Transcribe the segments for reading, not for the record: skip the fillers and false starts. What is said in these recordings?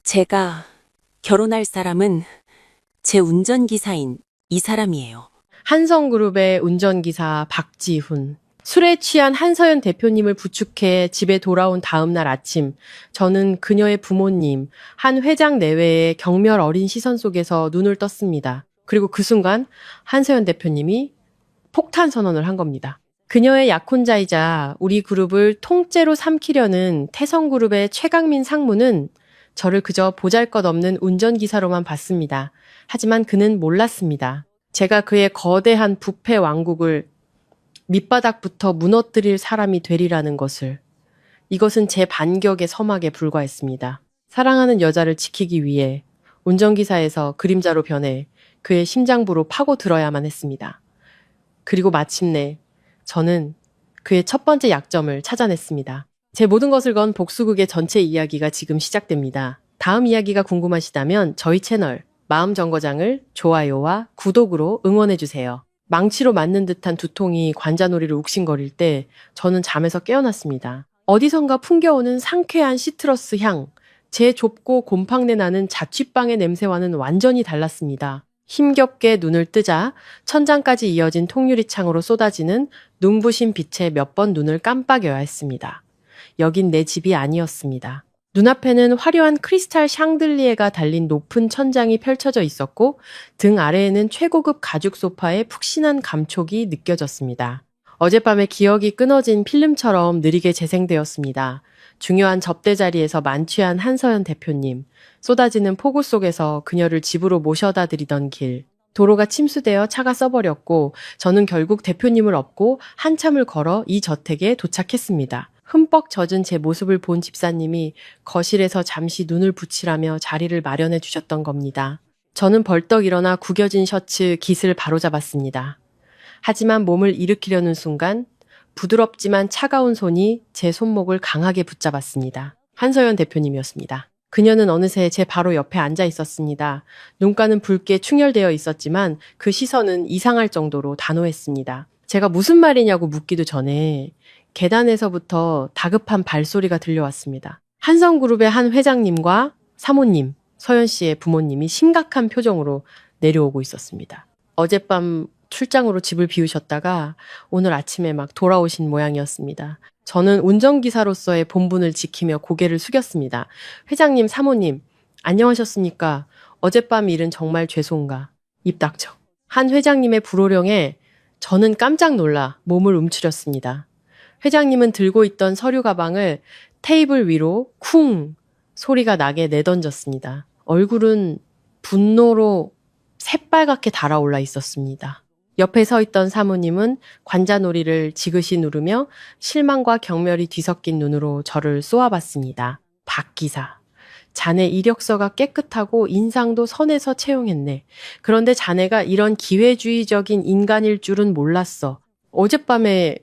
제가 결혼할 사람은 제 운전기사인 이 사람이에요. 한성그룹의 운전기사 박지훈. 술에 취한 한서연 대표님을 부축해 집에 돌아온 다음 날 아침, 저는 그녀의 부모님, 한 회장 내외의 경멸 어린 시선 속에서 눈을 떴습니다. 그리고 그 순간 한서연 대표님이 폭탄 선언을 한 겁니다. 그녀의 약혼자이자 우리 그룹을 통째로 삼키려는 태성그룹의 최강민 상무는 저를 그저 보잘것없는 운전기사로만 봤습니다. 하지만 그는 몰랐습니다. 제가 그의 거대한 부패 왕국을 밑바닥부터 무너뜨릴 사람이 되리라는 것을. 이것은 제 반격의 서막에 불과했습니다. 사랑하는 여자를 지키기 위해 운전기사에서 그림자로 변해 그의 심장부로 파고들어야만 했습니다. 그리고 마침내 저는 그의 첫 번째 약점을 찾아냈습니다. 제 모든 것을 건 복수극의 전체 이야기가 지금 시작됩니다. 다음 이야기가 궁금하시다면 저희 채널 마음정거장을 좋아요와 구독으로 응원해주세요. 망치로 맞는 듯한 두통이 관자놀이를 욱신거릴 때 저는 잠에서 깨어났습니다. 어디선가 풍겨오는 상쾌한 시트러스 향, 제 좁고 곰팡내 나는 자취방의 냄새와는 완전히 달랐습니다. 힘겹게 눈을 뜨자 천장까지 이어진 통유리 창으로 쏟아지는 눈부신 빛에 몇 번 눈을 깜빡여야 했습니다. 여긴 내 집이 아니었습니다. 눈앞에는 화려한 크리스탈 샹들리에가 달린 높은 천장이 펼쳐져 있었고 등 아래에는 최고급 가죽 소파의 푹신한 감촉이 느껴졌습니다. 어젯밤에 기억이 끊어진 필름처럼 느리게 재생되었습니다. 중요한 접대 자리에서 만취한 한서연 대표님, 쏟아지는 폭우 속에서 그녀를 집으로 모셔다 드리던 길, 도로가 침수되어 차가 써버렸고 저는 결국 대표님을 업고 한참을 걸어 이 저택에 도착했습니다. 흠뻑 젖은 제 모습을 본 집사님이 거실에서 잠시 눈을 붙이라며 자리를 마련해 주셨던 겁니다. 저는 벌떡 일어나 구겨진 셔츠 깃을 바로잡았습니다. 하지만 몸을 일으키려는 순간 부드럽지만 차가운 손이 제 손목을 강하게 붙잡았습니다. 한서연 대표님이었습니다. 그녀는 어느새 제 바로 옆에 앉아 있었습니다. 눈가는 붉게 충혈되어 있었지만 그 시선은 이상할 정도로 단호했습니다. 제가 무슨 말이냐고 묻기도 전에 계단에서부터 다급한 발소리가 들려왔습니다. 한성그룹의 한 회장님과 사모님, 서연 씨의 부모님이 심각한 표정으로 내려오고 있었습니다. 어젯밤 출장으로 집을 비우셨다가 오늘 아침에 막 돌아오신 모양이었습니다. 저는 운전기사로서의 본분을 지키며 고개를 숙였습니다. 회장님, 사모님, 안녕하셨습니까? 어젯밤 일은 정말 죄송가. 입 닥쳐. 한 회장님의 불호령에 저는 깜짝 놀라 몸을 움츠렸습니다. 회장님은 들고 있던 서류 가방을 테이블 위로 쿵 소리가 나게 내던졌습니다. 얼굴은 분노로 새빨갛게 달아올라 있었습니다. 옆에 서 있던 사모님은 관자놀이를 지그시 누르며 실망과 경멸이 뒤섞인 눈으로 저를 쏘아봤습니다. 박 기사. 자네 이력서가 깨끗하고 인상도 선해서 채용했네. 그런데 자네가 이런 기회주의적인 인간일 줄은 몰랐어. 어젯밤에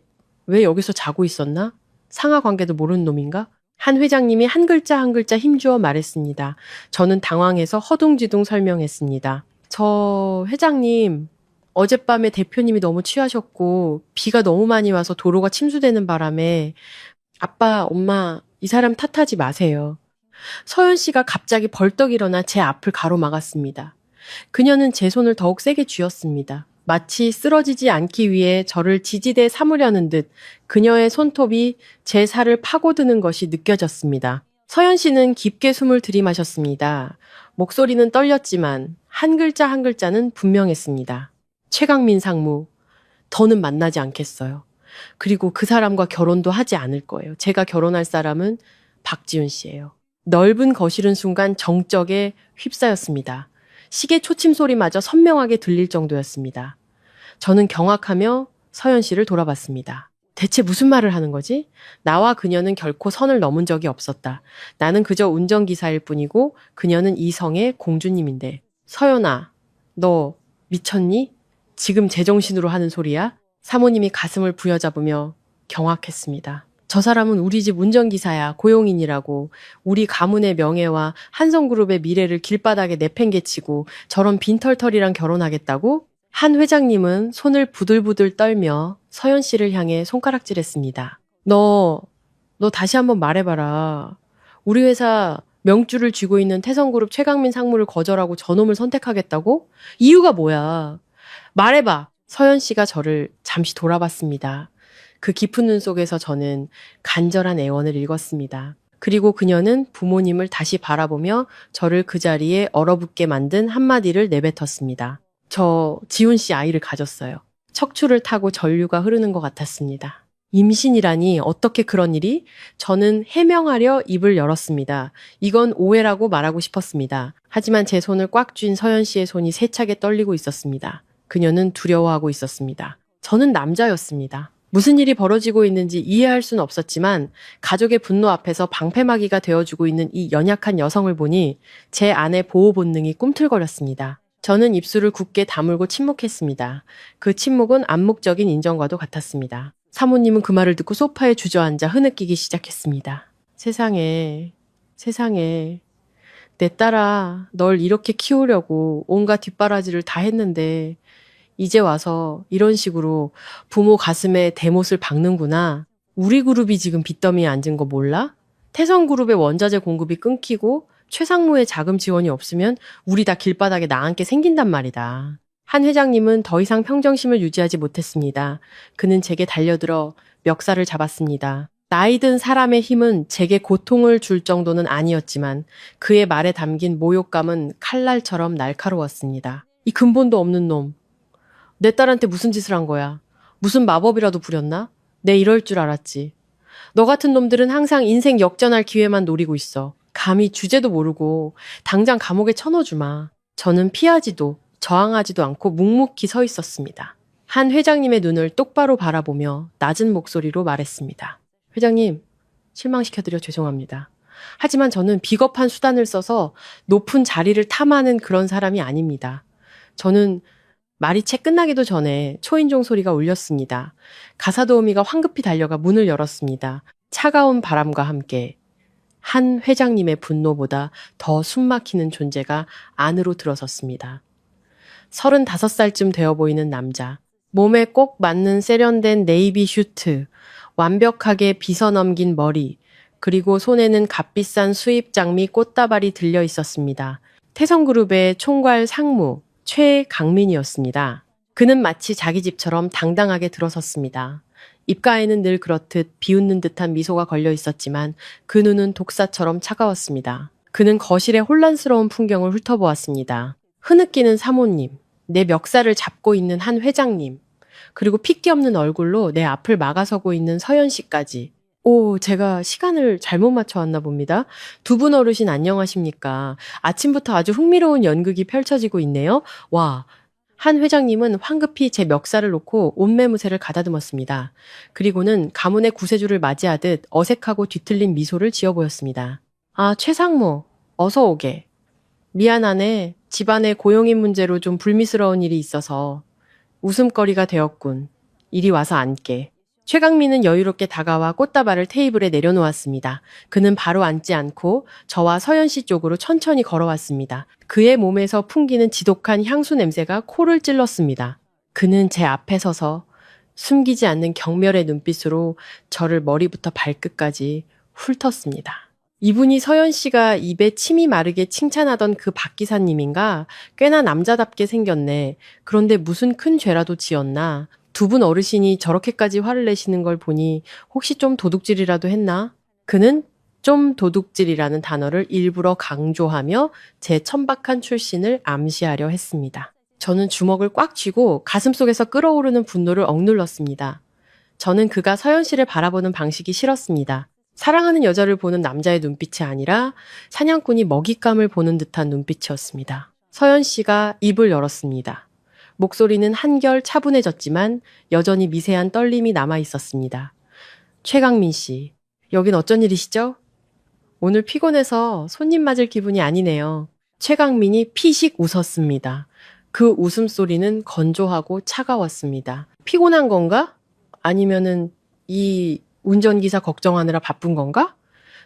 왜 여기서 자고 있었나? 상하 관계도 모르는 놈인가? 한 회장님이 한 글자 한 글자 힘주어 말했습니다. 저는 당황해서 허둥지둥 설명했습니다. 저 회장님, 어젯밤에 대표님이 너무 취하셨고 비가 너무 많이 와서 도로가 침수되는 바람에 아빠, 엄마, 이 사람 탓하지 마세요. 서연 씨가 갑자기 벌떡 일어나 제 앞을 가로막았습니다. 그녀는 제 손을 더욱 세게 쥐었습니다. 마치 쓰러지지 않기 위해 저를 지지대 삼으려는 듯 그녀의 손톱이 제 살을 파고드는 것이 느껴졌습니다. 서연 씨는 깊게 숨을 들이마셨습니다. 목소리는 떨렸지만 한 글자 한 글자는 분명했습니다. 최강민 상무, 더는 만나지 않겠어요. 그리고 그 사람과 결혼도 하지 않을 거예요. 제가 결혼할 사람은 박지훈 씨예요. 넓은 거실은 순간 정적에 휩싸였습니다. 시계 초침 소리마저 선명하게 들릴 정도였습니다. 저는 경악하며 서연 씨를 돌아봤습니다. 대체 무슨 말을 하는 거지? 나와 그녀는 결코 선을 넘은 적이 없었다. 나는 그저 운전기사일 뿐이고 그녀는 이 성의 공주님인데. 서연아, 너 미쳤니? 지금 제정신으로 하는 소리야? 사모님이 가슴을 부여잡으며 경악했습니다. 저 사람은 우리 집 운전기사야, 고용인이라고. 우리 가문의 명예와 한성그룹의 미래를 길바닥에 내팽개치고 저런 빈털털이랑 결혼하겠다고? 한 회장님은 손을 부들부들 떨며 서연 씨를 향해 손가락질했습니다. 너 다시 한번 말해봐라. 우리 회사 명주를 쥐고 있는 태성그룹 최강민 상무를 거절하고 저놈을 선택하겠다고? 이유가 뭐야? 말해봐. 서연 씨가 저를 잠시 돌아봤습니다. 그 깊은 눈 속에서 저는 간절한 애원을 읽었습니다. 그리고 그녀는 부모님을 다시 바라보며 저를 그 자리에 얼어붙게 만든 한마디를 내뱉었습니다. 저 지훈 씨 아이를 가졌어요. 척추를 타고 전류가 흐르는 것 같았습니다. 임신이라니 어떻게 그런 일이? 저는 해명하려 입을 열었습니다. 이건 오해라고 말하고 싶었습니다. 하지만 제 손을 꽉 쥔 서연 씨의 손이 세차게 떨리고 있었습니다. 그녀는 두려워하고 있었습니다. 저는 남자였습니다. 무슨 일이 벌어지고 있는지 이해할 수는 없었지만 가족의 분노 앞에서 방패막이가 되어주고 있는 이 연약한 여성을 보니 제 안의 보호 본능이 꿈틀거렸습니다. 저는 입술을 굳게 다물고 침묵했습니다. 그 침묵은 암묵적인 인정과도 같았습니다. 사모님은 그 말을 듣고 소파에 주저앉아 흐느끼기 시작했습니다. 세상에, 내 딸아, 널 이렇게 키우려고 온갖 뒷바라지를 다 했는데 이제 와서 이런 식으로 부모 가슴에 대못을 박는구나. 우리 그룹이 지금 빚더미에 앉은 거 몰라? 태성그룹의 원자재 공급이 끊기고 최상무의 자금 지원이 없으면 우리 다 길바닥에 나앉게 생긴단 말이다. 한 회장님은 더 이상 평정심을 유지하지 못했습니다. 그는 제게 달려들어 멱살을 잡았습니다. 나이든 사람의 힘은 제게 고통을 줄 정도는 아니었지만 그의 말에 담긴 모욕감은 칼날처럼 날카로웠습니다. 이 근본도 없는 놈. 내 딸한테 무슨 짓을 한 거야? 무슨 마법이라도 부렸나? 내 이럴 줄 알았지. 너 같은 놈들은 항상 인생 역전할 기회만 노리고 있어. 감히 주제도 모르고 당장 감옥에 쳐넣어주마. 저는 피하지도 저항하지도 않고 묵묵히 서 있었습니다. 한 회장님의 눈을 똑바로 바라보며 낮은 목소리로 말했습니다. 회장님, 실망시켜드려 죄송합니다. 하지만 저는 비겁한 수단을 써서 높은 자리를 탐하는 그런 사람이 아닙니다. 저는 말이 채 끝나기도 전에 초인종 소리가 울렸습니다. 가사도우미가 황급히 달려가 문을 열었습니다. 차가운 바람과 함께 한 회장님의 분노보다 더 숨막히는 존재가 안으로 들어섰습니다. 35살쯤 되어 보이는 남자. 몸에 꼭 맞는 세련된 네이비 슈트, 완벽하게 빗어넘긴 머리, 그리고 손에는 값비싼 수입 장미 꽃다발이 들려 있었습니다. 태성그룹의 총괄 상무, 최강민이었습니다. 그는 마치 자기 집처럼 당당하게 들어섰습니다. 입가에는 늘 그렇듯 비웃는 듯한 미소가 걸려 있었지만 그 눈은 독사처럼 차가웠습니다. 그는 거실의 혼란스러운 풍경을 훑어보았습니다. 흐느끼는 사모님, 내 멱살을 잡고 있는 한 회장님, 그리고 핏기 없는 얼굴로 내 앞을 막아서고 있는 서연 씨까지. 오, 제가 시간을 잘못 맞춰왔나 봅니다. 두 분 어르신 안녕하십니까? 아침부터 아주 흥미로운 연극이 펼쳐지고 있네요. 와, 한 회장님은 황급히 제 멱살을 놓고 옷매무새를 가다듬었습니다. 그리고는 가문의 구세주를 맞이하듯 어색하고 뒤틀린 미소를 지어 보였습니다. 아, 최상무, 어서 오게. 미안하네. 집안의 고용인 문제로 좀 불미스러운 일이 있어서 웃음거리가 되었군. 이리 와서 앉게. 최강민은 여유롭게 다가와 꽃다발을 테이블에 내려놓았습니다. 그는 바로 앉지 않고 저와 서연 씨 쪽으로 천천히 걸어왔습니다. 그의 몸에서 풍기는 지독한 향수 냄새가 코를 찔렀습니다. 그는 제 앞에 서서 숨기지 않는 경멸의 눈빛으로 저를 머리부터 발끝까지 훑었습니다. 이분이 서연 씨가 입에 침이 마르게 칭찬하던 그 박 기사님인가? 꽤나 남자답게 생겼네. 그런데 무슨 큰 죄라도 지었나? 두 분 어르신이 저렇게까지 화를 내시는 걸 보니 혹시 좀 도둑질이라도 했나? 그는 좀 도둑질이라는 단어를 일부러 강조하며 제 천박한 출신을 암시하려 했습니다. 저는 주먹을 꽉 쥐고 가슴속에서 끓어오르는 분노를 억눌렀습니다. 저는 그가 서연 씨를 바라보는 방식이 싫었습니다. 사랑하는 여자를 보는 남자의 눈빛이 아니라 사냥꾼이 먹잇감을 보는 듯한 눈빛이었습니다. 서연 씨가 입을 열었습니다. 목소리는 한결 차분해졌지만 여전히 미세한 떨림이 남아 있었습니다. 최강민 씨, 여긴 어쩐 일이시죠? 오늘 피곤해서 손님 맞을 기분이 아니네요. 최강민이 피식 웃었습니다. 그 웃음소리는 건조하고 차가웠습니다. 피곤한 건가? 아니면은 이 운전기사 걱정하느라 바쁜 건가?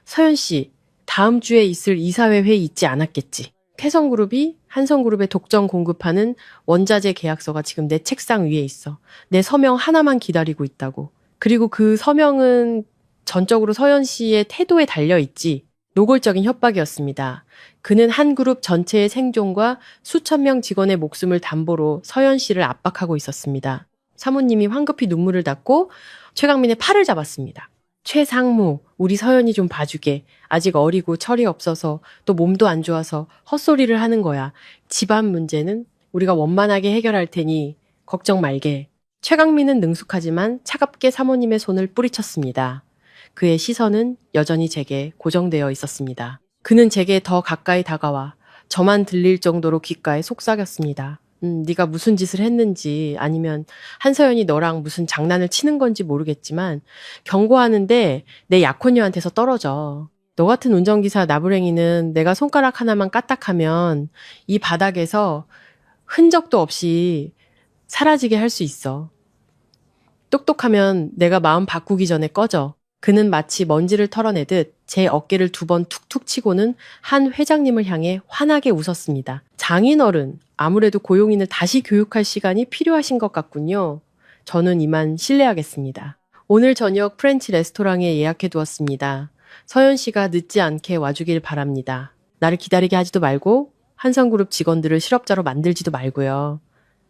서연 씨, 다음 주에 있을 이사회 회의 있지 않았겠지? 태성그룹이 한성그룹에 독점 공급하는 원자재 계약서가 지금 내 책상 위에 있어. 내 서명 하나만 기다리고 있다고. 그리고 그 서명은 전적으로 서연 씨의 태도에 달려 있지. 노골적인 협박이었습니다. 그는 한 그룹 전체의 생존과 수천 명 직원의 목숨을 담보로 서현 씨를 압박하고 있었습니다. 사모님이 황급히 눈물을 닦고 최강민의 팔을 잡았습니다. 최상무, 우리 서연이 좀 봐주게. 아직 어리고 철이 없어서 또 몸도 안 좋아서 헛소리를 하는 거야. 집안 문제는 우리가 원만하게 해결할 테니 걱정 말게. 최강민은 능숙하지만 차갑게 사모님의 손을 뿌리쳤습니다. 그의 시선은 여전히 제게 고정되어 있었습니다. 그는 제게 더 가까이 다가와 저만 들릴 정도로 귓가에 속삭였습니다. 네가 무슨 짓을 했는지 아니면 한서연이 너랑 무슨 장난을 치는 건지 모르겠지만 경고하는데 내 약혼녀한테서 떨어져. 너 같은 운전기사 나부랭이는 내가 손가락 하나만 까딱하면 이 바닥에서 흔적도 없이 사라지게 할 수 있어. 똑똑하면 내가 마음 바꾸기 전에 꺼져. 그는 마치 먼지를 털어내듯 제 어깨를 2번 툭툭 치고는 한 회장님을 향해 환하게 웃었습니다. 장인어른, 아무래도 고용인을 다시 교육할 시간이 필요하신 것 같군요. 저는 이만 실례하겠습니다. 오늘 저녁 프렌치 레스토랑에 예약해 두었습니다. 서연 씨가 늦지 않게 와주길 바랍니다. 나를 기다리게 하지도 말고 한성그룹 직원들을 실업자로 만들지도 말고요.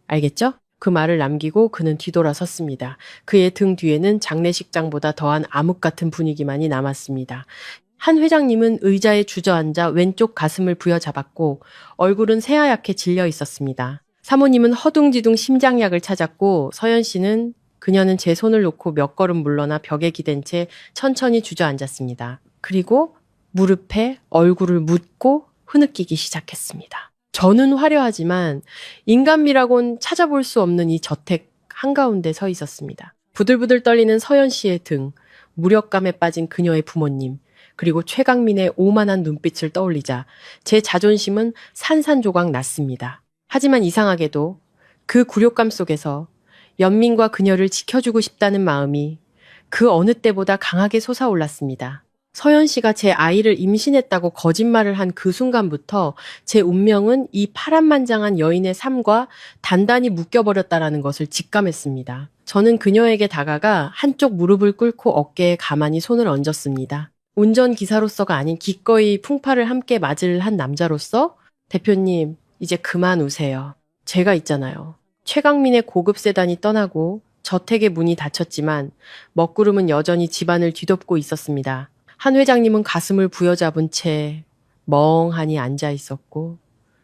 알겠죠? 그 말을 남기고 그는 뒤돌아섰습니다. 그의 등 뒤에는 장례식장보다 더한 암흑 같은 분위기만이 남았습니다. 한 회장님은 의자에 주저앉아 왼쪽 가슴을 부여잡았고 얼굴은 새하얗게 질려 있었습니다. 사모님은 허둥지둥 심장약을 찾았고 서연 씨는 그녀는 제 손을 놓고 몇 걸음 물러나 벽에 기댄 채 천천히 주저앉았습니다. 그리고 무릎에 얼굴을 묻고 흐느끼기 시작했습니다. 저는 화려하지만 인간미라곤 찾아볼 수 없는 이 저택 한가운데 서 있었습니다. 부들부들 떨리는 서연 씨의 등, 무력감에 빠진 그녀의 부모님, 그리고 최강민의 오만한 눈빛을 떠올리자 제 자존심은 산산조각 났습니다. 하지만 이상하게도 그 굴욕감 속에서 연민과 그녀를 지켜주고 싶다는 마음이 그 어느 때보다 강하게 솟아올랐습니다. 서연 씨가 제 아이를 임신했다고 거짓말을 한 그 순간부터 제 운명은 이 파란만장한 여인의 삶과 단단히 묶여버렸다라는 것을 직감했습니다. 저는 그녀에게 다가가 한쪽 무릎을 꿇고 어깨에 가만히 손을 얹었습니다. 운전기사로서가 아닌 기꺼이 풍파를 함께 맞을 한 남자로서 대표님, 이제 그만 우세요. 제가 있잖아요. 최강민의 고급 세단이 떠나고 저택의 문이 닫혔지만 먹구름은 여전히 집안을 뒤덮고 있었습니다. 한 회장님은 가슴을 부여잡은 채 멍하니 앉아 있었고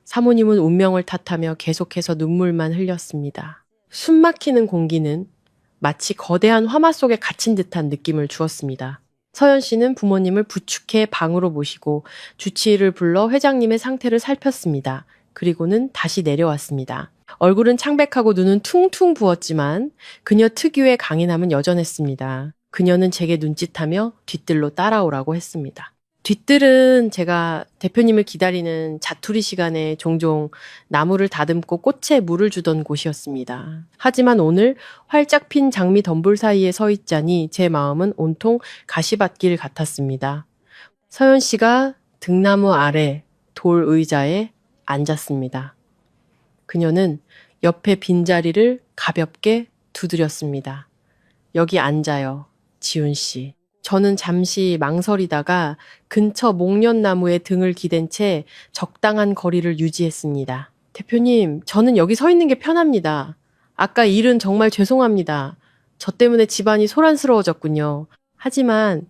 사모님은 운명을 탓하며 계속해서 눈물만 흘렸습니다. 숨막히는 공기는 마치 거대한 화마 속에 갇힌 듯한 느낌을 주었습니다. 서연 씨는 부모님을 부축해 방으로 모시고 주치의를 불러 회장님의 상태를 살폈습니다. 그리고는 다시 내려왔습니다. 얼굴은 창백하고 눈은 퉁퉁 부었지만 그녀 특유의 강인함은 여전했습니다. 그녀는 제게 눈짓하며 뒤뜰로 따라오라고 했습니다. 뒤뜰은 제가 대표님을 기다리는 자투리 시간에 종종 나무를 다듬고 꽃에 물을 주던 곳이었습니다. 하지만 오늘 활짝 핀 장미 덤불 사이에 서 있자니 제 마음은 온통 가시밭길 같았습니다. 서연 씨가 등나무 아래 돌 의자에 앉았습니다. 그녀는 옆에 빈자리를 가볍게 두드렸습니다. 여기 앉아요, 지훈 씨. 저는 잠시 망설이다가 근처 목련나무에 등을 기댄 채 적당한 거리를 유지했습니다. 대표님, 저는 여기 서 있는 게 편합니다. 아까 일은 정말 죄송합니다. 저 때문에 집안이 소란스러워졌군요. 하지만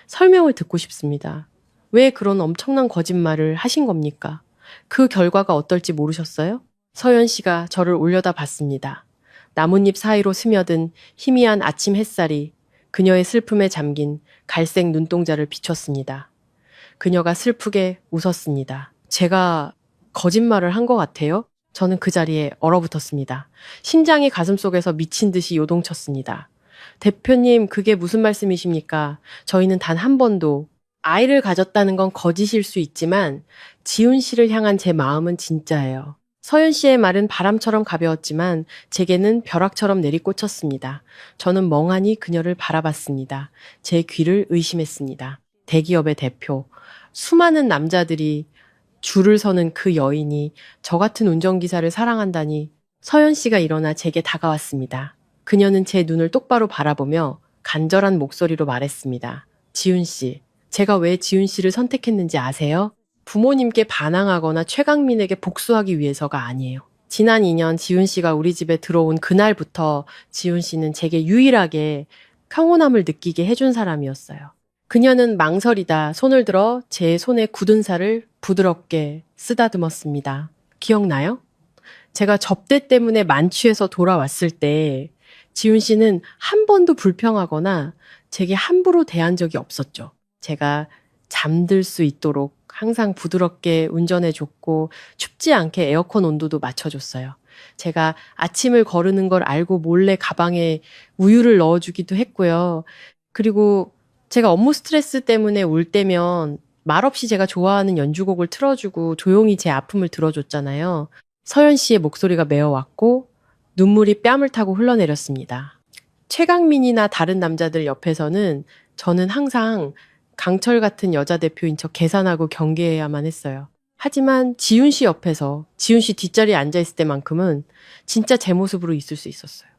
설명을 듣고 싶습니다. 왜 그런 엄청난 거짓말을 하신 겁니까? 그 결과가 어떨지 모르셨어요? 서연 씨가 저를 올려다 봤습니다. 나뭇잎 사이로 스며든 희미한 아침 햇살이 그녀의 슬픔에 잠긴 갈색 눈동자를 비췄습니다. 그녀가 슬프게 웃었습니다. 제가 거짓말을 한 것 같아요? 저는 그 자리에 얼어붙었습니다. 심장이 가슴속에서 미친 듯이 요동쳤습니다. 대표님, 그게 무슨 말씀이십니까? 저희는 단 한 번도 아이를 가졌다는 건 거짓일 수 있지만 지훈 씨를 향한 제 마음은 진짜예요. 서연 씨의 말은 바람처럼 가벼웠지만 제게는 벼락처럼 내리꽂혔습니다. 저는 멍하니 그녀를 바라봤습니다. 제 귀를 의심했습니다. 대기업의 대표, 수많은 남자들이 줄을 서는 그 여인이 저 같은 운전기사를 사랑한다니. 서연 씨가 일어나 제게 다가왔습니다. 그녀는 제 눈을 똑바로 바라보며 간절한 목소리로 말했습니다. 지훈 씨, 제가 왜 지훈 씨를 선택했는지 아세요? 부모님께 반항하거나 최강민에게 복수하기 위해서가 아니에요. 지난 2년 지훈 씨가 우리 집에 들어온 그날부터 지훈 씨는 제게 유일하게 평온함을 느끼게 해준 사람이었어요. 그녀는 망설이다 손을 들어 제 손에 굳은 살을 부드럽게 쓰다듬었습니다. 기억나요? 제가 접대 때문에 만취해서 돌아왔을 때 지훈 씨는 한 번도 불평하거나 제게 함부로 대한 적이 없었죠. 제가 잠들 수 있도록 항상 부드럽게 운전해줬고 춥지 않게 에어컨 온도도 맞춰줬어요. 제가 아침을 거르는 걸 알고 몰래 가방에 우유를 넣어주기도 했고요. 그리고 제가 업무 스트레스 때문에 울 때면 말없이 제가 좋아하는 연주곡을 틀어주고 조용히 제 아픔을 들어줬잖아요. 서연 씨의 목소리가 메어왔고 눈물이 뺨을 타고 흘러내렸습니다. 최강민이나 다른 남자들 옆에서는 저는 항상 강철 같은 여자 대표인 척 계산하고 경계해야만 했어요. 하지만 지훈 씨 옆에서 지훈 씨 뒷자리에 앉아있을 때만큼은 진짜 제 모습으로 있을 수 있었어요.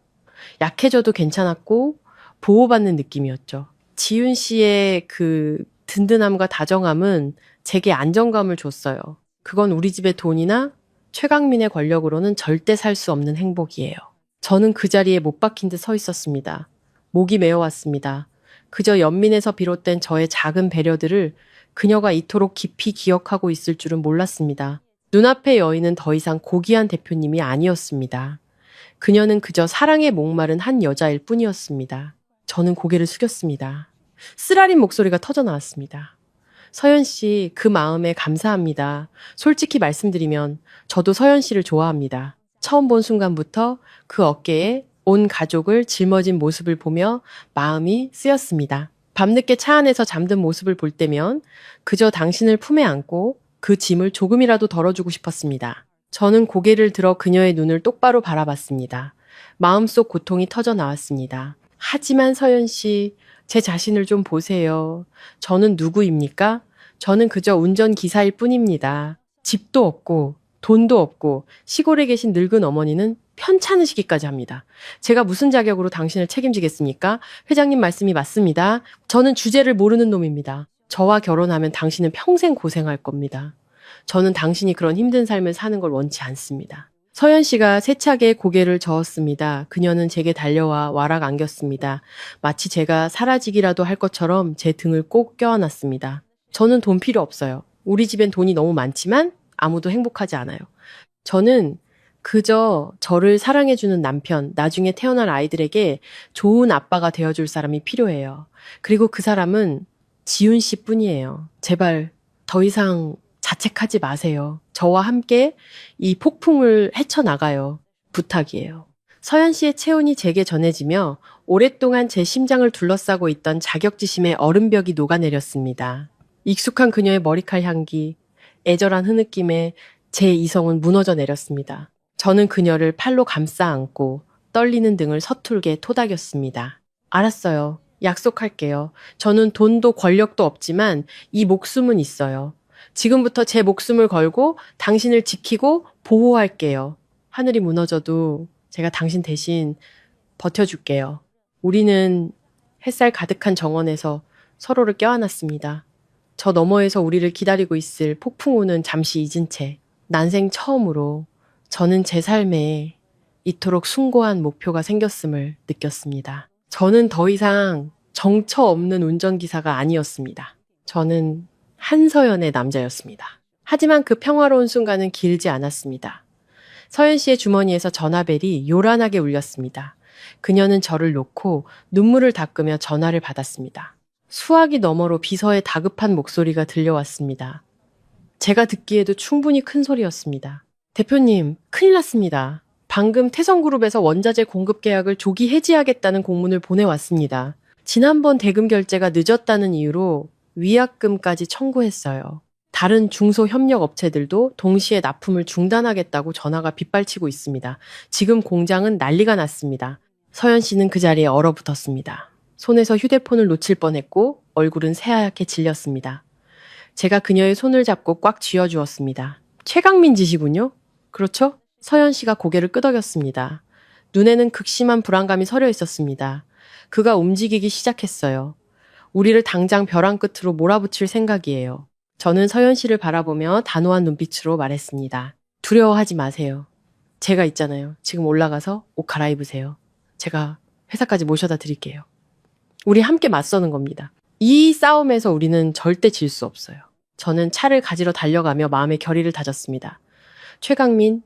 약해져도 괜찮았고 보호받는 느낌이었죠. 지훈 씨의 그 든든함과 다정함은 제게 안정감을 줬어요. 그건 우리 집의 돈이나 최강민의 권력으로는 절대 살 수 없는 행복이에요. 저는 그 자리에 못 박힌 듯 서 있었습니다. 목이 메어왔습니다. 그저 연민에서 비롯된 저의 작은 배려들을 그녀가 이토록 깊이 기억하고 있을 줄은 몰랐습니다. 눈앞의 여인은 더 이상 고귀한 대표님이 아니었습니다. 그녀는 그저 사랑에 목마른 한 여자일 뿐이었습니다. 저는 고개를 숙였습니다. 쓰라린 목소리가 터져 나왔습니다. 서연 씨, 그 마음에 감사합니다. 솔직히 말씀드리면 저도 서연 씨를 좋아합니다. 처음 본 순간부터 그 어깨에 온 가족을 짊어진 모습을 보며 마음이 쓰였습니다. 밤늦게 차 안에서 잠든 모습을 볼 때면 그저 당신을 품에 안고 그 짐을 조금이라도 덜어주고 싶었습니다. 저는 고개를 들어 그녀의 눈을 똑바로 바라봤습니다. 마음속 고통이 터져 나왔습니다. 하지만 서연 씨, 제 자신을 좀 보세요. 저는 누구입니까? 저는 그저 운전기사일 뿐입니다. 집도 없고 돈도 없고 시골에 계신 늙은 어머니는 편찮으시기까지 합니다. 제가 무슨 자격으로 당신을 책임지겠습니까? 회장님 말씀이 맞습니다. 저는 주제를 모르는 놈입니다. 저와 결혼하면 당신은 평생 고생할 겁니다. 저는 당신이 그런 힘든 삶을 사는 걸 원치 않습니다. 서연 씨가 세차게 고개를 저었습니다. 그녀는 제게 달려와 와락 안겼습니다. 마치 제가 사라지기라도 할 것처럼 제 등을 꼭 껴안았습니다. 저는 돈 필요 없어요. 우리 집엔 돈이 너무 많지만 아무도 행복하지 않아요. 저는 그저 저를 사랑해주는 남편, 나중에 태어날 아이들에게 좋은 아빠가 되어줄 사람이 필요해요. 그리고 그 사람은 지훈 씨 뿐이에요. 제발 더 이상 자책하지 마세요. 저와 함께 이 폭풍을 헤쳐나가요. 부탁이에요. 서연 씨의 체온이 제게 전해지며 오랫동안 제 심장을 둘러싸고 있던 자격지심의 얼음벽이 녹아내렸습니다. 익숙한 그녀의 머리칼 향기, 애절한 흐느낌에 제 이성은 무너져 내렸습니다. 저는 그녀를 팔로 감싸 안고 떨리는 등을 서툴게 토닥였습니다. 알았어요. 약속할게요. 저는 돈도 권력도 없지만 이 목숨은 있어요. 지금부터 제 목숨을 걸고 당신을 지키고 보호할게요. 하늘이 무너져도 제가 당신 대신 버텨줄게요. 우리는 햇살 가득한 정원에서 서로를 껴안았습니다. 저 너머에서 우리를 기다리고 있을 폭풍우는 잠시 잊은 채 난생 처음으로 저는 제 삶에 이토록 숭고한 목표가 생겼음을 느꼈습니다. 저는 더 이상 정처 없는 운전기사가 아니었습니다. 저는 한서연의 남자였습니다. 하지만 그 평화로운 순간은 길지 않았습니다. 서연 씨의 주머니에서 전화벨이 요란하게 울렸습니다. 그녀는 저를 놓고 눈물을 닦으며 전화를 받았습니다. 수화기 너머로 비서의 다급한 목소리가 들려왔습니다. 제가 듣기에도 충분히 큰 소리였습니다. 대표님, 큰일 났습니다. 방금 태성그룹에서 원자재 공급 계약을 조기 해지하겠다는 공문을 보내왔습니다. 지난번 대금 결제가 늦었다는 이유로 위약금까지 청구했어요. 다른 중소협력 업체들도 동시에 납품을 중단하겠다고 전화가 빗발치고 있습니다. 지금 공장은 난리가 났습니다. 서연 씨는 그 자리에 얼어붙었습니다. 손에서 휴대폰을 놓칠 뻔했고 얼굴은 새하얗게 질렸습니다. 제가 그녀의 손을 잡고 꽉 쥐어주었습니다. 최강민 짓이군요? 그렇죠? 서연 씨가 고개를 끄덕였습니다. 눈에는 극심한 불안감이 서려 있었습니다. 그가 움직이기 시작했어요. 우리를 당장 벼랑 끝으로 몰아붙일 생각이에요. 저는 서연 씨를 바라보며 단호한 눈빛으로 말했습니다. 두려워하지 마세요. 제가 있잖아요. 지금 올라가서 옷 갈아입으세요. 제가 회사까지 모셔다 드릴게요. 우리 함께 맞서는 겁니다. 이 싸움에서 우리는 절대 질 수 없어요. 저는 차를 가지러 달려가며 마음의 결의를 다졌습니다. 최강민,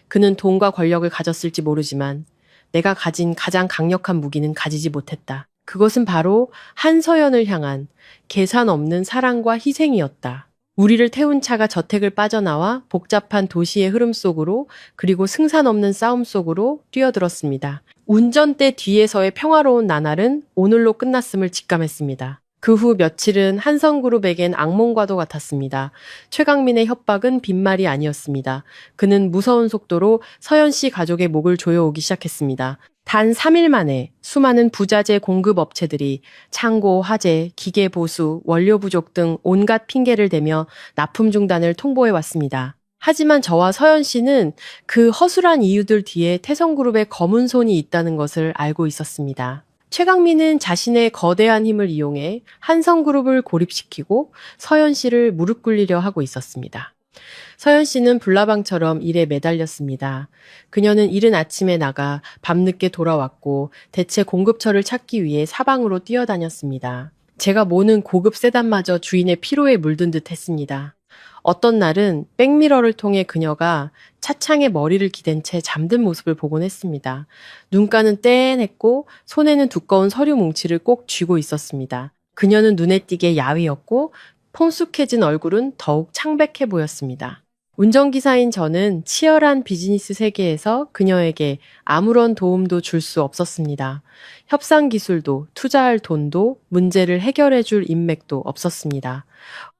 그는 돈과 권력을 가졌을지 모르지만 내가 가진 가장 강력한 무기는 가지지 못했다. 그것은 바로 한서연을 향한 계산 없는 사랑과 희생이었다. 우리를 태운 차가 저택을 빠져나와 복잡한 도시의 흐름 속으로 그리고 승산 없는 싸움 속으로 뛰어들었습니다. 운전대 뒤에서의 평화로운 나날은 오늘로 끝났음을 직감했습니다. 그 후 며칠은 한성그룹에겐 악몽과도 같았습니다. 최강민의 협박은 빈말이 아니었습니다. 그는 무서운 속도로 서연 씨 가족의 목을 조여오기 시작했습니다. 단 3일 만에 수많은 부자재 공급 업체들이 창고 화재, 기계 보수, 원료 부족 등 온갖 핑계를 대며 납품 중단을 통보해 왔습니다. 하지만 저와 서연 씨는 그 허술한 이유들 뒤에 태성그룹의 검은 손이 있다는 것을 알고 있었습니다. 최강민은 자신의 거대한 힘을 이용해 한성그룹을 고립시키고 서연 씨를 무릎 꿇리려 하고 있었습니다. 서연 씨는 불나방처럼 일에 매달렸습니다. 그녀는 이른 아침에 나가 밤늦게 돌아왔고 대체 공급처를 찾기 위해 사방으로 뛰어다녔습니다. 제가 모는 고급 세단마저 주인의 피로에 물든 듯 했습니다. 어떤 날은 백미러를 통해 그녀가 차창에 머리를 기댄 채 잠든 모습을 보곤 했습니다. 눈가는 떼냈고 손에는 두꺼운 서류 뭉치를 꼭 쥐고 있었습니다. 그녀는 눈에 띄게 야위었고 폰숙해진 얼굴은 더욱 창백해 보였습니다. 운전기사인 저는 치열한 비즈니스 세계에서 그녀에게 아무런 도움도 줄 수 없었습니다. 협상 기술도 투자할 돈도 문제를 해결해 줄 인맥도 없었습니다.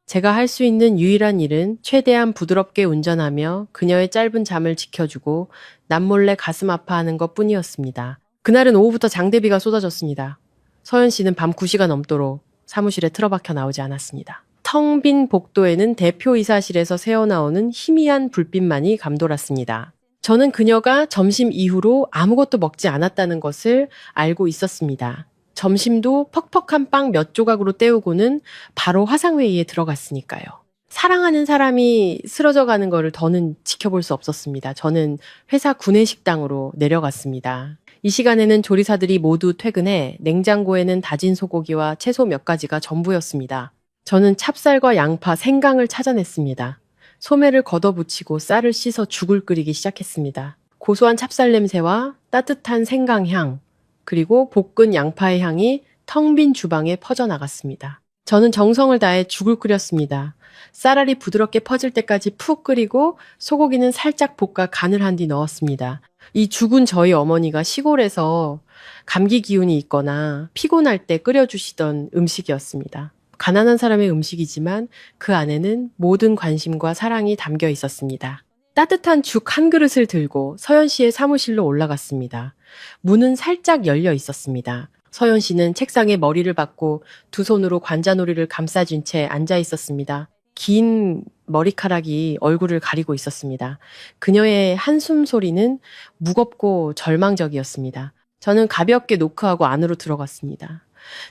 제가 할 수 있는 유일한 일은 최대한 부드럽게 운전하며 그녀의 짧은 잠을 지켜주고 남몰래 가슴 아파하는 것뿐이었습니다. 그날은 오후부터 장대비가 쏟아졌습니다. 서연 씨는 밤 9시가 넘도록 사무실에 틀어박혀 나오지 않았습니다. 텅 빈 복도에는 대표이사실에서 새어나오는 희미한 불빛만이 감돌았습니다. 저는 그녀가 점심 이후로 아무것도 먹지 않았다는 것을 알고 있었습니다. 점심도 퍽퍽한 빵 몇 조각으로 때우고는 바로 화상회의에 들어갔으니까요. 사랑하는 사람이 쓰러져 가는 거를 더는 지켜볼 수 없었습니다. 저는 회사 구내식당으로 내려갔습니다. 이 시간에는 조리사들이 모두 퇴근해 냉장고에는 다진 소고기와 채소 몇 가지가 전부였습니다. 저는 찹쌀과 양파, 생강을 찾아냈습니다. 소매를 걷어붙이고 쌀을 씻어 죽을 끓이기 시작했습니다. 고소한 찹쌀 냄새와 따뜻한 생강향, 그리고 볶은 양파의 향이 텅 빈 주방에 퍼져나갔습니다. 저는 정성을 다해 죽을 끓였습니다. 쌀알이 부드럽게 퍼질 때까지 푹 끓이고 소고기는 살짝 볶아 간을 한 뒤 넣었습니다. 이 죽은 저희 어머니가 시골에서 감기 기운이 있거나 피곤할 때 끓여주시던 음식이었습니다. 가난한 사람의 음식이지만 그 안에는 모든 관심과 사랑이 담겨 있었습니다. 따뜻한 죽 한 그릇을 들고 서연 씨의 사무실로 올라갔습니다. 문은 살짝 열려 있었습니다. 서연 씨는 책상에 머리를 박고 두 손으로 관자놀이를 감싸쥔 채 앉아 있었습니다. 긴 머리카락이 얼굴을 가리고 있었습니다. 그녀의 한숨 소리는 무겁고 절망적이었습니다. 저는 가볍게 노크하고 안으로 들어갔습니다.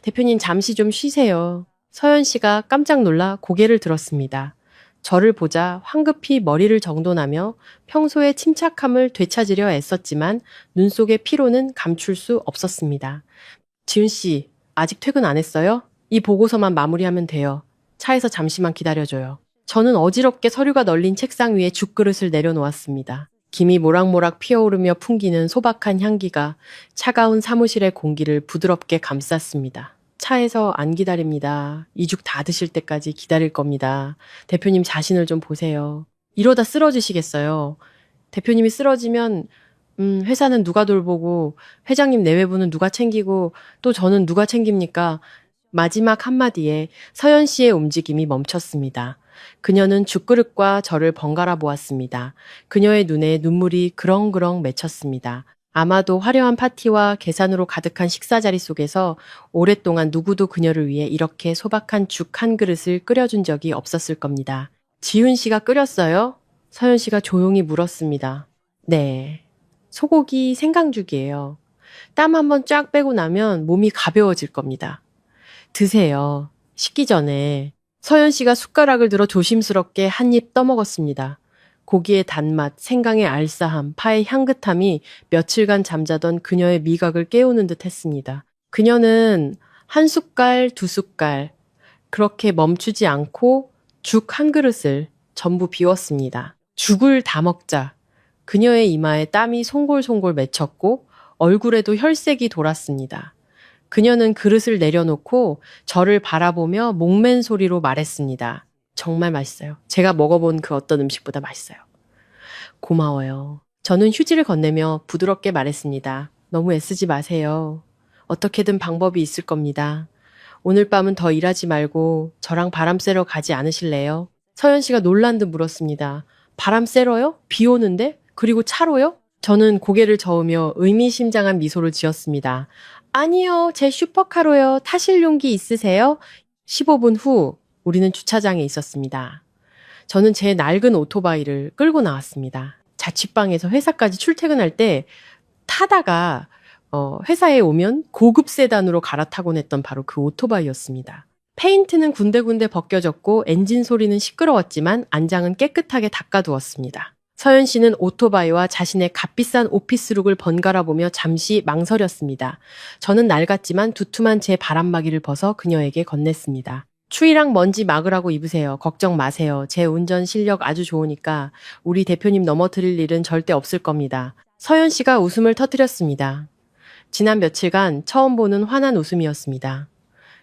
대표님 잠시 좀 쉬세요. 서연 씨가 깜짝 놀라 고개를 들었습니다. 저를 보자 황급히 머리를 정돈하며 평소의 침착함을 되찾으려 애썼지만 눈 속의 피로는 감출 수 없었습니다. 지훈 씨, 아직 퇴근 안 했어요? 이 보고서만 마무리하면 돼요. 차에서 잠시만 기다려줘요. 저는 어지럽게 서류가 널린 책상 위에 죽그릇을 내려놓았습니다. 김이 모락모락 피어오르며 풍기는 소박한 향기가 차가운 사무실의 공기를 부드럽게 감쌌습니다. 차에서 안 기다립니다. 이 죽 다 드실 때까지 기다릴 겁니다. 대표님 자신을 좀 보세요. 이러다 쓰러지시겠어요. 대표님이 쓰러지면 회사는 누가 돌보고 회장님 내외부는 누가 챙기고 또 저는 누가 챙깁니까? 마지막 한마디에 서연 씨의 움직임이 멈췄습니다. 그녀는 죽그릇과 저를 번갈아 보았습니다. 그녀의 눈에 눈물이 그렁그렁 맺혔습니다. 아마도 화려한 파티와 계산으로 가득한 식사 자리 속에서 오랫동안 누구도 그녀를 위해 이렇게 소박한 죽 한 그릇을 끓여준 적이 없었을 겁니다. 지훈 씨가 끓였어요? 서연 씨가 조용히 물었습니다. 네. 소고기 생강죽이에요. 땀 한번 쫙 빼고 나면 몸이 가벼워질 겁니다. 드세요. 식기 전에. 서연 씨가 숟가락을 들어 조심스럽게 한 입 떠먹었습니다. 고기의 단맛, 생강의 알싸함, 파의 향긋함이 며칠간 잠자던 그녀의 미각을 깨우는 듯 했습니다. 그녀는 한 숟갈, 두 숟갈, 그렇게 멈추지 않고 죽 한 그릇을 전부 비웠습니다. 죽을 다 먹자. 그녀의 이마에 땀이 송골송골 맺혔고 얼굴에도 혈색이 돌았습니다. 그녀는 그릇을 내려놓고 저를 바라보며 목맨 소리로 말했습니다. 정말 맛있어요. 제가 먹어본 그 어떤 음식보다 맛있어요. 고마워요. 저는 휴지를 건네며 부드럽게 말했습니다. 너무 애쓰지 마세요. 어떻게든 방법이 있을 겁니다. 오늘 밤은 더 일하지 말고 저랑 바람 쐬러 가지 않으실래요? 서연 씨가 놀란 듯 물었습니다. 바람 쐬러요? 비 오는데? 그리고 차로요? 저는 고개를 저으며 의미심장한 미소를 지었습니다. 아니요, 제 슈퍼카로요. 타실 용기 있으세요? 15분 후 우리는 주차장에 있었습니다. 저는 제 낡은 오토바이를 끌고 나왔습니다. 자취방에서 회사까지 출퇴근할 때 타다가 회사에 오면 고급 세단으로 갈아타곤 했던 바로 그 오토바이였습니다. 페인트는 군데군데 벗겨졌고 엔진 소리는 시끄러웠지만 안장은 깨끗하게 닦아두었습니다. 서연 씨는 오토바이와 자신의 값비싼 오피스룩을 번갈아 보며 잠시 망설였습니다. 저는 낡았지만 두툼한 제 바람막이를 벗어 그녀에게 건넸습니다. 추위랑 먼지 막으라고 입으세요. 걱정 마세요. 제 운전 실력 아주 좋으니까 우리 대표님 넘어뜨릴 일은 절대 없을 겁니다. 서연 씨가 웃음을 터뜨렸습니다. 지난 며칠간 처음 보는 환한 웃음이었습니다.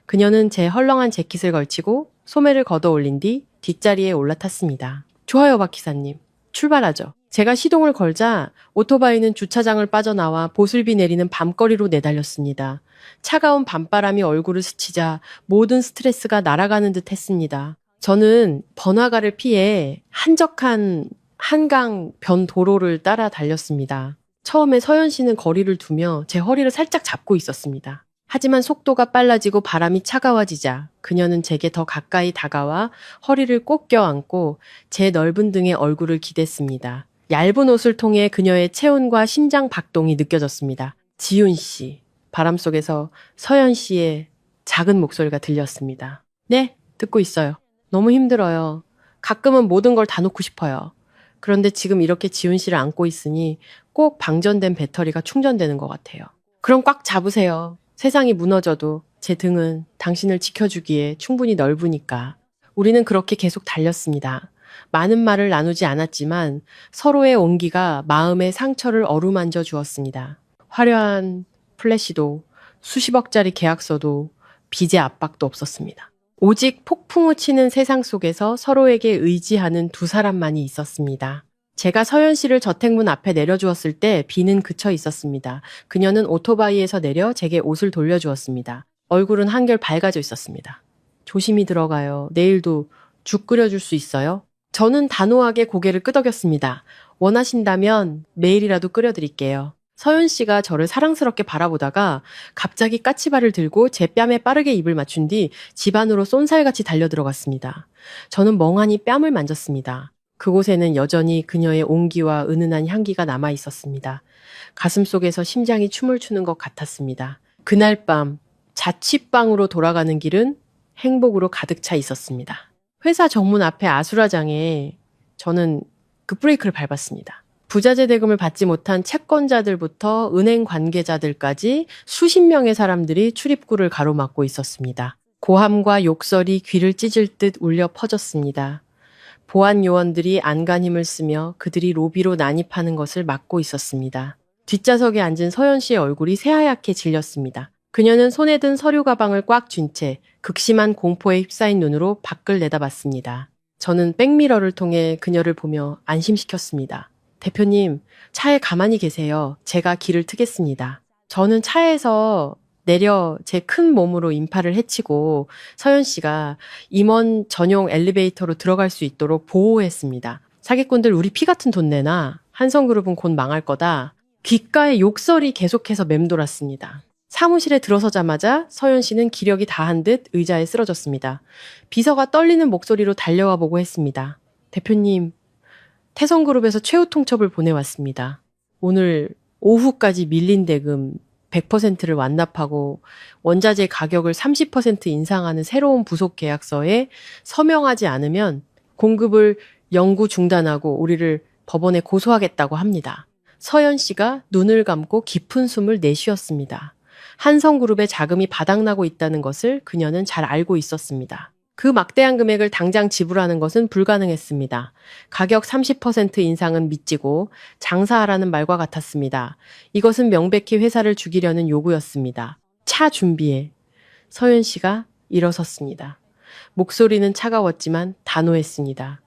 그녀는 제 헐렁한 재킷을 걸치고 소매를 걷어 올린 뒤 뒷자리에 올라탔습니다. 좋아요, 박 기사님. 출발하죠. 제가 시동을 걸자 오토바이는 주차장을 빠져나와 보슬비 내리는 밤거리로 내달렸습니다. 차가운 밤바람이 얼굴을 스치자 모든 스트레스가 날아가는 듯 했습니다. 저는 번화가를 피해 한적한 한강 변 도로를 따라 달렸습니다. 처음에 서연 씨는 거리를 두며 제 허리를 살짝 잡고 있었습니다. 하지만 속도가 빨라지고 바람이 차가워지자 그녀는 제게 더 가까이 다가와 허리를 꼭 껴안고 제 넓은 등에 얼굴을 기댔습니다. 얇은 옷을 통해 그녀의 체온과 심장 박동이 느껴졌습니다. 지훈 씨. 바람 속에서 서연 씨의 작은 목소리가 들렸습니다. 네, 듣고 있어요. 너무 힘들어요. 가끔은 모든 걸 다 놓고 싶어요. 그런데 지금 이렇게 지훈 씨를 안고 있으니 꼭 방전된 배터리가 충전되는 것 같아요. 그럼 꽉 잡으세요. 세상이 무너져도 제 등은 당신을 지켜주기에 충분히 넓으니까. 우리는 그렇게 계속 달렸습니다. 많은 말을 나누지 않았지만 서로의 온기가 마음의 상처를 어루만져 주었습니다. 화려한 플래시도 수십억짜리 계약서도 빚의 압박도 없었습니다. 오직 폭풍우 치는 세상 속에서 서로에게 의지하는 두 사람만이 있었습니다. 제가 서연 씨를 저택문 앞에 내려주었을 때 비는 그쳐 있었습니다. 그녀는 오토바이에서 내려 제게 옷을 돌려주었습니다. 얼굴은 한결 밝아져 있었습니다. 조심히 들어가요. 내일도 죽 끓여줄 수 있어요? 저는 단호하게 고개를 끄덕였습니다. 원하신다면 매일이라도 끓여드릴게요. 서연 씨가 저를 사랑스럽게 바라보다가 갑자기 까치발을 들고 제 뺨에 빠르게 입을 맞춘 뒤 집 안으로 쏜살같이 달려들어갔습니다. 저는 멍하니 뺨을 만졌습니다. 그곳에는 여전히 그녀의 온기와 은은한 향기가 남아 있었습니다. 가슴속에서 심장이 춤을 추는 것 같았습니다. 그날 밤 자취방으로 돌아가는 길은 행복으로 가득 차 있었습니다. 회사 정문 앞에 아수라장에 저는 급브레이크를 밟았습니다. 부자재 대금을 받지 못한 채권자들부터 은행 관계자들까지 수십 명의 사람들이 출입구를 가로막고 있었습니다. 고함과 욕설이 귀를 찢을 듯 울려 퍼졌습니다. 보안 요원들이 안간힘을 쓰며 그들이 로비로 난입하는 것을 막고 있었습니다. 뒷좌석에 앉은 서연 씨의 얼굴이 새하얗게 질렸습니다. 그녀는 손에 든 서류 가방을 꽉 쥔 채 극심한 공포에 휩싸인 눈으로 밖을 내다봤습니다. 저는 백미러를 통해 그녀를 보며 안심시켰습니다. 대표님, 차에 가만히 계세요. 제가 길을 트겠습니다. 저는 차에서 내려 제 큰 몸으로 인파를 해치고 서연 씨가 임원 전용 엘리베이터로 들어갈 수 있도록 보호했습니다. 사기꾼들 우리 피 같은 돈 내놔. 한성그룹은 곧 망할 거다. 귓가에 욕설이 계속해서 맴돌았습니다. 사무실에 들어서자마자 서연 씨는 기력이 다한 듯 의자에 쓰러졌습니다. 비서가 떨리는 목소리로 달려와 보고 했습니다. 대표님, 태성그룹에서 최후 통첩을 보내왔습니다. 오늘 오후까지 밀린 대금 100%를 완납하고 원자재 가격을 30% 인상하는 새로운 부속 계약서에 서명하지 않으면 공급을 영구 중단하고 우리를 법원에 고소하겠다고 합니다. 서연 씨가 눈을 감고 깊은 숨을 내쉬었습니다. 한성그룹의 자금이 바닥나고 있다는 것을 그녀는 잘 알고 있었습니다. 그 막대한 금액을 당장 지불하는 것은 불가능했습니다. 가격 30% 인상은 미치고 장사하라는 말과 같았습니다. 이것은 명백히 회사를 죽이려는 요구였습니다. 차 준비해. 서연 씨가 일어섰습니다. 목소리는 차가웠지만 단호했습니다.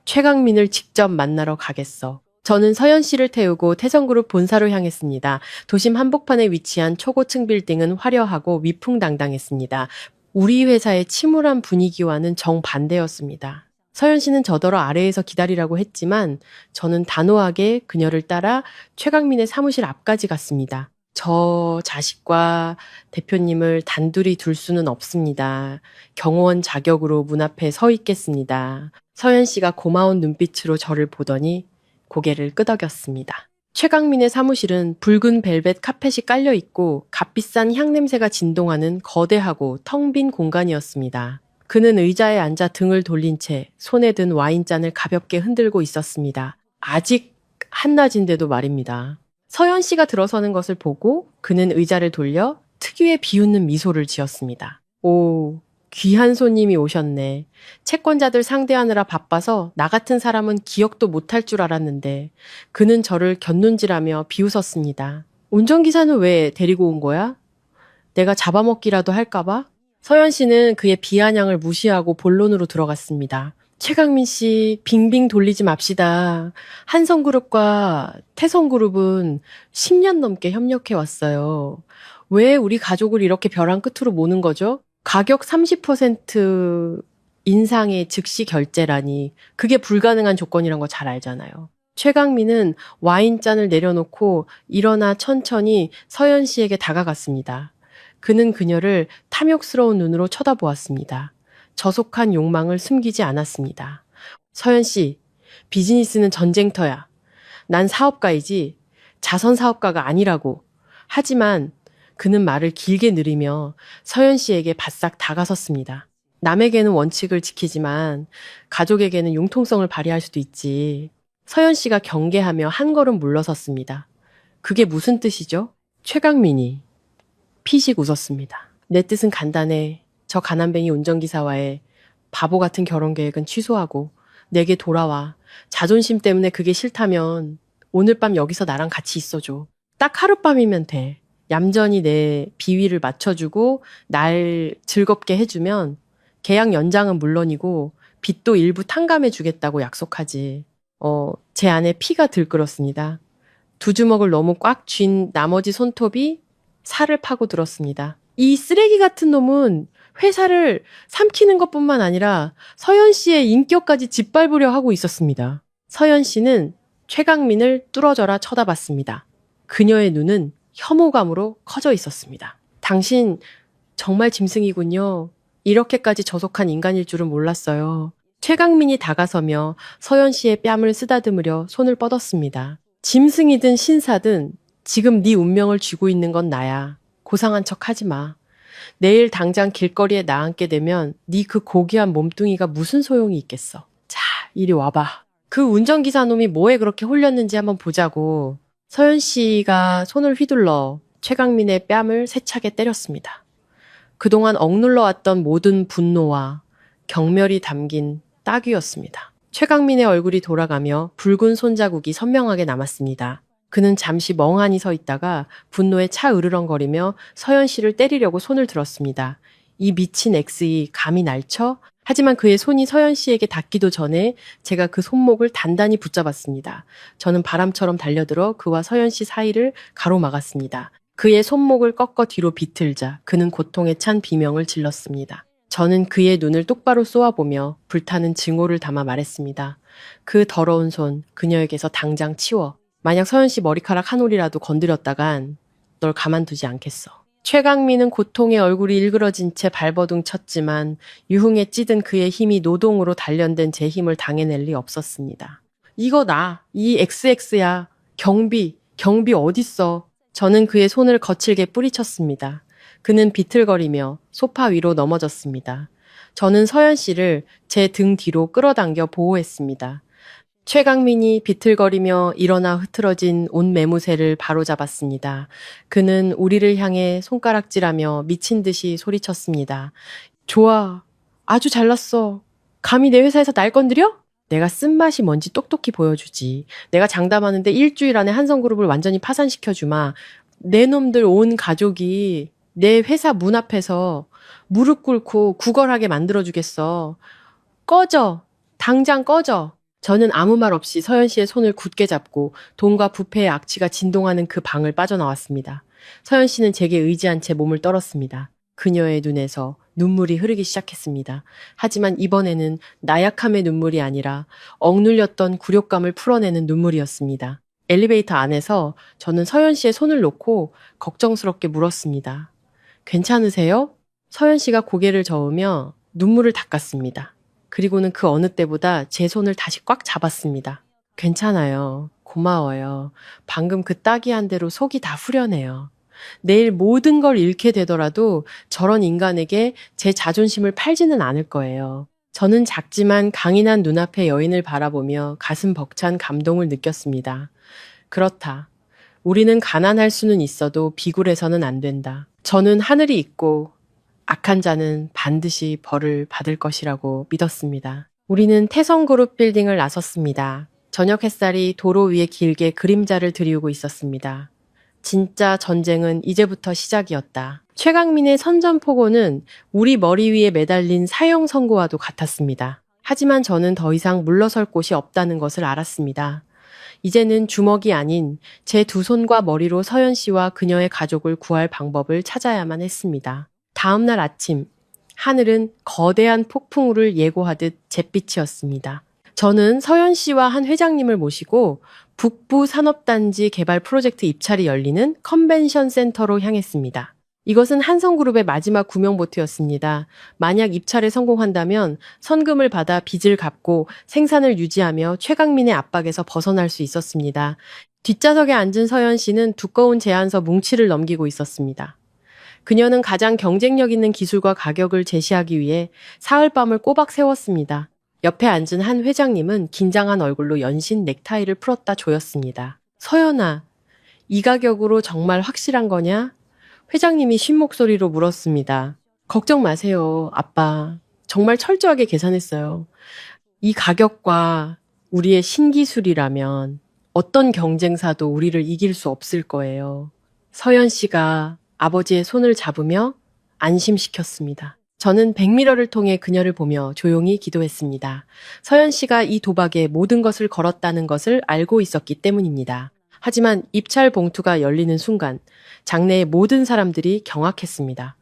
최강민을 직접 만나러 가겠어. 저는 서연 씨를 태우고 태성그룹 본사로 향했습니다. 도심 한복판에 위치한 초고층 빌딩은 화려하고 위풍당당했습니다. 우리 회사의 침울한 분위기와는 정반대였습니다. 서연 씨는 저더러 아래에서 기다리라고 했지만 저는 단호하게 그녀를 따라 최강민의 사무실 앞까지 갔습니다. 저 자식과 대표님을 단둘이 둘 수는 없습니다. 경호원 자격으로 문 앞에 서 있겠습니다. 서연 씨가 고마운 눈빛으로 저를 보더니 고개를 끄덕였습니다. 최강민의 사무실은 붉은 벨벳 카펫이 깔려 있고 값비싼 향냄새가 진동하는 거대하고 텅 빈 공간이었습니다. 그는 의자에 앉아 등을 돌린 채 손에 든 와인잔을 가볍게 흔들고 있었습니다. 아직 한낮인데도 말입니다. 서연 씨가 들어서는 것을 보고 그는 의자를 돌려 특유의 비웃는 미소를 지었습니다. 오, 귀한 손님이 오셨네. 채권자들 상대하느라 바빠서 나 같은 사람은 기억도 못할 줄 알았는데 그는 저를 곁눈질하며 비웃었습니다. 운전기사는 왜 데리고 온 거야? 내가 잡아먹기라도 할까봐? 서연 씨는 그의 비아냥을 무시하고 본론으로 들어갔습니다. 최강민 씨, 빙빙 돌리지 맙시다. 한성그룹과 태성그룹은 10년 넘게 협력해 왔어요. 왜 우리 가족을 이렇게 벼랑 끝으로 모는 거죠? 가격 30% 인상의 즉시 결제라니 그게 불가능한 조건이란 거 잘 알잖아요. 최강민은 와인잔을 내려놓고 일어나 천천히 서연 씨에게 다가갔습니다. 그는 그녀를 탐욕스러운 눈으로 쳐다보았습니다. 저속한 욕망을 숨기지 않았습니다. 서연 씨, 비즈니스는 전쟁터야. 난 사업가이지 자선 사업가가 아니라고. 하지만 그는 말을 길게 느리며 서연 씨에게 바싹 다가섰습니다. 남에게는 원칙을 지키지만 가족에게는 융통성을 발휘할 수도 있지. 서연 씨가 경계하며 한 걸음 물러섰습니다. 그게 무슨 뜻이죠? 최강민이 피식 웃었습니다. 내 뜻은 간단해. 저 가난뱅이 운전기사와의 바보 같은 결혼 계획은 취소하고 내게 돌아와. 자존심 때문에 그게 싫다면 오늘 밤 여기서 나랑 같이 있어줘. 딱 하룻밤이면 돼. 얌전히 내 비위를 맞춰주고 날 즐겁게 해주면 계약 연장은 물론이고 빚도 일부 탕감해주겠다고 약속하지. 제 안에 피가 들끓었습니다. 두 주먹을 너무 꽉 쥔 나머지 손톱이 살을 파고들었습니다. 이 쓰레기 같은 놈은 회사를 삼키는 것뿐만 아니라 서연 씨의 인격까지 짓밟으려 하고 있었습니다. 서연 씨는 최강민을 뚫어져라 쳐다봤습니다. 그녀의 눈은 혐오감으로 커져 있었습니다. 당신 정말 짐승이군요. 이렇게까지 저속한 인간일 줄은 몰랐어요. 최강민이 다가서며 서연 씨의 뺨을 쓰다듬으려 손을 뻗었습니다. 짐승이든 신사든 지금 네 운명을 쥐고 있는 건 나야. 고상한 척 하지 마. 내일 당장 길거리에 나앉게 되면 네 그 고귀한 몸뚱이가 무슨 소용이 있겠어. 자, 이리 와봐. 그 운전기사 놈이 뭐에 그렇게 홀렸는지 한번 보자고. 서연 씨가 손을 휘둘러 최강민의 뺨을 세차게 때렸습니다. 그동안 억눌러 왔던 모든 분노와 경멸이 담긴 따귀였습니다. 최강민의 얼굴이 돌아가며 붉은 손자국이 선명하게 남았습니다. 그는 잠시 멍하니 서 있다가 분노에 차으르렁거리며 서연 씨를 때리려고 손을 들었습니다. 이 미친 엑스이 감히 날 쳐? 하지만 그의 손이 서연 씨에게 닿기도 전에 제가 그 손목을 단단히 붙잡았습니다. 저는 바람처럼 달려들어 그와 서연 씨 사이를 가로막았습니다. 그의 손목을 꺾어 뒤로 비틀자 그는 고통에 찬 비명을 질렀습니다. 저는 그의 눈을 똑바로 쏘아보며 불타는 증오를 담아 말했습니다. 그 더러운 손 그녀에게서 당장 치워. 만약 서연 씨 머리카락 한 올이라도 건드렸다간 널 가만두지 않겠어. 최강민은 고통에 얼굴이 일그러진 채 발버둥 쳤지만 유흥에 찌든 그의 힘이 노동으로 단련된 제 힘을 당해낼 리 없었습니다. 이거 나, 이 XX야. 경비 어딨어. 저는 그의 손을 거칠게 뿌리쳤습니다. 그는 비틀거리며 소파 위로 넘어졌습니다. 저는 서연 씨를 제 등 뒤로 끌어당겨 보호했습니다. 최강민이 비틀거리며 일어나 흐트러진 옷 매무새를 바로잡았습니다. 그는 우리를 향해 손가락질하며 미친 듯이 소리쳤습니다. 좋아. 아주 잘났어. 감히 내 회사에서 날 건드려? 내가 쓴맛이 뭔지 똑똑히 보여주지. 내가 장담하는데 일주일 안에 한성그룹을 완전히 파산시켜주마. 내 놈들 온 가족이 내 회사 문 앞에서 무릎 꿇고 구걸하게 만들어주겠어. 꺼져. 당장 꺼져. 저는 아무 말 없이 서연 씨의 손을 굳게 잡고 돈과 부패의 악취가 진동하는 그 방을 빠져나왔습니다. 서연 씨는 제게 의지한 채 몸을 떨었습니다. 그녀의 눈에서 눈물이 흐르기 시작했습니다. 하지만 이번에는 나약함의 눈물이 아니라 억눌렸던 굴욕감을 풀어내는 눈물이었습니다. 엘리베이터 안에서 저는 서연 씨의 손을 놓고 걱정스럽게 물었습니다. 괜찮으세요? 서연 씨가 고개를 저으며 눈물을 닦았습니다. 그리고는 그 어느 때보다 제 손을 다시 꽉 잡았습니다. 괜찮아요. 고마워요. 방금 그 따귀한 대로 속이 다 후련해요. 내일 모든 걸 잃게 되더라도 저런 인간에게 제 자존심을 팔지는 않을 거예요. 저는 작지만 강인한 눈앞의 여인을 바라보며 가슴 벅찬 감동을 느꼈습니다. 그렇다. 우리는 가난할 수는 있어도 비굴해서는 안 된다. 저는 하늘이 있고 악한 자는 반드시 벌을 받을 것이라고 믿었습니다. 우리는 태성그룹 빌딩을 나섰습니다. 저녁 햇살이 도로 위에 길게 그림자를 드리우고 있었습니다. 진짜 전쟁은 이제부터 시작이었다. 최강민의 선전포고는 우리 머리 위에 매달린 사형 선고와도 같았습니다. 하지만 저는 더 이상 물러설 곳이 없다는 것을 알았습니다. 이제는 주먹이 아닌 제 두 손과 머리로 서연 씨와 그녀의 가족을 구할 방법을 찾아야만 했습니다. 다음 날 아침, 하늘은 거대한 폭풍우를 예고하듯 잿빛이었습니다. 저는 서연 씨와 한 회장님을 모시고 북부 산업단지 개발 프로젝트 입찰이 열리는 컨벤션 센터로 향했습니다. 이것은 한성그룹의 마지막 구명보트였습니다. 만약 입찰에 성공한다면 선금을 받아 빚을 갚고 생산을 유지하며 최강민의 압박에서 벗어날 수 있었습니다. 뒷좌석에 앉은 서연 씨는 두꺼운 제안서 뭉치를 넘기고 있었습니다. 그녀는 가장 경쟁력 있는 기술과 가격을 제시하기 위해 사흘밤을 꼬박 세웠습니다. 옆에 앉은 한 회장님은 긴장한 얼굴로 연신 넥타이를 풀었다 조였습니다. 서연아, 이 가격으로 정말 확실한 거냐? 회장님이 쉰 목소리로 물었습니다. 걱정 마세요, 아빠. 정말 철저하게 계산했어요. 이 가격과 우리의 신기술이라면 어떤 경쟁사도 우리를 이길 수 없을 거예요. 서연 씨가 아버지의 손을 잡으며 안심시켰습니다. 저는 백미러를 통해 그녀를 보며 조용히 기도했습니다. 서연 씨가 이 도박에 모든 것을 걸었다는 것을 알고 있었기 때문입니다. 하지만 입찰 봉투가 열리는 순간 장내의 모든 사람들이 경악했습니다.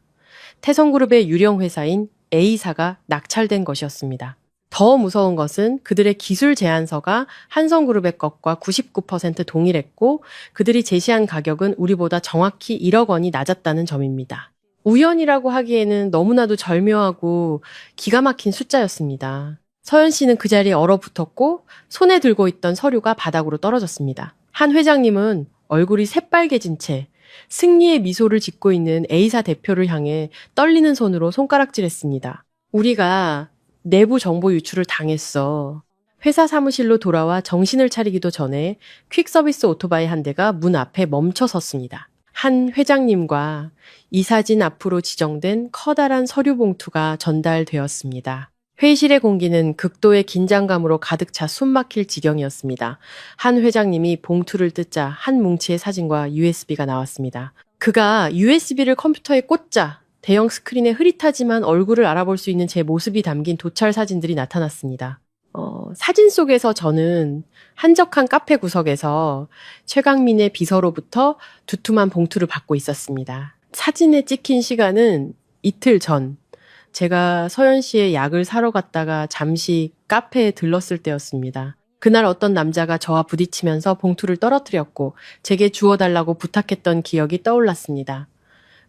태성그룹의 유령 회사인 A사가 낙찰된 것이었습니다. 더 무서운 것은 그들의 기술 제안서가 한성그룹의 것과 99% 동일했고 그들이 제시한 가격은 우리보다 정확히 1억 원이 낮았다는 점입니다. 우연이라고 하기에는 너무나도 절묘하고 기가 막힌 숫자였습니다. 서연 씨는 그 자리에 얼어붙었고 손에 들고 있던 서류가 바닥으로 떨어졌습니다. 한 회장님은 얼굴이 새빨개진 채 승리의 미소를 짓고 있는 A사 대표를 향해 떨리는 손으로 손가락질했습니다. 우리가 내부 정보 유출을 당했어. 회사 사무실로 돌아와 정신을 차리기도 전에 퀵서비스 오토바이 한 대가 문 앞에 멈춰 섰습니다. 한 회장님과 이 사진 앞으로 지정된 커다란 서류 봉투가 전달되었습니다. 회의실의 공기는 극도의 긴장감으로 가득 차 숨막힐 지경이었습니다. 한 회장님이 봉투를 뜯자 한 뭉치의 사진과 USB가 나왔습니다. 그가 USB를 컴퓨터에 꽂자 대형 스크린에 흐릿하지만 얼굴을 알아볼 수 있는 제 모습이 담긴 도찰 사진들이 나타났습니다. 사진 속에서 저는 한적한 카페 구석에서 최강민의 비서로부터 두툼한 봉투를 받고 있었습니다. 사진에 찍힌 시간은 이틀 전, 제가 서연 씨의 약을 사러 갔다가 잠시 카페에 들렀을 때였습니다. 그날 어떤 남자가 저와 부딪히면서 봉투를 떨어뜨렸고 제게 주워달라고 부탁했던 기억이 떠올랐습니다.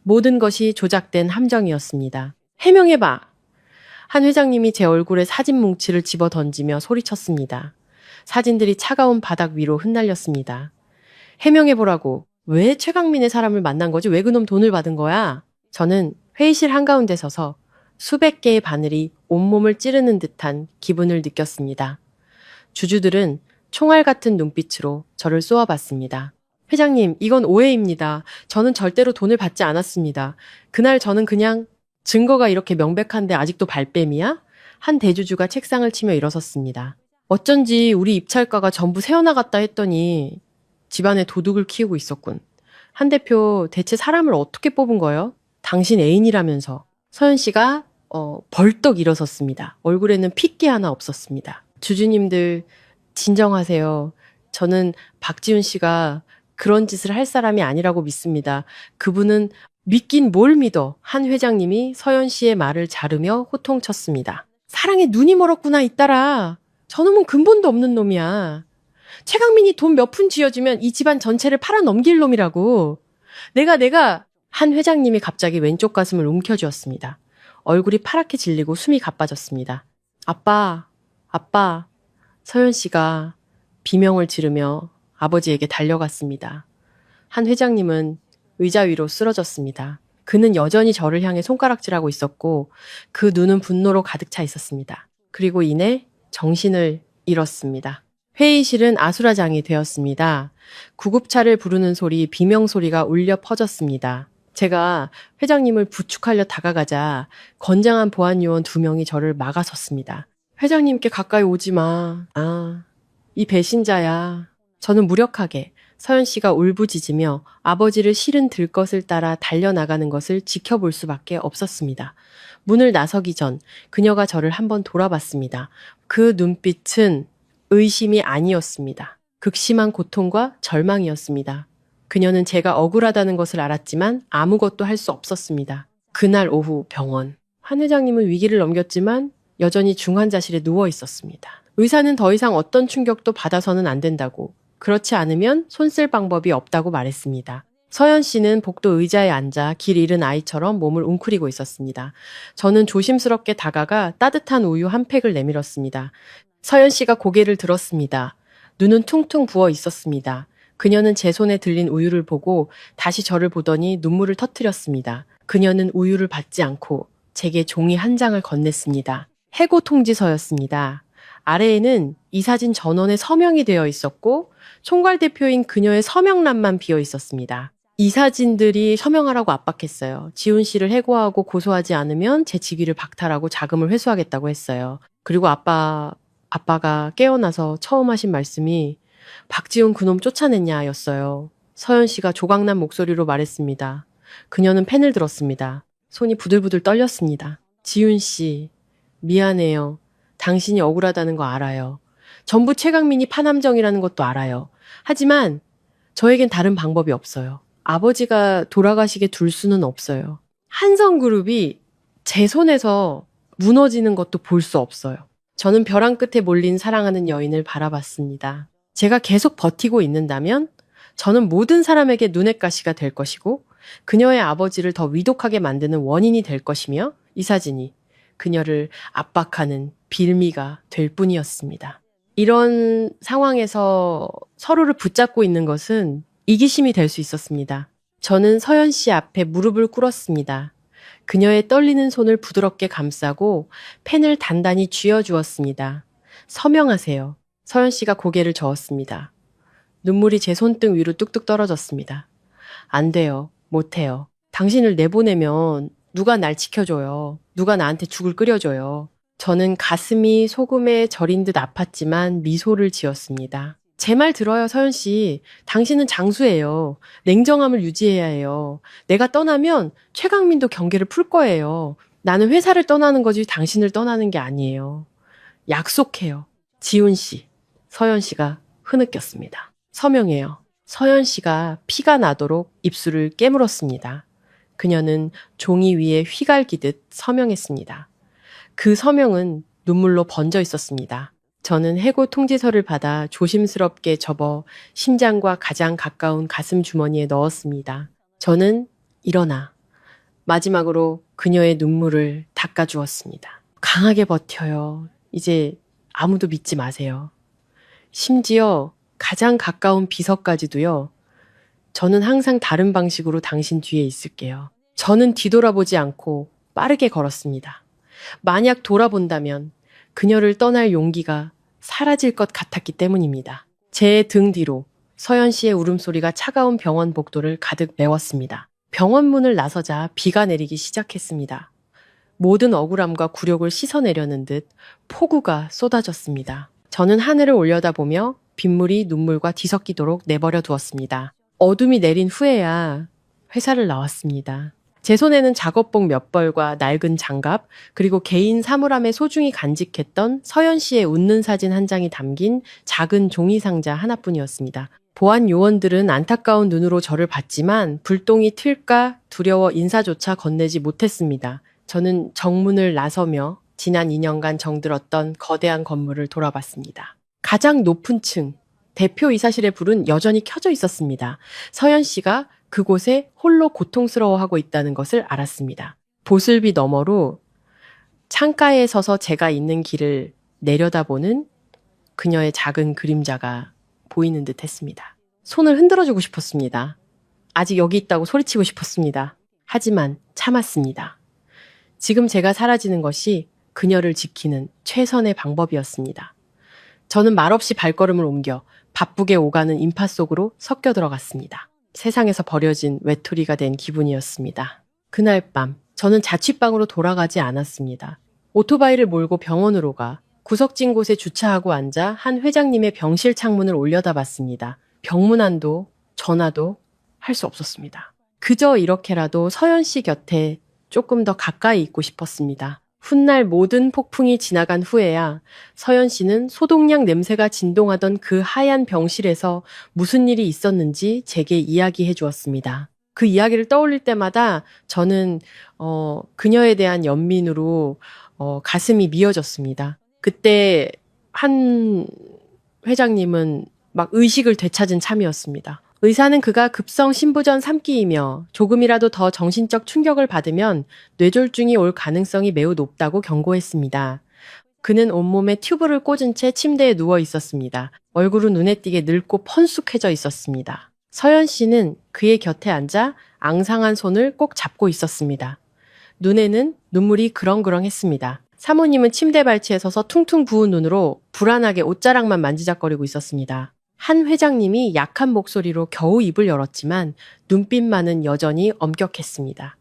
모든 것이 조작된 함정이었습니다. 해명해봐! 한 회장님이 제 얼굴에 사진 뭉치를 집어 던지며 소리쳤습니다. 사진들이 차가운 바닥 위로 흩날렸습니다. 해명해보라고. 왜 최강민의 사람을 만난 거지? 왜 그놈 돈을 받은 거야? 저는 회의실 한가운데 서서 수백 개의 바늘이 온몸을 찌르는 듯한 기분을 느꼈습니다. 주주들은 총알 같은 눈빛으로 저를 쏘아봤습니다. 회장님, 이건 오해입니다. 저는 절대로 돈을 받지 않았습니다. 그날 저는 그냥 증거가 이렇게 명백한데 아직도 발뺌이야? 한 대주주가 책상을 치며 일어섰습니다. 어쩐지 우리 입찰가가 전부 새어나갔다 했더니 집안에 도둑을 키우고 있었군. 한 대표 대체 사람을 어떻게 뽑은 거예요? 당신 애인이라면서. 서현 씨가 벌떡 일어섰습니다. 얼굴에는 핏기 하나 없었습니다. 주주님들 진정하세요. 저는 박지훈 씨가 그런 짓을 할 사람이 아니라고 믿습니다. 그분은 믿긴 뭘 믿어. 한 회장님이 서현 씨의 말을 자르며 호통쳤습니다. 사랑에 눈이 멀었구나 잇따라. 저놈은 근본도 없는 놈이야. 최강민이 돈 몇 푼 쥐어주면 이 집안 전체를 팔아 넘길 놈이라고. 내가 한 회장님이 갑자기 왼쪽 가슴을 움켜쥐었습니다. 얼굴이 파랗게 질리고 숨이 가빠졌습니다. 아빠. 서현 씨가 비명을 지르며 아버지에게 달려갔습니다. 한 회장님은 의자 위로 쓰러졌습니다. 그는 여전히 저를 향해 손가락질하고 있었고 그 눈은 분노로 가득 차 있었습니다. 그리고 이내 정신을 잃었습니다. 회의실은 아수라장이 되었습니다. 구급차를 부르는 소리, 비명 소리가 울려 퍼졌습니다. 제가 회장님을 부축하려 다가가자 건장한 보안 요원 2명이 저를 막아섰습니다. 회장님께 가까이 오지 마. 이 배신자야. 저는 무력하게 서현 씨가 울부짖으며 아버지를 실은 들것을 따라 달려나가는 것을 지켜볼 수밖에 없었습니다. 문을 나서기 전 그녀가 저를 한번 돌아봤습니다. 그 눈빛은 의심이 아니었습니다. 극심한 고통과 절망이었습니다. 그녀는 제가 억울하다는 것을 알았지만 아무것도 할 수 없었습니다. 그날 오후 병원. 한 회장님은 위기를 넘겼지만 여전히 중환자실에 누워 있었습니다. 의사는 더 이상 어떤 충격도 받아서는 안 된다고, 그렇지 않으면 손 쓸 방법이 없다고 말했습니다. 서현 씨는 복도 의자에 앉아 길 잃은 아이처럼 몸을 웅크리고 있었습니다. 저는 조심스럽게 다가가 따뜻한 우유 한 팩을 내밀었습니다. 서현 씨가 고개를 들었습니다. 눈은 퉁퉁 부어 있었습니다. 그녀는 제 손에 들린 우유를 보고 다시 저를 보더니 눈물을 터뜨렸습니다. 그녀는 우유를 받지 않고 제게 종이 한 장을 건넸습니다. 해고 통지서였습니다. 아래에는 이사진 전원의 서명이 되어 있었고 총괄 대표인 그녀의 서명란만 비어 있었습니다. 이사진들이 서명하라고 압박했어요. 지훈 씨를 해고하고 고소하지 않으면 제 직위를 박탈하고 자금을 회수하겠다고 했어요. 그리고 아빠가 깨어나서 처음 하신 말씀이 박지훈 그놈 쫓아냈냐 였어요. 서현 씨가 조각난 목소리로 말했습니다. 그녀는 펜을 들었습니다. 손이 부들부들 떨렸습니다. 지훈 씨, 미안해요. 당신이 억울하다는 거 알아요. 전부 최강민이 파남정이라는 것도 알아요. 하지만 저에겐 다른 방법이 없어요. 아버지가 돌아가시게 둘 수는 없어요. 한성그룹이 제 손에서 무너지는 것도 볼 수 없어요. 저는 벼랑 끝에 몰린 사랑하는 여인을 바라봤습니다. 제가 계속 버티고 있는다면 저는 모든 사람에게 눈엣 가시가 될 것이고 그녀의 아버지를 더 위독하게 만드는 원인이 될 것이며 이사진이 그녀를 압박하는 빌미가 될 뿐이었습니다. 이런 상황에서 서로를 붙잡고 있는 것은 이기심이 될 수 있었습니다. 저는 서현 씨 앞에 무릎을 꿇었습니다. 그녀의 떨리는 손을 부드럽게 감싸고 펜을 단단히 쥐어주었습니다. 서명하세요. 서현 씨가 고개를 저었습니다. 눈물이 제 손등 위로 뚝뚝 떨어졌습니다. 안 돼요. 못해요. 당신을 내보내면 누가 날 지켜줘요. 누가 나한테 죽을 끓여줘요. 저는 가슴이 소금에 절인 듯 아팠지만 미소를 지었습니다. 제 말 들어요, 서현 씨. 당신은 장수예요. 냉정함을 유지해야 해요. 내가 떠나면 최강민도 경계를 풀 거예요. 나는 회사를 떠나는 거지 당신을 떠나는 게 아니에요. 약속해요. 지훈 씨. 서현 씨가 흐느꼈습니다. 서명해요. 서현 씨가 피가 나도록 입술을 깨물었습니다. 그녀는 종이 위에 휘갈기듯 서명했습니다. 그 서명은 눈물로 번져 있었습니다. 저는 해고 통지서를 받아 조심스럽게 접어 심장과 가장 가까운 가슴 주머니에 넣었습니다. 저는 일어나 마지막으로 그녀의 눈물을 닦아주었습니다. 강하게 버텨요. 이제 아무도 믿지 마세요. 심지어 가장 가까운 비서까지도요. 저는 항상 다른 방식으로 당신 뒤에 있을게요. 저는 뒤돌아보지 않고 빠르게 걸었습니다. 만약 돌아본다면 그녀를 떠날 용기가 사라질 것 같았기 때문입니다. 제 등 뒤로 서연 씨의 울음소리가 차가운 병원 복도를 가득 메웠습니다. 병원 문을 나서자 비가 내리기 시작했습니다. 모든 억울함과 굴욕을 씻어내려는 듯 폭우가 쏟아졌습니다. 저는 하늘을 올려다보며 빗물이 눈물과 뒤섞이도록 내버려 두었습니다. 어둠이 내린 후에야 회사를 나왔습니다. 제 손에는 작업복 몇 벌과 낡은 장갑, 그리고 개인 사물함에 소중히 간직했던 서연 씨의 웃는 사진 한 장이 담긴 작은 종이 상자 하나뿐이었습니다. 보안 요원들은 안타까운 눈으로 저를 봤지만 불똥이 튈까 두려워 인사조차 건네지 못했습니다. 저는 정문을 나서며 지난 2년간 정들었던 거대한 건물을 돌아봤습니다. 가장 높은 층, 대표이사실의 불은 여전히 켜져 있었습니다. 서연 씨가 그곳에 홀로 고통스러워하고 있다는 것을 알았습니다. 보슬비 너머로 창가에 서서 제가 있는 길을 내려다보는 그녀의 작은 그림자가 보이는 듯 했습니다. 손을 흔들어주고 싶었습니다. 아직 여기 있다고 소리치고 싶었습니다. 하지만 참았습니다. 지금 제가 사라지는 것이 그녀를 지키는 최선의 방법이었습니다. 저는 말없이 발걸음을 옮겨 바쁘게 오가는 인파 속으로 섞여 들어갔습니다. 세상에서 버려진 외톨이가 된 기분이었습니다. 그날 밤, 저는 자취방으로 돌아가지 않았습니다. 오토바이를 몰고 병원으로 가 구석진 곳에 주차하고 앉아 한 회장님의 병실 창문을 올려다봤습니다. 병문안도 전화도 할 수 없었습니다. 그저 이렇게라도 서연 씨 곁에 조금 더 가까이 있고 싶었습니다. 훗날 모든 폭풍이 지나간 후에야 서연 씨는 소독약 냄새가 진동하던 그 하얀 병실에서 무슨 일이 있었는지 제게 이야기해 주었습니다. 그 이야기를 떠올릴 때마다 저는 그녀에 대한 연민으로 가슴이 미어졌습니다. 그때 한 회장님은 막 의식을 되찾은 참이었습니다. 의사는 그가 급성 신부전 3기이며 조금이라도 더 정신적 충격을 받으면 뇌졸중이 올 가능성이 매우 높다고 경고했습니다. 그는 온몸에 튜브를 꽂은 채 침대에 누워 있었습니다. 얼굴은 눈에 띄게 늙고 펀숙해져 있었습니다. 서연 씨는 그의 곁에 앉아 앙상한 손을 꼭 잡고 있었습니다. 눈에는 눈물이 그렁그렁했습니다. 사모님은 침대 발치에 서서 퉁퉁 부은 눈으로 불안하게 옷자락만 만지작거리고 있었습니다. 한 회장님이 약한 목소리로 겨우 입을 열었지만 눈빛만은 여전히 엄격했습니다.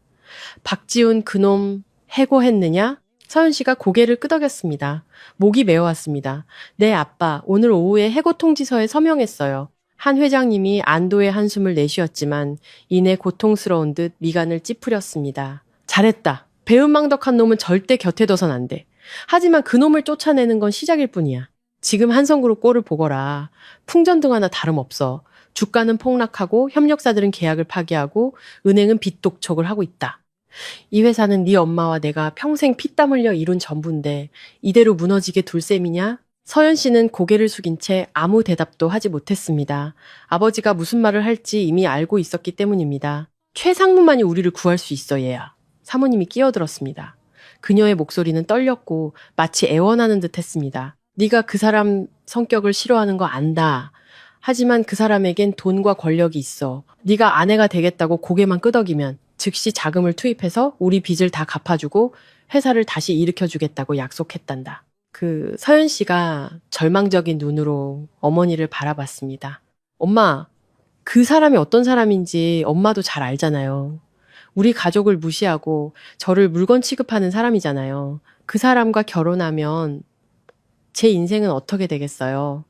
박지훈 그놈 해고했느냐? 서연 씨가 고개를 끄덕였습니다. 목이 메어왔습니다. 네, 아빠. 오늘 오후에 해고 통지서에 서명했어요. 한 회장님이 안도의 한숨을 내쉬었지만 이내 고통스러운 듯 미간을 찌푸렸습니다. 잘했다. 배은망덕한 놈은 절대 곁에 둬선 안 돼. 하지만 그놈을 쫓아내는 건 시작일 뿐이야. 지금 한성그룹 꼴을 보거라. 풍전등 하나 다름없어. 주가는 폭락하고 협력사들은 계약을 파기하고 은행은 빚 독촉을 하고 있다. 이 회사는 네 엄마와 내가 평생 피땀 흘려 이룬 전부인데 이대로 무너지게 둘 셈이냐? 서연 씨는 고개를 숙인 채 아무 대답도 하지 못했습니다. 아버지가 무슨 말을 할지 이미 알고 있었기 때문입니다. 최상무만이 우리를 구할 수 있어, 얘야. 사모님이 끼어들었습니다. 그녀의 목소리는 떨렸고 마치 애원하는 듯 했습니다. 네가 그 사람 성격을 싫어하는 거 안다. 하지만 그 사람에겐 돈과 권력이 있어. 네가 아내가 되겠다고 고개만 끄덕이면 즉시 자금을 투입해서 우리 빚을 다 갚아주고 회사를 다시 일으켜주겠다고 약속했단다. 그 서연 씨가 절망적인 눈으로 어머니를 바라봤습니다. 엄마, 그 사람이 어떤 사람인지 엄마도 잘 알잖아요. 우리 가족을 무시하고 저를 물건 취급하는 사람이잖아요. 그 사람과 결혼하면 제 인생은 어떻게 되겠어요?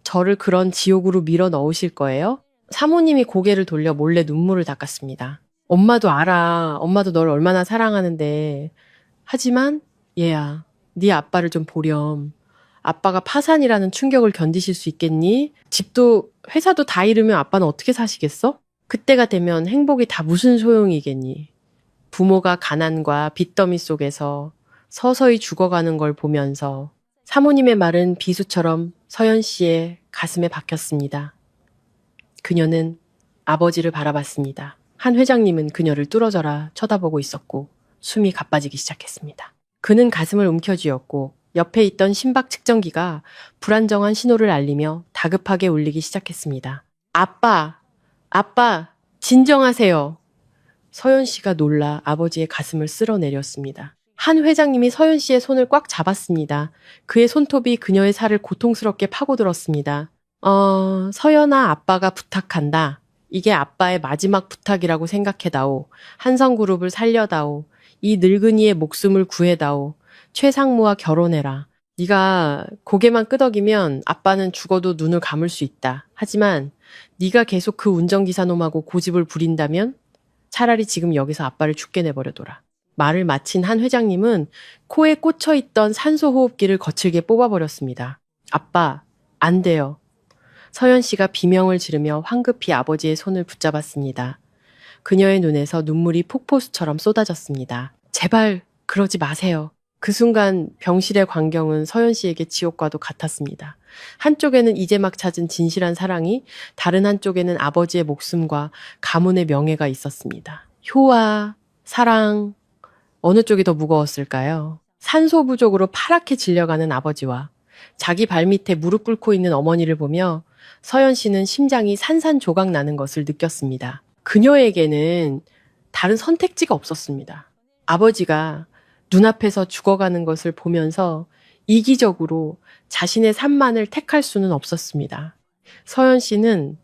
저를 그런 지옥으로 밀어 넣으실 거예요? 사모님이 고개를 돌려 몰래 눈물을 닦았습니다. 엄마도 알아. 엄마도 널 얼마나 사랑하는데. 하지만 얘야, 네 아빠를 좀 보렴. 아빠가 파산이라는 충격을 견디실 수 있겠니? 집도 회사도 다 잃으면 아빠는 어떻게 사시겠어? 그때가 되면 행복이 다 무슨 소용이겠니? 부모가 가난과 빚더미 속에서 서서히 죽어가는 걸 보면서 사모님의 말은 비수처럼 서연 씨의 가슴에 박혔습니다. 그녀는 아버지를 바라봤습니다. 한 회장님은 그녀를 뚫어져라 쳐다보고 있었고 숨이 가빠지기 시작했습니다. 그는 가슴을 움켜쥐었고 옆에 있던 심박 측정기가 불안정한 신호를 알리며 다급하게 울리기 시작했습니다. 아빠! 아빠, 진정하세요. 서연 씨가 놀라 아버지의 가슴을 쓸어내렸습니다. 한 회장님이 서연 씨의 손을 꽉 잡았습니다. 그의 손톱이 그녀의 살을 고통스럽게 파고들었습니다. 서연아, 아빠가 부탁한다. 이게 아빠의 마지막 부탁이라고 생각해다오. 한성그룹을 살려다오. 이 늙은이의 목숨을 구해다오. 최상무와 결혼해라. 네가 고개만 끄덕이면 아빠는 죽어도 눈을 감을 수 있다. 하지만 네가 계속 그 운전기사 놈하고 고집을 부린다면 차라리 지금 여기서 아빠를 죽게 내버려둬라. 말을 마친 한 회장님은 코에 꽂혀있던 산소호흡기를 거칠게 뽑아버렸습니다. 아빠, 안 돼요. 서연 씨가 비명을 지르며 황급히 아버지의 손을 붙잡았습니다. 그녀의 눈에서 눈물이 폭포수처럼 쏟아졌습니다. 제발 그러지 마세요. 그 순간 병실의 광경은 서연 씨에게 지옥과도 같았습니다. 한쪽에는 이제 막 찾은 진실한 사랑이, 다른 한쪽에는 아버지의 목숨과 가문의 명예가 있었습니다. 효와 사랑, 어느 쪽이 더 무거웠을까요? 산소 부족으로 파랗게 질려가는 아버지와 자기 발밑에 무릎 꿇고 있는 어머니를 보며 서연 씨는 심장이 산산조각 나는 것을 느꼈습니다. 그녀에게는 다른 선택지가 없었습니다. 아버지가 눈앞에서 죽어가는 것을 보면서 이기적으로 자신의 삶만을 택할 수는 없었습니다. 서연 씨는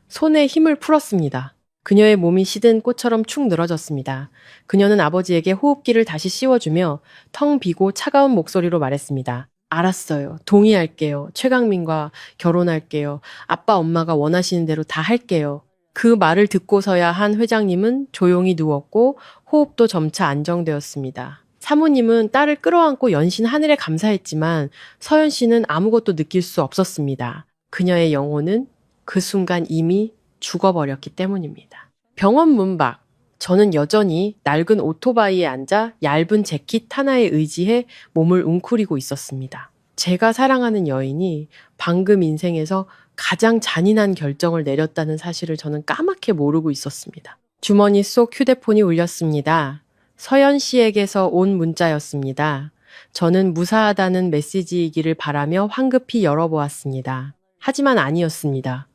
손에 힘을 풀었습니다. 그녀의 몸이 시든 꽃처럼 축 늘어졌습니다. 그녀는 아버지에게 호흡기를 다시 씌워주며 텅 비고 차가운 목소리로 말했습니다. 알았어요. 동의할게요. 최강민과 결혼할게요. 아빠 엄마가 원하시는 대로 다 할게요. 그 말을 듣고서야 한 회장님은 조용히 누웠고 호흡도 점차 안정되었습니다. 사모님은 딸을 끌어안고 연신 하늘에 감사했지만 서연 씨는 아무것도 느낄 수 없었습니다. 그녀의 영혼은 그 순간 이미 죽어버렸기 때문입니다. 병원 문 밖. 저는 여전히 낡은 오토바이에 앉아 얇은 재킷 하나에 의지해 몸을 웅크리고 있었습니다. 제가 사랑하는 여인이 방금 인생에서 가장 잔인한 결정을 내렸다는 사실을 저는 까맣게 모르고 있었습니다. 주머니 속 휴대폰이 울렸습니다. 서연 씨에게서 온 문자였습니다. 저는 무사하다는 메시지이기를 바라며 황급히 열어보았습니다. 하지만 아니었습니다.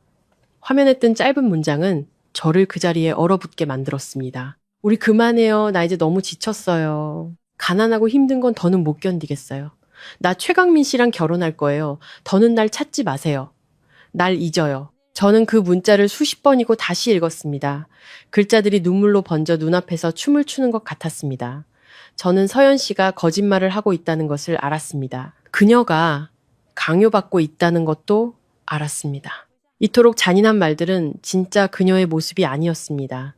화면에 뜬 짧은 문장은 저를 그 자리에 얼어붙게 만들었습니다. 우리 그만해요. 나 이제 너무 지쳤어요. 가난하고 힘든 건 더는 못 견디겠어요. 나 최강민 씨랑 결혼할 거예요. 더는 날 찾지 마세요. 날 잊어요. 저는 그 문자를 수십 번이고 다시 읽었습니다. 글자들이 눈물로 번져 눈앞에서 춤을 추는 것 같았습니다. 저는 서연 씨가 거짓말을 하고 있다는 것을 알았습니다. 그녀가 강요받고 있다는 것도 알았습니다. 이토록 잔인한 말들은 진짜 그녀의 모습이 아니었습니다.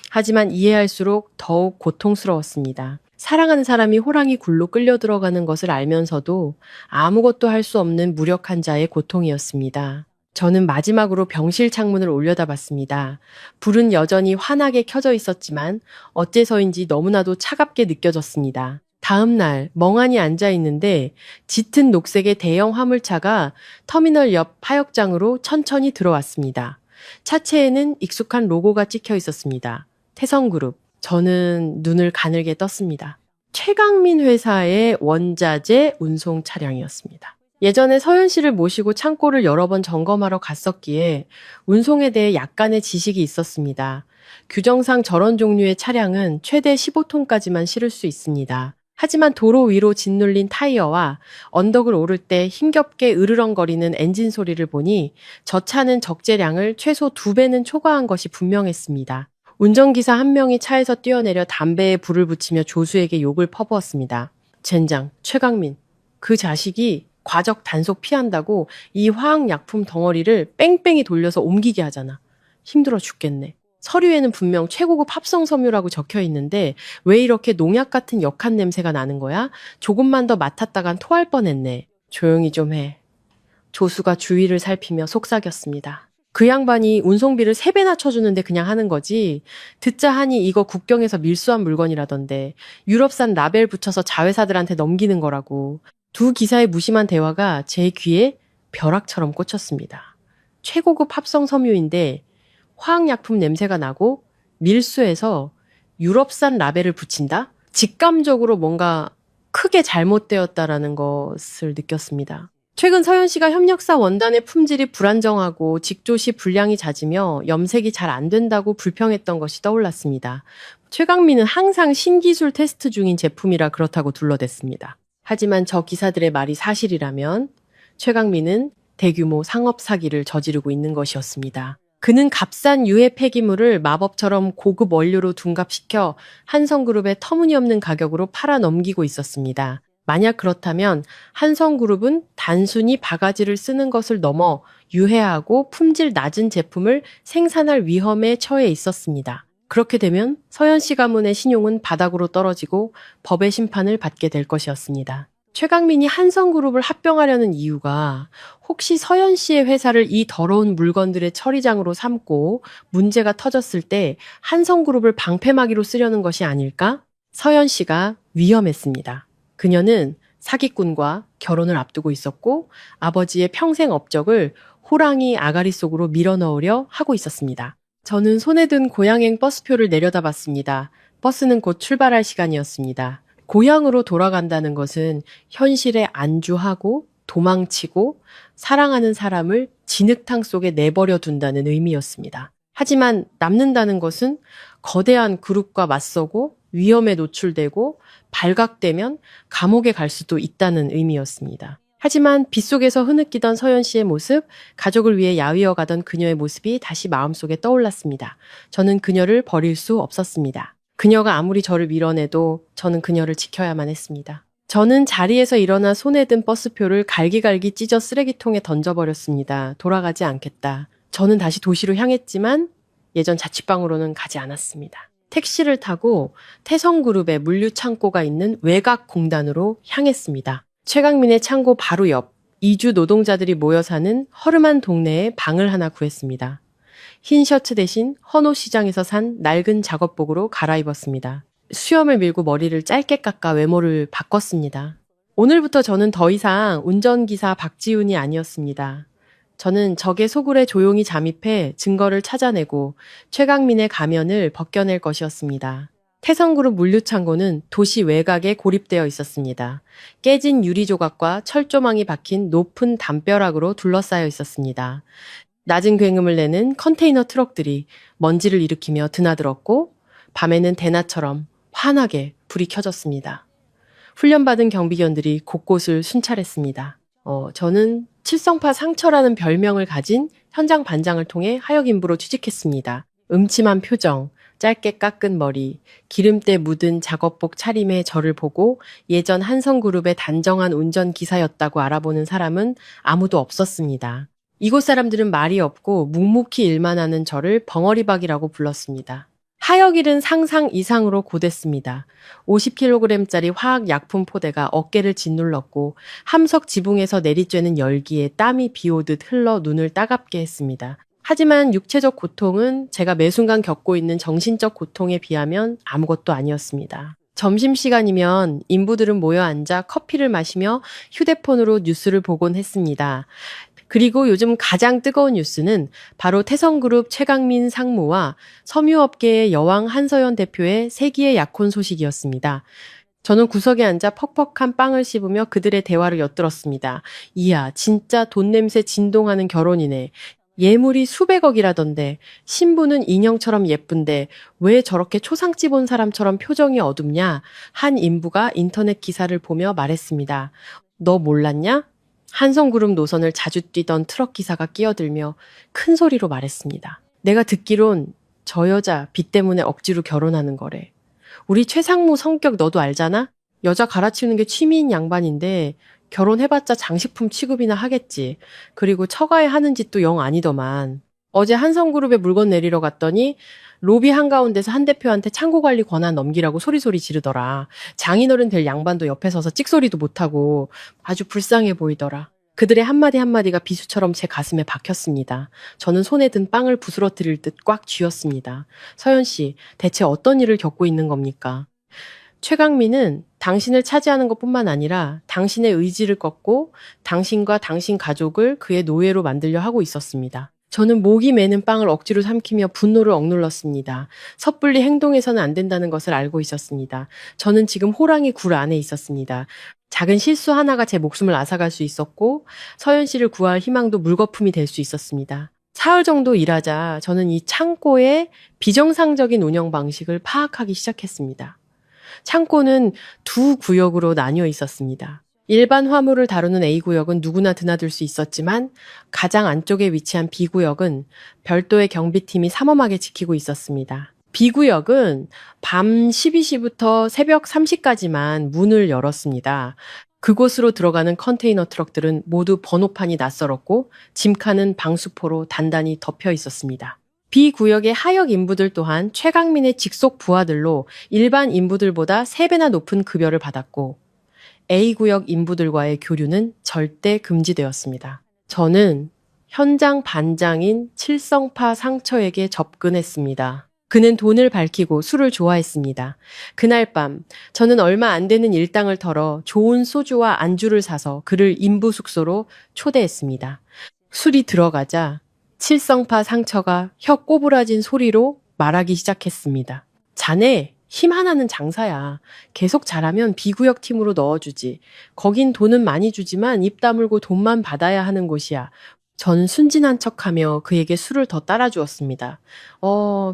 하지만 이해할수록 더욱 고통스러웠습니다. 사랑하는 사람이 호랑이 굴로 끌려 들어가는 것을 알면서도 아무것도 할 수 없는 무력한 자의 고통이었습니다. 저는 마지막으로 병실 창문을 올려다봤습니다. 불은 여전히 환하게 켜져 있었지만 어째서인지 너무나도 차갑게 느껴졌습니다. 다음 날 멍하니 앉아 있는데 짙은 녹색의 대형 화물차가 터미널 옆 하역장으로 천천히 들어왔습니다. 차체에는 익숙한 로고가 찍혀 있었습니다. 태성그룹. 저는 눈을 가늘게 떴습니다. 최강민 회사의 원자재 운송 차량이었습니다. 예전에 서연 씨를 모시고 창고를 여러 번 점검하러 갔었기에 운송에 대해 약간의 지식이 있었습니다. 규정상 저런 종류의 차량은 최대 15톤까지만 실을 수 있습니다. 하지만 도로 위로 짓눌린 타이어와 언덕을 오를 때 힘겹게 으르렁거리는 엔진 소리를 보니 저 차는 적재량을 최소 2배는 초과한 것이 분명했습니다. 운전기사 한 명이 차에서 뛰어내려 담배에 불을 붙이며 조수에게 욕을 퍼부었습니다. 젠장, 최강민. 그 자식이 과적 단속 피한다고 이 화학약품 덩어리를 뺑뺑이 돌려서 옮기게 하잖아. 힘들어 죽겠네. 서류에는 분명 최고급 합성 섬유라고 적혀 있는데 왜 이렇게 농약 같은 역한 냄새가 나는 거야? 조금만 더 맡았다간 토할 뻔했네. 조용히 좀 해. 조수가 주위를 살피며 속삭였습니다. 그 양반이 운송비를 3배나 쳐주는데 그냥 하는 거지. 듣자 하니 이거 국경에서 밀수한 물건이라던데. 유럽산 라벨 붙여서 자회사들한테 넘기는 거라고. 두 기사의 무심한 대화가 제 귀에 벼락처럼 꽂혔습니다. 최고급 합성 섬유인데 화학약품 냄새가 나고 밀수해서 유럽산 라벨을 붙인다? 직감적으로 뭔가 크게 잘못되었다라는 것을 느꼈습니다. 최근 서현 씨가 협력사 원단의 품질이 불안정하고 직조시 분량이 잦으며 염색이 잘 안 된다고 불평했던 것이 떠올랐습니다. 최강민은 항상 신기술 테스트 중인 제품이라 그렇다고 둘러댔습니다. 하지만 저 기사들의 말이 사실이라면 최강민은 대규모 상업 사기를 저지르고 있는 것이었습니다. 그는 값싼 유해 폐기물을 마법처럼 고급 원료로 둔갑시켜 한성그룹에 터무니없는 가격으로 팔아 넘기고 있었습니다. 만약 그렇다면 한성그룹은 단순히 바가지를 쓰는 것을 넘어 유해하고 품질 낮은 제품을 생산할 위험에 처해 있었습니다. 그렇게 되면 서현 씨 가문의 신용은 바닥으로 떨어지고 법의 심판을 받게 될 것이었습니다. 최강민이 한성그룹을 합병하려는 이유가 혹시 서현 씨의 회사를 이 더러운 물건들의 처리장으로 삼고 문제가 터졌을 때 한성그룹을 방패막이로 쓰려는 것이 아닐까? 서현 씨가 위험했습니다. 그녀는 사기꾼과 결혼을 앞두고 있었고 아버지의 평생 업적을 호랑이 아가리 속으로 밀어넣으려 하고 있었습니다. 저는 손에 든 고향행 버스표를 내려다봤습니다. 버스는 곧 출발할 시간이었습니다. 고향으로 돌아간다는 것은 현실에 안주하고 도망치고 사랑하는 사람을 진흙탕 속에 내버려 둔다는 의미였습니다. 하지만 남는다는 것은 거대한 그룹과 맞서고 위험에 노출되고 발각되면 감옥에 갈 수도 있다는 의미였습니다. 하지만 빗속에서 흐느끼던 서현 씨의 모습, 가족을 위해 야위어 가던 그녀의 모습이 다시 마음속에 떠올랐습니다. 저는 그녀를 버릴 수 없었습니다. 그녀가 아무리 저를 밀어내도 저는 그녀를 지켜야만 했습니다. 저는 자리에서 일어나 손에 든 버스표를 갈기갈기 찢어 쓰레기통에 던져버렸습니다. 돌아가지 않겠다. 저는 다시 도시로 향했지만 예전 자취방으로는 가지 않았습니다. 택시를 타고 태성그룹의 물류 창고가 있는 외곽 공단으로 향했습니다. 최강민의 창고 바로 옆 이주 노동자들이 모여 사는 허름한 동네에 방을 하나 구했습니다. 흰 셔츠 대신 헌옷 시장에서 산 낡은 작업복으로 갈아입었습니다. 수염을 밀고 머리를 짧게 깎아 외모를 바꿨습니다. 오늘부터 저는 더 이상 운전기사 박지훈이 아니었습니다. 저는 적의 소굴에 조용히 잠입해 증거를 찾아내고 최강민의 가면을 벗겨낼 것이었습니다. 태성그룹 물류창고는 도시 외곽에 고립되어 있었습니다. 깨진 유리조각과 철조망이 박힌 높은 담벼락으로 둘러싸여 있었습니다. 낮은 굉음을 내는 컨테이너 트럭들이 먼지를 일으키며 드나들었고 밤에는 대낮처럼 환하게 불이 켜졌습니다. 훈련받은 경비견들이 곳곳을 순찰했습니다. 저는 칠성파 상처라는 별명을 가진 현장 반장을 통해 하역 인부로 취직했습니다. 음침한 표정, 짧게 깎은 머리, 기름때 묻은 작업복 차림의 저를 보고 예전 한성그룹의 단정한 운전기사였다고 알아보는 사람은 아무도 없었습니다. 이곳 사람들은 말이 없고 묵묵히 일만 하는 저를 벙어리박이라고 불렀습니다. 하역일은 상상 이상으로 고됐습니다. 50kg짜리 화학약품 포대가 어깨를 짓눌렀고 함석 지붕에서 내리쬐는 열기에 땀이 비오듯 흘러 눈을 따갑게 했습니다. 하지만 육체적 고통은 제가 매 순간 겪고 있는 정신적 고통에 비하면 아무것도 아니었습니다. 점심시간이면 인부들은 모여 앉아 커피를 마시며 휴대폰으로 뉴스를 보곤 했습니다. 그리고 요즘 가장 뜨거운 뉴스는 바로 태성그룹 최강민 상무와 섬유업계의 여왕 한서연 대표의 세기의 약혼 소식이었습니다. 저는 구석에 앉아 퍽퍽한 빵을 씹으며 그들의 대화를 엿들었습니다. 이야, 진짜 돈 냄새 진동하는 결혼이네. 예물이 수백억이라던데 신부는 인형처럼 예쁜데 왜 저렇게 초상집 온 사람처럼 표정이 어둡냐? 한 인부가 인터넷 기사를 보며 말했습니다. 너 몰랐냐? 한성그룹 노선을 자주 뛰던 트럭 기사가 끼어들며 큰 소리로 말했습니다. 내가 듣기론 저 여자 빚 때문에 억지로 결혼하는 거래. 우리 최상무 성격 너도 알잖아? 여자 갈아치우는 게 취미인 양반인데 결혼해봤자 장식품 취급이나 하겠지. 그리고 처가에 하는 짓도 영 아니더만. 어제 한성그룹에 물건 내리러 갔더니 로비 한가운데서 한 대표한테 창고관리 권한 넘기라고 소리소리 지르더라. 장인어른 될 양반도 옆에 서서 찍소리도 못하고 아주 불쌍해 보이더라. 그들의 한마디 한마디가 비수처럼 제 가슴에 박혔습니다. 저는 손에 든 빵을 부스러뜨릴 듯 꽉 쥐었습니다. 서연 씨, 대체 어떤 일을 겪고 있는 겁니까? 최강민은 당신을 차지하는 것뿐만 아니라 당신의 의지를 꺾고 당신과 당신 가족을 그의 노예로 만들려 하고 있었습니다. 저는 목이 매는 빵을 억지로 삼키며 분노를 억눌렀습니다. 섣불리 행동해서는 안 된다는 것을 알고 있었습니다. 저는 지금 호랑이 굴 안에 있었습니다. 작은 실수 하나가 제 목숨을 앗아갈 수 있었고 서연 씨를 구할 희망도 물거품이 될 수 있었습니다. 사흘 정도 일하자 저는 이 창고의 비정상적인 운영 방식을 파악하기 시작했습니다. 창고는 두 구역으로 나뉘어 있었습니다. 일반 화물을 다루는 A구역은 누구나 드나들 수 있었지만 가장 안쪽에 위치한 B구역은 별도의 경비팀이 삼엄하게 지키고 있었습니다. B구역은 밤 12시부터 새벽 3시까지만 문을 열었습니다. 그곳으로 들어가는 컨테이너 트럭들은 모두 번호판이 낯설었고 짐칸은 방수포로 단단히 덮여 있었습니다. B구역의 하역 인부들 또한 최강민의 직속 부하들로 일반 인부들보다 3배나 높은 급여를 받았고 A구역 인부들과의 교류는 절대 금지되었습니다. 저는 현장 반장인 칠성파 상처에게 접근했습니다. 그는 돈을 밝히고 술을 좋아했습니다. 그날 밤 저는 얼마 안 되는 일당을 털어 좋은 소주와 안주를 사서 그를 인부 숙소로 초대했습니다. 술이 들어가자 칠성파 상처가 혀 꼬부라진 소리로 말하기 시작했습니다. 자네 힘 하나는 장사야. 계속 잘하면 B구역 팀으로 넣어주지. 거긴 돈은 많이 주지만 입 다물고 돈만 받아야 하는 곳이야. 전 순진한 척하며 그에게 술을 더 따라주었습니다.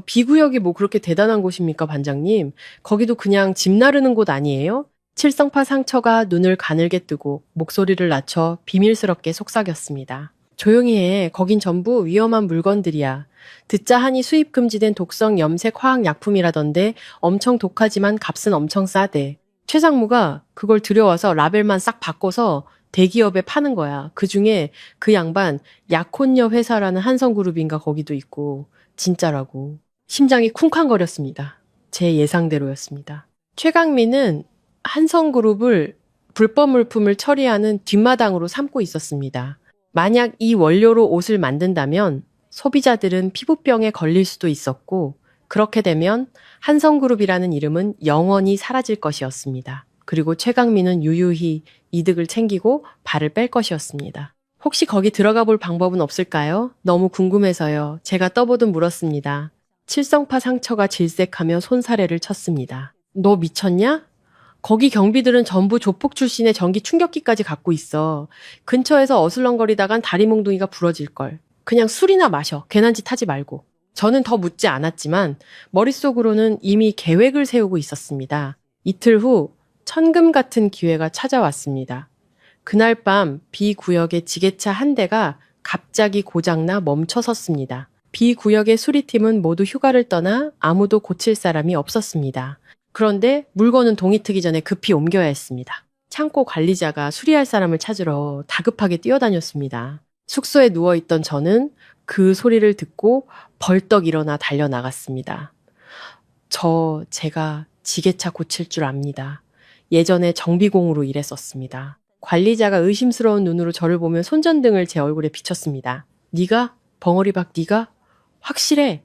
B구역이 뭐 그렇게 대단한 곳입니까, 반장님? 거기도 그냥 집 나르는 곳 아니에요? 칠성파 상처가 눈을 가늘게 뜨고 목소리를 낮춰 비밀스럽게 속삭였습니다. 조용히 해. 거긴 전부 위험한 물건들이야. 듣자 하니 수입 금지된 독성 염색 화학 약품이라던데 엄청 독하지만 값은 엄청 싸대. 최상무가 그걸 들여와서 라벨만 싹 바꿔서 대기업에 파는 거야. 그중에 그 양반 약혼녀 회사라는 한성그룹인가 거기도 있고 진짜라고. 심장이 쿵쾅거렸습니다. 제 예상대로였습니다. 최강민은 한성그룹을 불법 물품을 처리하는 뒷마당으로 삼고 있었습니다. 만약 이 원료로 옷을 만든다면 소비자들은 피부병에 걸릴 수도 있었고 그렇게 되면 한성그룹이라는 이름은 영원히 사라질 것이었습니다. 그리고 최강민은 유유히 이득을 챙기고 발을 뺄 것이었습니다. 혹시 거기 들어가 볼 방법은 없을까요? 너무 궁금해서요. 제가 떠보듯 물었습니다. 칠성파 상처가 질색하며 손사래를 쳤습니다. 너 미쳤냐? 거기 경비들은 전부 조폭 출신의 전기 충격기까지 갖고 있어. 근처에서 어슬렁거리다간 다리 몽둥이가 부러질걸. 그냥 술이나 마셔. 괜한 짓 하지 말고. 저는 더 묻지 않았지만 머릿속으로는 이미 계획을 세우고 있었습니다. 이틀 후 천금 같은 기회가 찾아왔습니다. 그날 밤 B구역의 지게차 한 대가 갑자기 고장나 멈춰 섰습니다. B구역의 수리팀은 모두 휴가를 떠나 아무도 고칠 사람이 없었습니다. 그런데 물건은 동이 트기 전에 급히 옮겨야 했습니다. 창고 관리자가 수리할 사람을 찾으러 다급하게 뛰어다녔습니다. 숙소에 누워있던 저는 그 소리를 듣고 벌떡 일어나 달려나갔습니다. 제가 지게차 고칠 줄 압니다. 예전에 정비공으로 일했었습니다. 관리자가 의심스러운 눈으로 저를 보며 손전등을 제 얼굴에 비쳤습니다. 네가? 벙어리박 네가? 확실해.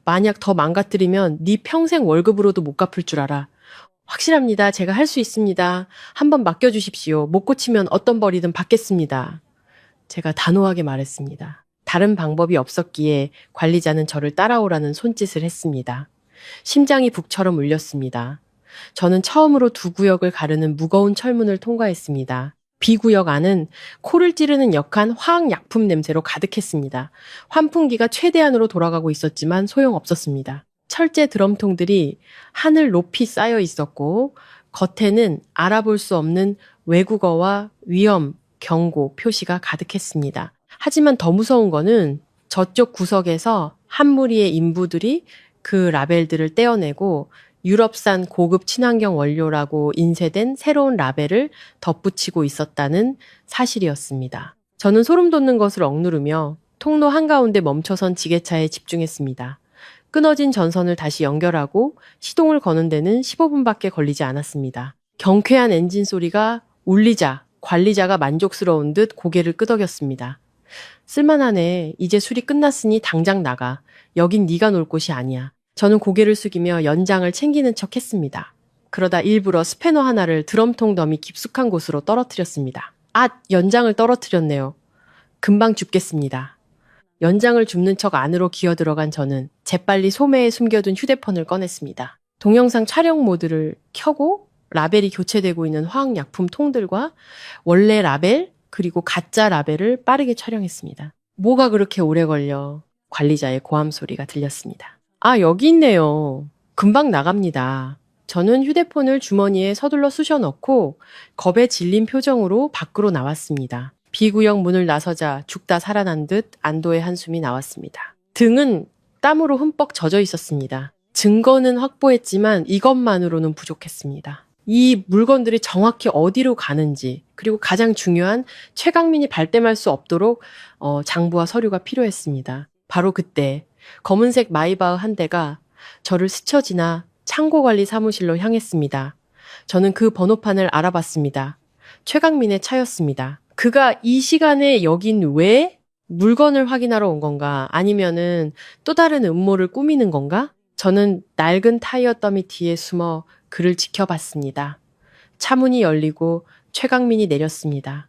만약 더 망가뜨리면 네 평생 월급으로도 못 갚을 줄 알아. 확실합니다. 제가 할 수 있습니다. 한번 맡겨주십시오. 못 고치면 어떤 벌이든 받겠습니다. 제가 단호하게 말했습니다. 다른 방법이 없었기에 관리자는 저를 따라오라는 손짓을 했습니다. 심장이 북처럼 울렸습니다. 저는 처음으로 두 구역을 가르는 무거운 철문을 통과했습니다. B구역 안은 코를 찌르는 역한 화학약품 냄새로 가득했습니다. 환풍기가 최대한으로 돌아가고 있었지만 소용없었습니다. 철제 드럼통들이 하늘 높이 쌓여 있었고 겉에는 알아볼 수 없는 외국어와 위험, 경고 표시가 가득했습니다. 하지만 더 무서운 거는 저쪽 구석에서 한 무리의 인부들이 그 라벨들을 떼어내고 유럽산 고급 친환경 원료라고 인쇄된 새로운 라벨을 덧붙이고 있었다는 사실이었습니다. 저는 소름 돋는 것을 억누르며 통로 한가운데 멈춰선 지게차에 집중했습니다. 끊어진 전선을 다시 연결하고 시동을 거는 데는 15분밖에 걸리지 않았습니다. 경쾌한 엔진 소리가 울리자 관리자가 만족스러운 듯 고개를 끄덕였습니다. 쓸만하네. 이제 수리 끝났으니 당장 나가. 여긴 네가 놀 곳이 아니야. 저는 고개를 숙이며 연장을 챙기는 척 했습니다. 그러다 일부러 스패너 하나를 드럼통 너미 깊숙한 곳으로 떨어뜨렸습니다. 연장을 떨어뜨렸네요. 금방 줍겠습니다. 연장을 줍는 척 안으로 기어 들어간 저는 재빨리 소매에 숨겨둔 휴대폰을 꺼냈습니다. 동영상 촬영 모드를 켜고 라벨이 교체되고 있는 화학약품 통들과 원래 라벨 그리고 가짜 라벨을 빠르게 촬영했습니다. 뭐가 그렇게 오래 걸려? 관리자의 고함 소리가 들렸습니다. 아, 여기 있네요. 금방 나갑니다. 저는 휴대폰을 주머니에 서둘러 쑤셔 넣고 겁에 질린 표정으로 밖으로 나왔습니다. B구역 문을 나서자 죽다 살아난 듯 안도의 한숨이 나왔습니다. 등은 땀으로 흠뻑 젖어 있었습니다. 증거는 확보했지만 이것만으로는 부족했습니다. 이 물건들이 정확히 어디로 가는지, 그리고 가장 중요한 최강민이 발뺌할 수 없도록 장부와 서류가 필요했습니다. 바로 그때 검은색 마이바흐 한 대가 저를 스쳐 지나 창고관리 사무실로 향했습니다. 저는 그 번호판을 알아봤습니다. 최강민의 차였습니다. 그가 이 시간에 여긴 왜? 물건을 확인하러 온 건가? 아니면은 또 다른 음모를 꾸미는 건가? 저는 낡은 타이어 더미 뒤에 숨어 그를 지켜봤습니다. 차문이 열리고 최강민이 내렸습니다.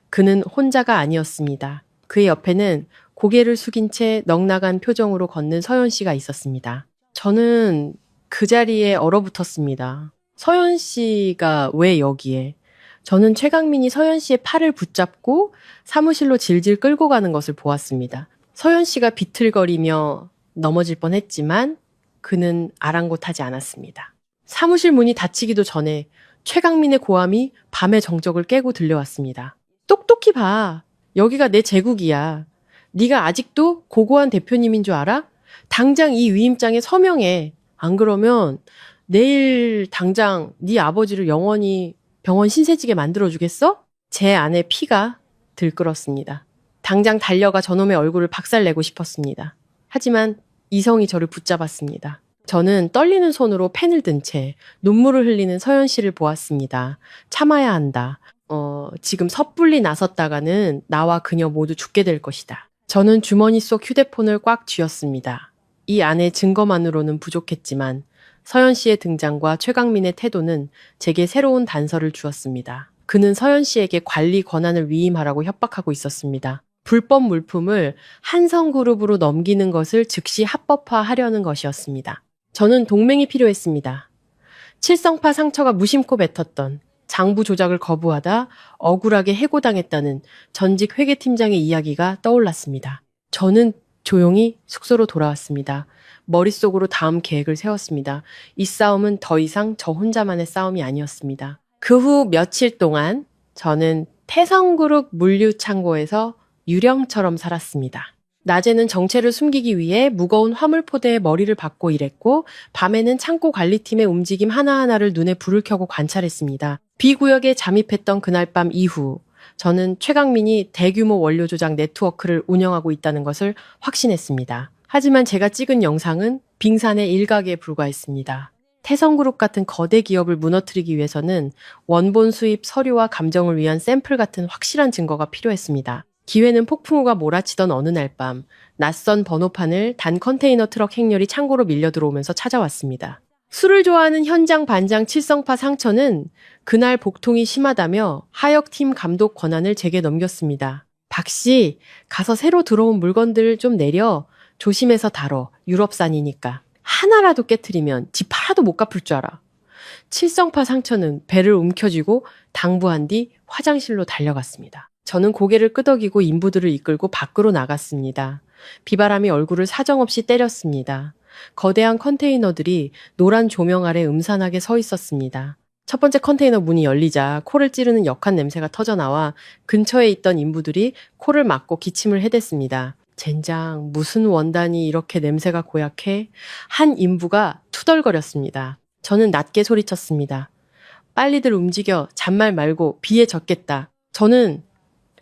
그는 혼자가 아니었습니다. 그의 옆에는 고개를 숙인 채 넉나간 표정으로 걷는 서연 씨가 있었습니다. 저는 그 자리에 얼어붙었습니다. 서연 씨가 왜 여기에? 저는 최강민이 서연 씨의 팔을 붙잡고 사무실로 질질 끌고 가는 것을 보았습니다. 서연 씨가 비틀거리며 넘어질 뻔했지만 그는 아랑곳하지 않았습니다. 사무실 문이 닫히기도 전에 최강민의 고함이 밤의 정적을 깨고 들려왔습니다. 똑똑히 봐. 여기가 내 제국이야. 네가 아직도 고고한 대표님인 줄 알아? 당장 이 위임장에 서명해. 안 그러면 내일 당장 네 아버지를 영원히 병원 신세지게 만들어주겠어? 제 안에 피가 들끓었습니다. 당장 달려가 저놈의 얼굴을 박살내고 싶었습니다. 하지만 이성이 저를 붙잡았습니다. 저는 떨리는 손으로 펜을 든 채 눈물을 흘리는 서연 씨를 보았습니다. 참아야 한다. 지금 섣불리 나섰다가는 나와 그녀 모두 죽게 될 것이다. 저는 주머니 속 휴대폰을 꽉 쥐었습니다. 이 안에 증거만으로는 부족했지만 서연 씨의 등장과 최강민의 태도는 제게 새로운 단서를 주었습니다. 그는 서연 씨에게 관리 권한을 위임하라고 협박하고 있었습니다. 불법 물품을 한성그룹으로 넘기는 것을 즉시 합법화하려는 것이었습니다. 저는 동맹이 필요했습니다. 칠성파 상처가 무심코 뱉었던 장부 조작을 거부하다 억울하게 해고당했다는 전직 회계팀장의 이야기가 떠올랐습니다. 저는 조용히 숙소로 돌아왔습니다. 머릿속으로 다음 계획을 세웠습니다. 이 싸움은 더 이상 저 혼자만의 싸움이 아니었습니다. 그 후 며칠 동안 저는 태성그룹 물류창고에서 유령처럼 살았습니다. 낮에는 정체를 숨기기 위해 무거운 화물포대에 머리를 박고 일했고 밤에는 창고 관리팀의 움직임 하나하나를 눈에 불을 켜고 관찰했습니다. B구역에 잠입했던 그날 밤 이후 저는 최강민이 대규모 원료 조작 네트워크를 운영하고 있다는 것을 확신했습니다. 하지만 제가 찍은 영상은 빙산의 일각에 불과했습니다. 태성그룹 같은 거대 기업을 무너뜨리기 위해서는 원본 수입 서류와 감정을 위한 샘플 같은 확실한 증거가 필요했습니다. 기회는 폭풍우가 몰아치던 어느 날 밤 낯선 번호판을 단 컨테이너 트럭 행렬이 창고로 밀려 들어오면서 찾아왔습니다. 술을 좋아하는 현장 반장 칠성파 상처는 그날 복통이 심하다며 하역팀 감독 권한을 제게 넘겼습니다. 박씨, 가서 새로 들어온 물건들 좀 내려. 조심해서 다뤄. 유럽산이니까. 하나라도 깨트리면 집 하나도 못 갚을 줄 알아. 칠성파 상처는 배를 움켜쥐고 당부한 뒤 화장실로 달려갔습니다. 저는 고개를 끄덕이고 인부들을 이끌고 밖으로 나갔습니다. 비바람이 얼굴을 사정없이 때렸습니다. 거대한 컨테이너들이 노란 조명 아래 음산하게 서 있었습니다. 첫 번째 컨테이너 문이 열리자 코를 찌르는 역한 냄새가 터져나와 근처에 있던 인부들이 코를 막고 기침을 해댔습니다. 젠장, 무슨 원단이 이렇게 냄새가 고약해? 한 인부가 투덜거렸습니다. 저는 낮게 소리쳤습니다. 빨리들 움직여. 잔말 말고 비에 젖겠다. 저는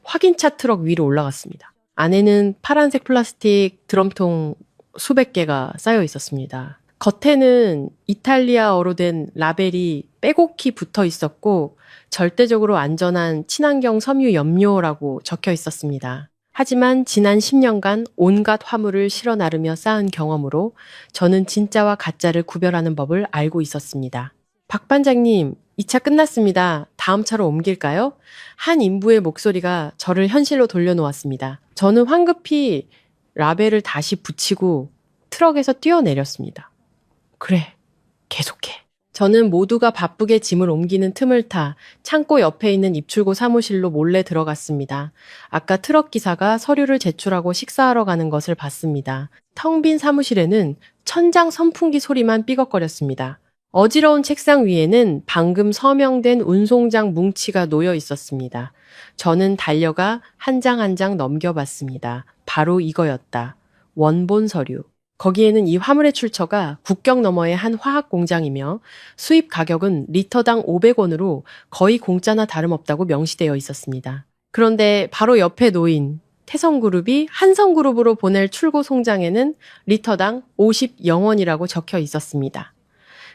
확인차 트럭 위로 올라갔습니다. 안에는 파란색 플라스틱 드럼통 수백 개가 쌓여 있었습니다. 겉에는 이탈리아어로 된 라벨이 빼곡히 붙어 있었고 절대적으로 안전한 친환경 섬유 염료라고 적혀 있었습니다. 하지만 지난 10년간 온갖 화물을 실어 나르며 쌓은 경험으로 저는 진짜와 가짜를 구별하는 법을 알고 있었습니다. 박 반장님, 2차 끝났습니다. 다음 차로 옮길까요? 한 인부의 목소리가 저를 현실로 돌려놓았습니다. 저는 황급히 라벨을 다시 붙이고 트럭에서 뛰어내렸습니다. 그래, 계속해. 저는 모두가 바쁘게 짐을 옮기는 틈을 타 창고 옆에 있는 입출고 사무실로 몰래 들어갔습니다. 아까 트럭 기사가 서류를 제출하고 식사하러 가는 것을 봤습니다. 텅 빈 사무실에는 천장 선풍기 소리만 삐걱거렸습니다. 어지러운 책상 위에는 방금 서명된 운송장 뭉치가 놓여 있었습니다. 저는 달려가 한 장 한 장 넘겨봤습니다. 바로 이거였다. 원본 서류. 거기에는 이 화물의 출처가 국경 너머의 한 화학 공장이며 수입 가격은 리터당 500원으로 거의 공짜나 다름없다고 명시되어 있었습니다. 그런데 바로 옆에 놓인 태성그룹이 한성그룹으로 보낼 출고 송장에는 리터당 50영원이라고 적혀 있었습니다.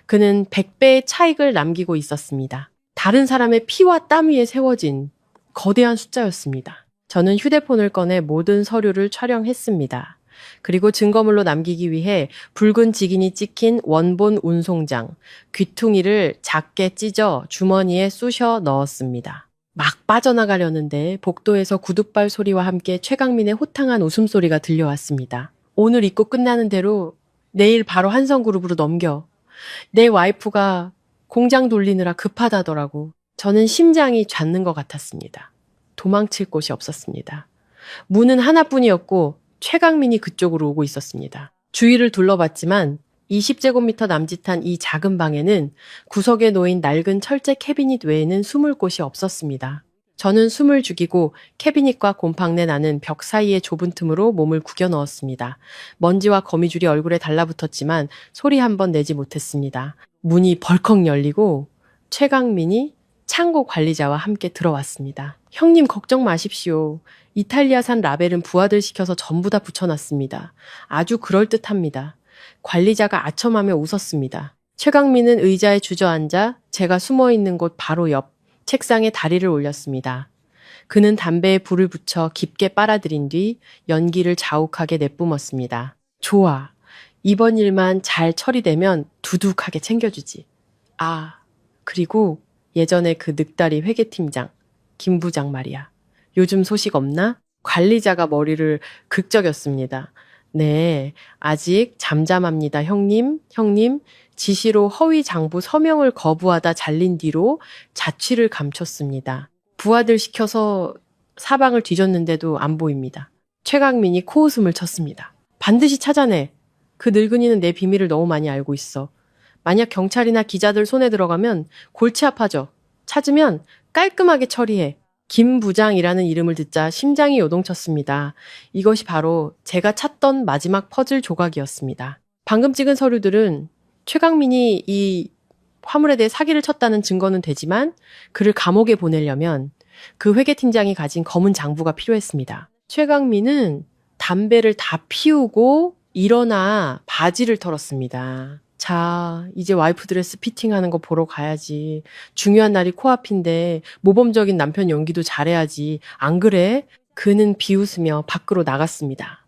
그는 100배의 차익을 남기고 있었습니다. 다른 사람의 피와 땀 위에 세워진 거대한 숫자였습니다. 저는 휴대폰을 꺼내 모든 서류를 촬영했습니다. 그리고 증거물로 남기기 위해 붉은 직인이 찍힌 원본 운송장, 귀퉁이를 작게 찢어 주머니에 쑤셔 넣었습니다. 막 빠져나가려는데 복도에서 구둣발 소리와 함께 최강민의 호탕한 웃음소리가 들려왔습니다. 오늘 입고 끝나는 대로 내일 바로 한성그룹으로 넘겨. 내 와이프가 공장 돌리느라 급하다더라고. 저는 심장이 잦는 것 같았습니다. 도망칠 곳이 없었습니다. 문은 하나뿐이었고 최강민이 그쪽으로 오고 있었습니다. 주위를 둘러봤지만 20제곱미터 남짓한 이 작은 방에는 구석에 놓인 낡은 철제 캐비닛 외에는 숨을 곳이 없었습니다. 저는 숨을 죽이고 캐비닛과 곰팡내 나는 벽 사이의 좁은 틈으로 몸을 구겨 넣었습니다. 먼지와 거미줄이 얼굴에 달라붙었지만 소리 한 번 내지 못했습니다. 문이 벌컥 열리고 최강민이 창고 관리자와 함께 들어왔습니다. 형님 걱정 마십시오. 이탈리아산 라벨은 부하들 시켜서 전부 다 붙여놨습니다. 아주 그럴듯합니다. 관리자가 아첨하며 웃었습니다. 최강민은 의자에 주저앉아 제가 숨어있는 곳 바로 옆 책상에 다리를 올렸습니다. 그는 담배에 불을 붙여 깊게 빨아들인 뒤 연기를 자욱하게 내뿜었습니다. 좋아. 이번 일만 잘 처리되면 두둑하게 챙겨주지. 아, 그리고 예전에 그 늑다리 회계팀장, 김 부장 말이야. 요즘 소식 없나? 관리자가 머리를 극적였습니다. 네, 아직 잠잠합니다, 형님. 지시로 허위 장부 서명을 거부하다 잘린 뒤로 자취를 감췄습니다. 부하들 시켜서 사방을 뒤졌는데도 안 보입니다. 최강민이 코웃음을 쳤습니다. 반드시 찾아내. 그 늙은이는 내 비밀을 너무 많이 알고 있어. 만약 경찰이나 기자들 손에 들어가면 골치 아파져. 찾으면 깔끔하게 처리해. 김 부장이라는 이름을 듣자 심장이 요동쳤습니다. 이것이 바로 제가 찾던 마지막 퍼즐 조각이었습니다. 방금 찍은 서류들은 최강민이 이 화물에 대해 사기를 쳤다는 증거는 되지만 그를 감옥에 보내려면 그 회계팀장이 가진 검은 장부가 필요했습니다. 최강민은 담배를 다 피우고 일어나 바지를 털었습니다. 자, 이제 와이프 드레스 피팅하는 거 보러 가야지. 중요한 날이 코앞인데 모범적인 남편 연기도 잘해야지. 안 그래? 그는 비웃으며 밖으로 나갔습니다.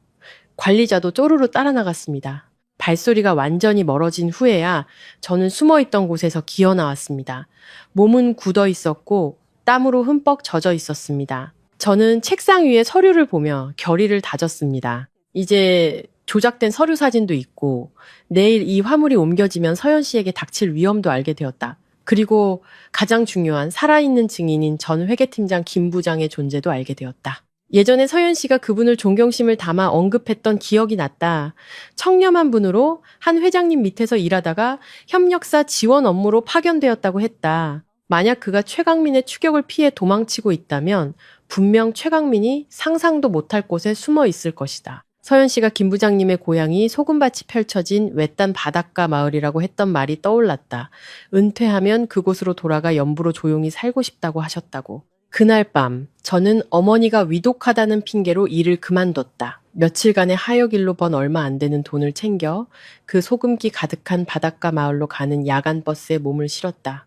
관리자도 쪼르르 따라 나갔습니다. 발소리가 완전히 멀어진 후에야 저는 숨어있던 곳에서 기어 나왔습니다. 몸은 굳어 있었고 땀으로 흠뻑 젖어 있었습니다. 저는 책상 위에 서류를 보며 결의를 다졌습니다. 이제 조작된 서류 사진도 있고 내일 이 화물이 옮겨지면 서연 씨에게 닥칠 위험도 알게 되었다. 그리고 가장 중요한 살아있는 증인인 전 회계팀장 김 부장의 존재도 알게 되었다. 예전에 서연 씨가 그분을 존경심을 담아 언급했던 기억이 났다. 청렴한 분으로 한 회장님 밑에서 일하다가 협력사 지원 업무로 파견되었다고 했다. 만약 그가 최강민의 추격을 피해 도망치고 있다면 분명 최강민이 상상도 못할 곳에 숨어 있을 것이다. 서연 씨가 김 부장님의 고향이 소금밭이 펼쳐진 외딴 바닷가 마을이라고 했던 말이 떠올랐다. 은퇴하면 그곳으로 돌아가 연부로 조용히 살고 싶다고 하셨다고. 그날 밤 저는 어머니가 위독하다는 핑계로 일을 그만뒀다. 며칠간의 하역일로 번 얼마 안 되는 돈을 챙겨 그 소금기 가득한 바닷가 마을로 가는 야간 버스에 몸을 실었다.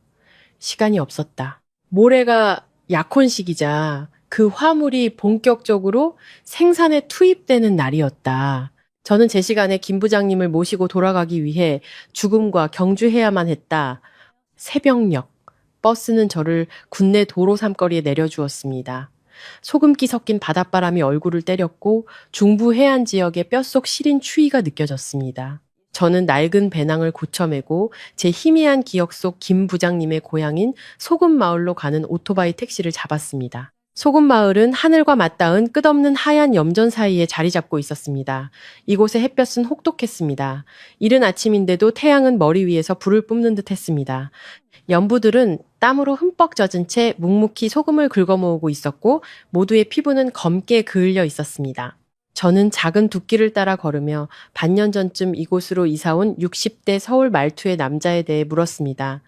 시간이 없었다. 모레가 약혼식이자 그 화물이 본격적으로 생산에 투입되는 날이었다. 저는 제 시간에 김 부장님을 모시고 돌아가기 위해 죽음과 경주해야만 했다. 새벽녘, 버스는 저를 군내 도로 삼거리에 내려주었습니다. 소금기 섞인 바닷바람이 얼굴을 때렸고 중부 해안 지역의 뼛속 시린 추위가 느껴졌습니다. 저는 낡은 배낭을 고쳐매고 제 희미한 기억 속 김 부장님의 고향인 소금마을로 가는 오토바이 택시를 잡았습니다. 소금마을은 하늘과 맞닿은 끝없는 하얀 염전 사이에 자리 잡고 있었습니다. 이곳의 햇볕은 혹독했습니다. 이른 아침인데도 태양은 머리 위에서 불을 뿜는 듯 했습니다. 연부들은 땀으로 흠뻑 젖은 채 묵묵히 소금을 긁어모으고 있었고 모두의 피부는 검게 그을려 있었습니다. 저는 작은 둑길을 따라 걸으며 반년 전쯤 이곳으로 이사온 60대 서울 말투의 남자에 대해 물었습니다.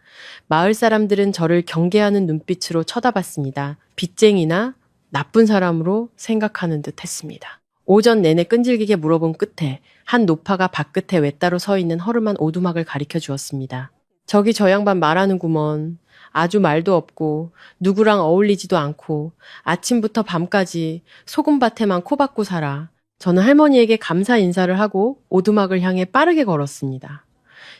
마을 사람들은 저를 경계하는 눈빛으로 쳐다봤습니다. 빚쟁이나 나쁜 사람으로 생각하는 듯 했습니다. 오전 내내 끈질기게 물어본 끝에 한 노파가 밭끝에 외따로 서 있는 허름한 오두막을 가리켜 주었습니다. 저기 저 양반 말하는구먼. 아주 말도 없고 누구랑 어울리지도 않고 아침부터 밤까지 소금밭에만 코박고 살아. 저는 할머니에게 감사 인사를 하고 오두막을 향해 빠르게 걸었습니다.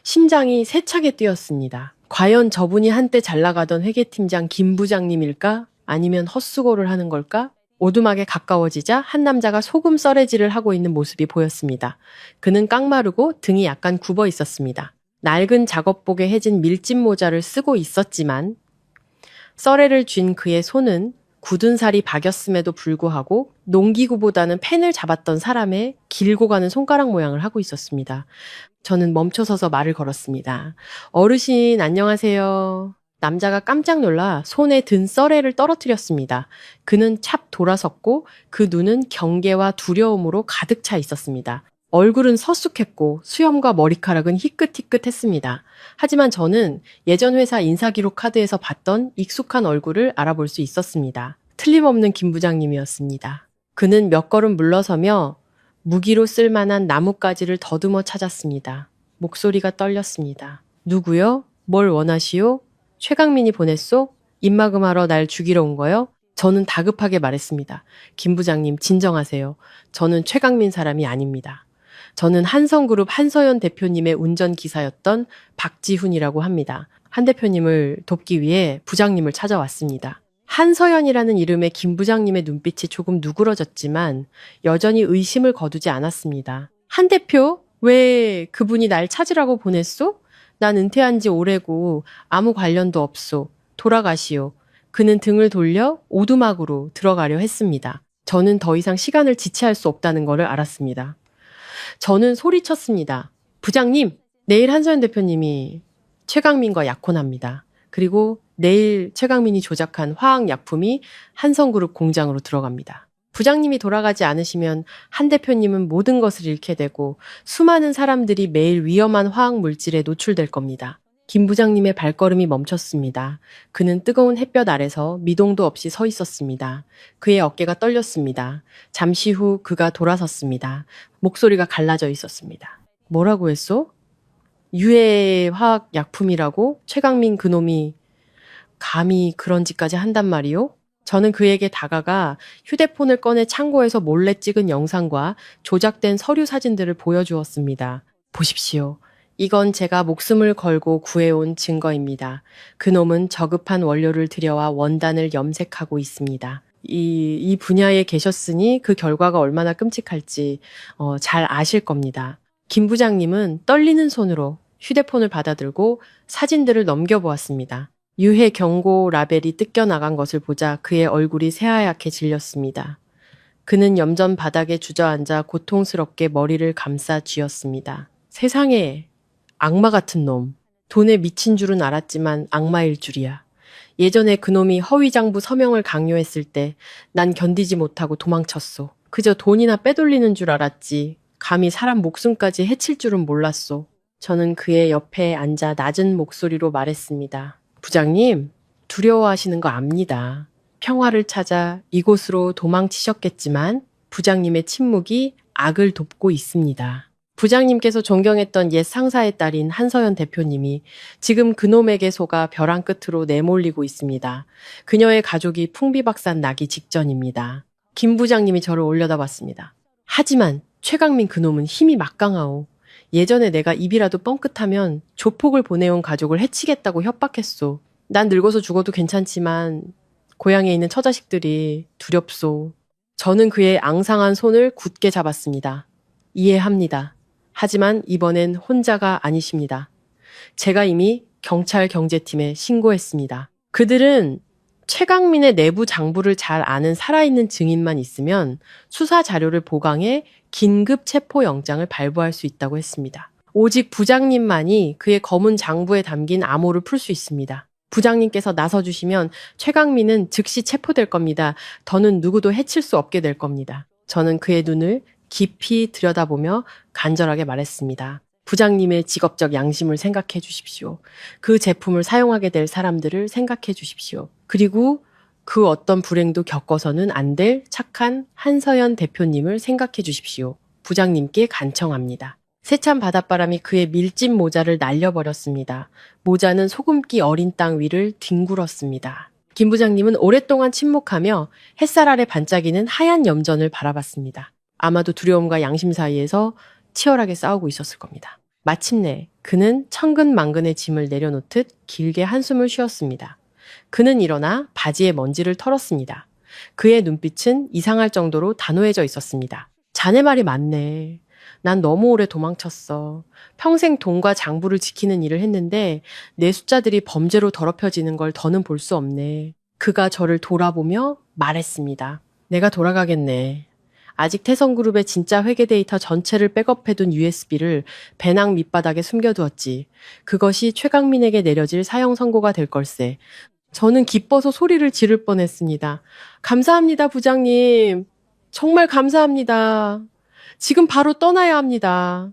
심장이 세차게 뛰었습니다. 과연 저분이 한때 잘 나가던 회계팀장 김 부장님일까? 아니면 헛수고를 하는 걸까? 오두막에 가까워지자 한 남자가 소금 썰애질을 하고 있는 모습이 보였습니다. 그는 깡마르고 등이 약간 굽어 있었습니다. 낡은 작업복에 해진 밀짚 모자를 쓰고 있었지만 썰애를 쥔 그의 손은 굳은 살이 박였음에도 불구하고 농기구보다는 펜을 잡았던 사람의 길고 가는 손가락 모양을 하고 있었습니다. 저는 멈춰서서 말을 걸었습니다. 어르신 안녕하세요. 남자가 깜짝 놀라 손에 든 썰애를 떨어뜨렸습니다. 그는 찹 돌아섰고 그 눈은 경계와 두려움으로 가득 차 있었습니다. 얼굴은 서쑥했고 수염과 머리카락은 희끗희끗했습니다. 하지만 저는 예전 회사 인사기록 카드에서 봤던 익숙한 얼굴을 알아볼 수 있었습니다. 틀림없는 김 부장님이었습니다. 그는 몇 걸음 물러서며 무기로 쓸만한 나뭇가지를 더듬어 찾았습니다. 목소리가 떨렸습니다. 누구요? 뭘 원하시오? 최강민이 보냈소? 입막음하러 날 죽이러 온 거요? 저는 다급하게 말했습니다. 김 부장님 진정하세요. 저는 최강민 사람이 아닙니다. 저는 한성그룹 한서연 대표님의 운전기사였던 박지훈이라고 합니다. 한 대표님을 돕기 위해 부장님을 찾아왔습니다. 한서연이라는 이름의 김 부장님의 눈빛이 조금 누그러졌지만 여전히 의심을 거두지 않았습니다. 한 대표? 왜 그분이 날 찾으라고 보냈소? 난 은퇴한 지 오래고 아무 관련도 없소. 돌아가시오. 그는 등을 돌려 오두막으로 들어가려 했습니다. 저는 더 이상 시간을 지체할 수 없다는 것을 알았습니다. 저는 소리쳤습니다. 부장님, 내일 한서연 대표님이 최강민과 약혼합니다. 그리고 내일 최강민이 조작한 화학약품이 한성그룹 공장으로 들어갑니다. 부장님이 돌아가지 않으시면 한 대표님은 모든 것을 잃게 되고 수많은 사람들이 매일 위험한 화학물질에 노출될 겁니다. 김 부장님의 발걸음이 멈췄습니다. 그는 뜨거운 햇볕 아래서 미동도 없이 서 있었습니다. 그의 어깨가 떨렸습니다. 잠시 후 그가 돌아섰습니다. 목소리가 갈라져 있었습니다. 뭐라고 했소? 유해 화학 약품이라고? 최강민 그놈이 감히 그런 짓까지 한단 말이오? 저는 그에게 다가가 휴대폰을 꺼내 창고에서 몰래 찍은 영상과 조작된 서류 사진들을 보여주었습니다. 보십시오. 이건 제가 목숨을 걸고 구해온 증거입니다. 그놈은 저급한 원료를 들여와 원단을 염색하고 있습니다. 이 분야에 계셨으니 그 결과가 얼마나 끔찍할지 잘 아실 겁니다. 김 부장님은 떨리는 손으로 휴대폰을 받아들고 사진들을 넘겨보았습니다. 유해 경고 라벨이 뜯겨나간 것을 보자 그의 얼굴이 새하얗게 질렸습니다. 그는 염전 바닥에 주저앉아 고통스럽게 머리를 감싸 쥐었습니다. 세상에, 악마 같은 놈. 돈에 미친 줄은 알았지만 악마일 줄이야. 예전에 그놈이 허위장부 서명을 강요했을 때 난 견디지 못하고 도망쳤소. 그저 돈이나 빼돌리는 줄 알았지. 감히 사람 목숨까지 해칠 줄은 몰랐소. 저는 그의 옆에 앉아 낮은 목소리로 말했습니다. 부장님, 두려워하시는 거 압니다. 평화를 찾아 이곳으로 도망치셨겠지만 부장님의 침묵이 악을 돕고 있습니다. 부장님께서 존경했던 옛 상사의 딸인 한서연 대표님이 지금 그놈에게 속아 벼랑 끝으로 내몰리고 있습니다. 그녀의 가족이 풍비박산 나기 직전입니다. 김 부장님이 저를 올려다봤습니다. 하지만 최강민 그놈은 힘이 막강하오. 예전에 내가 입이라도 뻥끗하면 조폭을 보내온 가족을 해치겠다고 협박했소. 난 늙어서 죽어도 괜찮지만 고향에 있는 처자식들이 두렵소. 저는 그의 앙상한 손을 굳게 잡았습니다. 이해합니다. 하지만 이번엔 혼자가 아니십니다. 제가 이미 경찰 경제팀에 신고했습니다. 그들은 최강민의 내부 장부를 잘 아는 살아있는 증인만 있으면 수사 자료를 보강해 긴급 체포영장을 발부할 수 있다고 했습니다. 오직 부장님만이 그의 검은 장부에 담긴 암호를 풀 수 있습니다. 부장님께서 나서주시면 최강민은 즉시 체포될 겁니다. 더는 누구도 해칠 수 없게 될 겁니다. 저는 그의 눈을 깊이 들여다보며 간절하게 말했습니다. 부장님의 직업적 양심을 생각해 주십시오. 그 제품을 사용하게 될 사람들을 생각해 주십시오. 그리고 그 어떤 불행도 겪어서는 안 될 착한 한서연 대표님을 생각해 주십시오. 부장님께 간청합니다. 세찬 바닷바람이 그의 밀짚 모자를 날려버렸습니다. 모자는 소금기 어린 땅 위를 뒹굴었습니다. 김 부장님은 오랫동안 침묵하며 햇살 아래 반짝이는 하얀 염전을 바라봤습니다. 아마도 두려움과 양심 사이에서 치열하게 싸우고 있었을 겁니다. 마침내 그는 천근만근의 짐을 내려놓듯 길게 한숨을 쉬었습니다. 그는 일어나 바지에 먼지를 털었습니다. 그의 눈빛은 이상할 정도로 단호해져 있었습니다. 자네 말이 맞네. 난 너무 오래 도망쳤어. 평생 돈과 장부를 지키는 일을 했는데 내 숫자들이 범죄로 더럽혀지는 걸 더는 볼 수 없네. 그가 저를 돌아보며 말했습니다. 내가 돌아가겠네. 아직 태성그룹의 진짜 회계 데이터 전체를 백업해둔 USB를 배낭 밑바닥에 숨겨두었지. 그것이 최강민에게 내려질 사형 선고가 될 걸세. 저는 기뻐서 소리를 지를 뻔했습니다. 감사합니다, 부장님. 정말 감사합니다. 지금 바로 떠나야 합니다.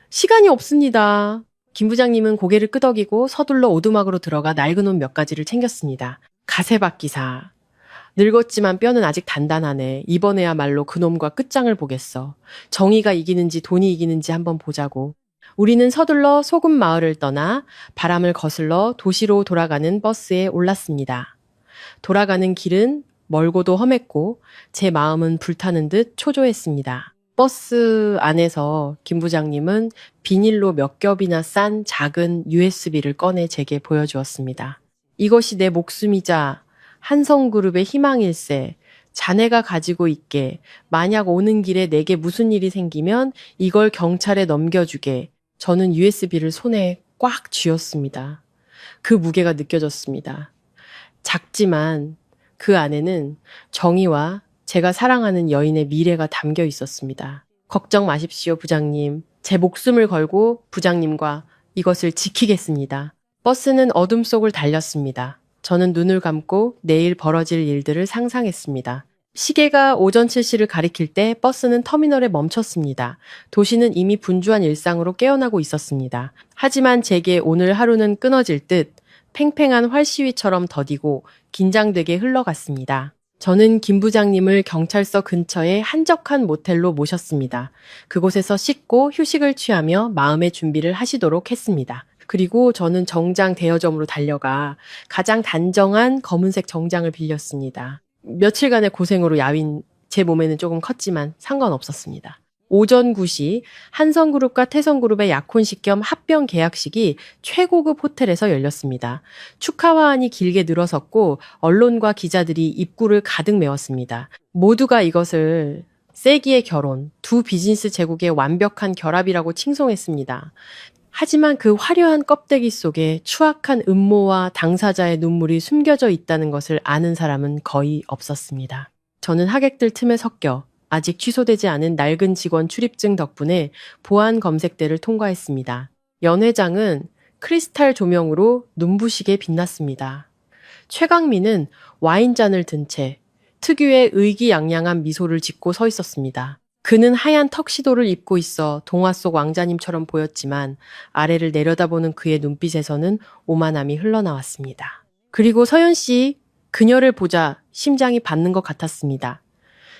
시간이 없습니다. 김 부장님은 고개를 끄덕이고 서둘러 오두막으로 들어가 낡은 옷 몇 가지를 챙겼습니다. 가세박 기사. 늙었지만 뼈는 아직 단단하네. 이번에야말로 그놈과 끝장을 보겠어. 정의가 이기는지 돈이 이기는지 한번 보자고. 우리는 서둘러 소금 마을을 떠나 바람을 거슬러 도시로 돌아가는 버스에 올랐습니다. 돌아가는 길은 멀고도 험했고 제 마음은 불타는 듯 초조했습니다. 버스 안에서 김 부장님은 비닐로 몇 겹이나 싼 작은 USB를 꺼내 제게 보여주었습니다. 이것이 내 목숨이자 한성그룹의 희망일세. 자네가 가지고 있게. 만약 오는 길에 내게 무슨 일이 생기면 이걸 경찰에 넘겨주게. 저는 USB를 손에 꽉 쥐었습니다. 그 무게가 느껴졌습니다. 작지만 그 안에는 정의와 제가 사랑하는 여인의 미래가 담겨 있었습니다. 걱정 마십시오, 부장님. 제 목숨을 걸고 부장님과 이것을 지키겠습니다. 버스는 어둠 속을 달렸습니다. 저는 눈을 감고 내일 벌어질 일들을 상상했습니다. 시계가 오전 7시를 가리킬 때 버스는 터미널에 멈췄습니다. 도시는 이미 분주한 일상으로 깨어나고 있었습니다. 하지만 제게 오늘 하루는 끊어질 듯 팽팽한 활시위처럼 더디고 긴장되게 흘러갔습니다. 저는 김 부장님을 경찰서 근처의 한적한 모텔로 모셨습니다. 그곳에서 씻고 휴식을 취하며 마음의 준비를 하시도록 했습니다. 그리고 저는 정장 대여점으로 달려가 가장 단정한 검은색 정장을 빌렸습니다. 며칠간의 고생으로 야윈 제 몸에는 조금 컸지만 상관없었습니다. 오전 9시 한성그룹과 태성그룹의 약혼식 겸 합병 계약식이 최고급 호텔에서 열렸습니다. 축하화환이 길게 늘어섰고 언론과 기자들이 입구를 가득 메웠습니다. 모두가 이것을 세기의 결혼, 두 비즈니스 제국의 완벽한 결합이라고 칭송했습니다. 하지만 그 화려한 껍데기 속에 추악한 음모와 당사자의 눈물이 숨겨져 있다는 것을 아는 사람은 거의 없었습니다. 저는 하객들 틈에 섞여 아직 취소되지 않은 낡은 직원 출입증 덕분에 보안 검색대를 통과했습니다. 연 회장은 크리스탈 조명으로 눈부시게 빛났습니다. 최강민은 와인잔을 든 채 특유의 의기양양한 미소를 짓고 서 있었습니다. 그는 하얀 턱시도를 입고 있어 동화 속 왕자님처럼 보였지만 아래를 내려다보는 그의 눈빛에서는 오만함이 흘러나왔습니다. 그리고 서연 씨, 그녀를 보자 심장이 받는 것 같았습니다.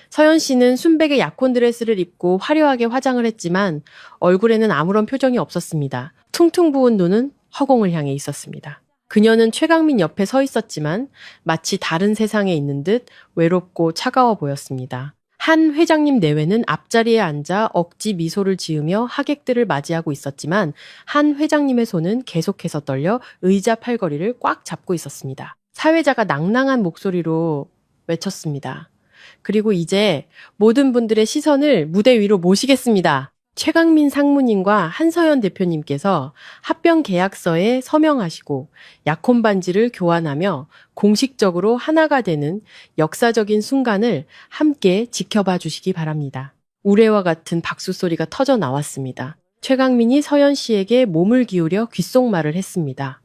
서연 씨는 순백의 약혼 드레스를 입고 화려하게 화장을 했지만 얼굴에는 아무런 표정이 없었습니다. 퉁퉁 부은 눈은 허공을 향해 있었습니다. 그녀는 최강민 옆에 서 있었지만 마치 다른 세상에 있는 듯 외롭고 차가워 보였습니다. 한 회장님 내외는 앞자리에 앉아 억지 미소를 지으며 하객들을 맞이하고 있었지만 한 회장님의 손은 계속해서 떨려 의자 팔걸이를 꽉 잡고 있었습니다. 사회자가 낭낭한 목소리로 외쳤습니다. 그리고 이제 모든 분들의 시선을 무대 위로 모시겠습니다. 최강민 상무님과 한서연 대표님께서 합병 계약서에 서명하시고 약혼 반지를 교환하며 공식적으로 하나가 되는 역사적인 순간을 함께 지켜봐 주시기 바랍니다. 우레와 같은 박수 소리가 터져 나왔습니다. 최강민이 서연 씨에게 몸을 기울여 귓속말을 했습니다.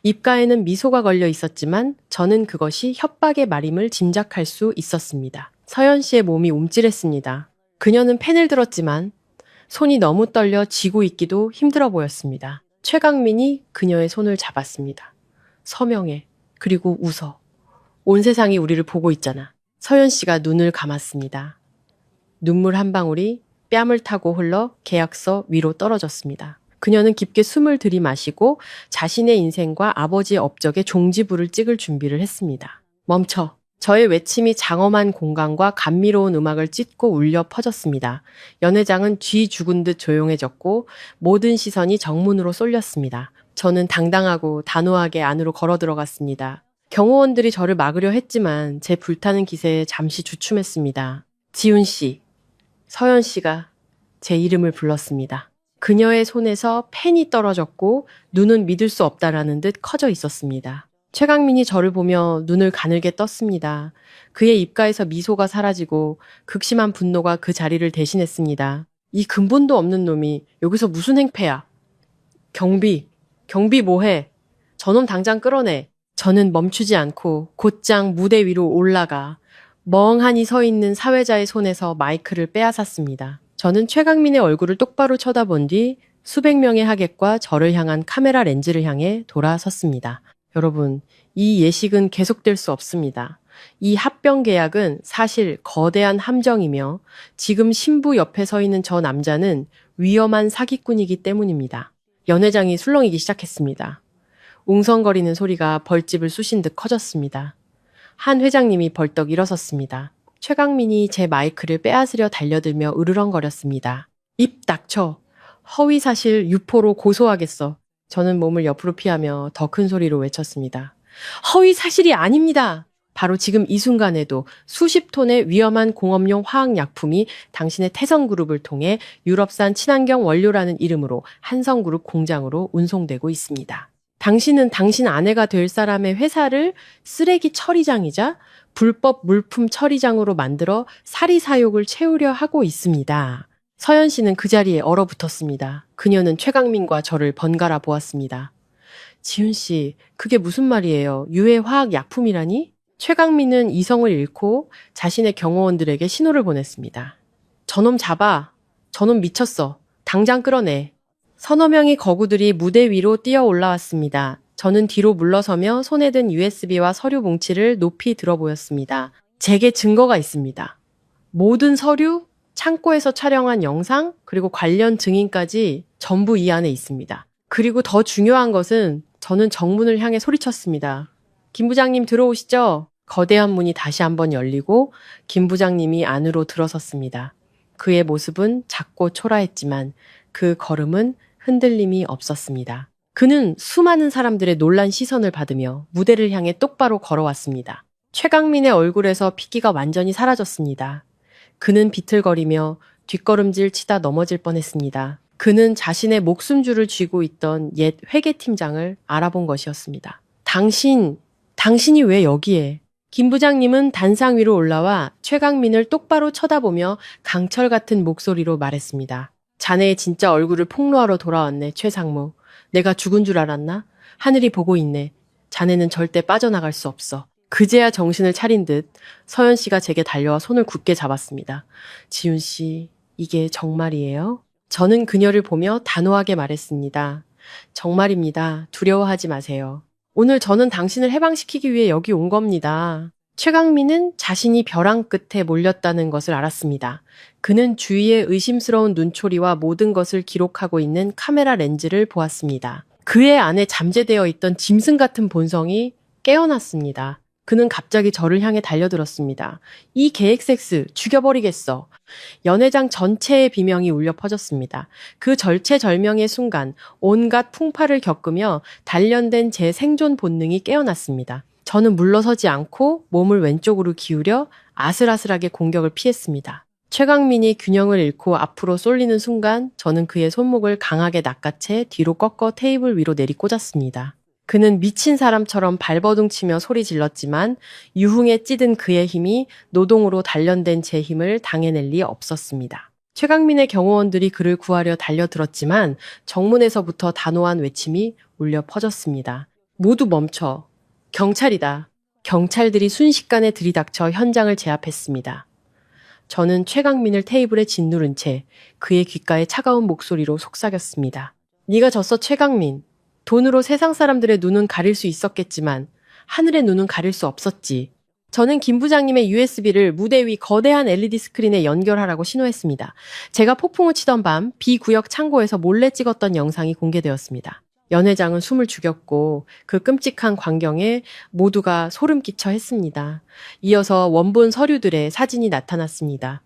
입가에는 미소가 걸려 있었지만 저는 그것이 협박의 말임을 짐작할 수 있었습니다. 서연 씨의 몸이 움찔했습니다. 그녀는 펜을 들었지만 손이 너무 떨려 쥐고 있기도 힘들어 보였습니다. 최강민이 그녀의 손을 잡았습니다. 서명해. 그리고 웃어. 온 세상이 우리를 보고 있잖아. 서연 씨가 눈을 감았습니다. 눈물 한 방울이 뺨을 타고 흘러 계약서 위로 떨어졌습니다. 그녀는 깊게 숨을 들이마시고 자신의 인생과 아버지의 업적에 종지부를 찍을 준비를 했습니다. 멈춰. 저의 외침이 장엄한 공간과 감미로운 음악을 찢고 울려 퍼졌습니다. 연회장은 쥐 죽은 듯 조용해졌고 모든 시선이 정문으로 쏠렸습니다. 저는 당당하고 단호하게 안으로 걸어 들어갔습니다. 경호원들이 저를 막으려 했지만 제 불타는 기세에 잠시 주춤했습니다. 지훈 씨, 서연 씨가 제 이름을 불렀습니다. 그녀의 손에서 펜이 떨어졌고 눈은 믿을 수 없다라는 듯 커져 있었습니다. 최강민이 저를 보며 눈을 가늘게 떴습니다. 그의 입가에서 미소가 사라지고 극심한 분노가 그 자리를 대신했습니다. 이 근본도 없는 놈이 여기서 무슨 행패야? 경비 뭐해? 저놈 당장 끌어내. 저는 멈추지 않고 곧장 무대 위로 올라가 멍하니 서 있는 사회자의 손에서 마이크를 빼앗았습니다. 저는 최강민의 얼굴을 똑바로 쳐다본 뒤 수백 명의 하객과 저를 향한 카메라 렌즈를 향해 돌아섰습니다. 여러분, 이 예식은 계속될 수 없습니다. 이 합병 계약은 사실 거대한 함정이며 지금 신부 옆에 서 있는 저 남자는 위험한 사기꾼이기 때문입니다. 연회장이 술렁이기 시작했습니다. 웅성거리는 소리가 벌집을 쑤신 듯 커졌습니다. 한 회장님이 벌떡 일어섰습니다. 최강민이 제 마이크를 빼앗으려 달려들며 으르렁거렸습니다. 입 닥쳐. 허위사실 유포로 고소하겠어. 저는 몸을 옆으로 피하며 더 큰 소리로 외쳤습니다. 허위사실이 아닙니다. 바로 지금 이 순간에도 수십 톤의 위험한 공업용 화학약품이 당신의 태성그룹을 통해 유럽산 친환경 원료라는 이름으로 한성그룹 공장으로 운송되고 있습니다. 당신은 당신 아내가 될 사람의 회사를 쓰레기 처리장이자 불법 물품 처리장으로 만들어 사리사욕을 채우려 하고 있습니다. 서연 씨는 그 자리에 얼어붙었습니다. 그녀는 최강민과 저를 번갈아 보았습니다. 지훈 씨, 그게 무슨 말이에요? 유해 화학 약품이라니? 최강민은 이성을 잃고 자신의 경호원들에게 신호를 보냈습니다. 저놈 잡아. 저놈 미쳤어. 당장 끌어내. 서너 명의 거구들이 무대 위로 뛰어 올라왔습니다. 저는 뒤로 물러서며 손에 든 USB와 서류 뭉치를 높이 들어 보였습니다. 제게 증거가 있습니다. 모든 서류, 창고에서 촬영한 영상, 그리고 관련 증인까지 전부 이 안에 있습니다. 그리고 더 중요한 것은 저는 정문을 향해 소리쳤습니다. 김 부장님 들어오시죠? 거대한 문이 다시 한번 열리고 김 부장님이 안으로 들어섰습니다. 그의 모습은 작고 초라했지만 그 걸음은 흔들림이 없었습니다. 그는 수많은 사람들의 놀란 시선을 받으며 무대를 향해 똑바로 걸어왔습니다. 최강민의 얼굴에서 핏기가 완전히 사라졌습니다. 그는 비틀거리며 뒷걸음질 치다 넘어질 뻔했습니다. 그는 자신의 목숨줄을 쥐고 있던 옛 회계팀장을 알아본 것이었습니다. 당신이 왜 여기에? 김 부장님은 단상 위로 올라와 최강민을 똑바로 쳐다보며 강철 같은 목소리로 말했습니다. 자네의 진짜 얼굴을 폭로하러 돌아왔네, 최상무. 내가 죽은 줄 알았나? 하늘이 보고 있네. 자네는 절대 빠져나갈 수 없어. 그제야 정신을 차린 듯 서연 씨가 제게 달려와 손을 굳게 잡았습니다. 지훈 씨, 이게 정말이에요? 저는 그녀를 보며 단호하게 말했습니다. 정말입니다. 두려워하지 마세요. 오늘 저는 당신을 해방시키기 위해 여기 온 겁니다. 최강민은 자신이 벼랑 끝에 몰렸다는 것을 알았습니다. 그는 주위의 의심스러운 눈초리와 모든 것을 기록하고 있는 카메라 렌즈를 보았습니다. 그의 안에 잠재되어 있던 짐승 같은 본성이 깨어났습니다. 그는 갑자기 저를 향해 달려들었습니다. 이 계획 섹스 죽여버리겠어. 연회장 전체의 비명이 울려 퍼졌습니다. 그 절체절명의 순간 온갖 풍파를 겪으며 단련된 제 생존 본능이 깨어났습니다. 저는 물러서지 않고 몸을 왼쪽으로 기울여 아슬아슬하게 공격을 피했습니다. 최강민이 균형을 잃고 앞으로 쏠리는 순간 저는 그의 손목을 강하게 낚아채 뒤로 꺾어 테이블 위로 내리꽂았습니다. 그는 미친 사람처럼 발버둥치며 소리 질렀지만 유흥에 찌든 그의 힘이 노동으로 단련된 제 힘을 당해낼 리 없었습니다. 최강민의 경호원들이 그를 구하려 달려들었지만 정문에서부터 단호한 외침이 울려 퍼졌습니다. 모두 멈춰. 경찰이다. 경찰들이 순식간에 들이닥쳐 현장을 제압했습니다. 저는 최강민을 테이블에 짓누른 채 그의 귓가에 차가운 목소리로 속삭였습니다. 네가 졌어, 최강민. 돈으로 세상 사람들의 눈은 가릴 수 있었겠지만 하늘의 눈은 가릴 수 없었지. 저는 김 부장님의 USB를 무대 위 거대한 LED 스크린에 연결하라고 신호했습니다. 제가 폭풍을 치던 밤 B구역 창고에서 몰래 찍었던 영상이 공개되었습니다. 연 회장은 숨을 죽였고 그 끔찍한 광경에 모두가 소름 끼쳐 했습니다. 이어서 원본 서류들의 사진이 나타났습니다.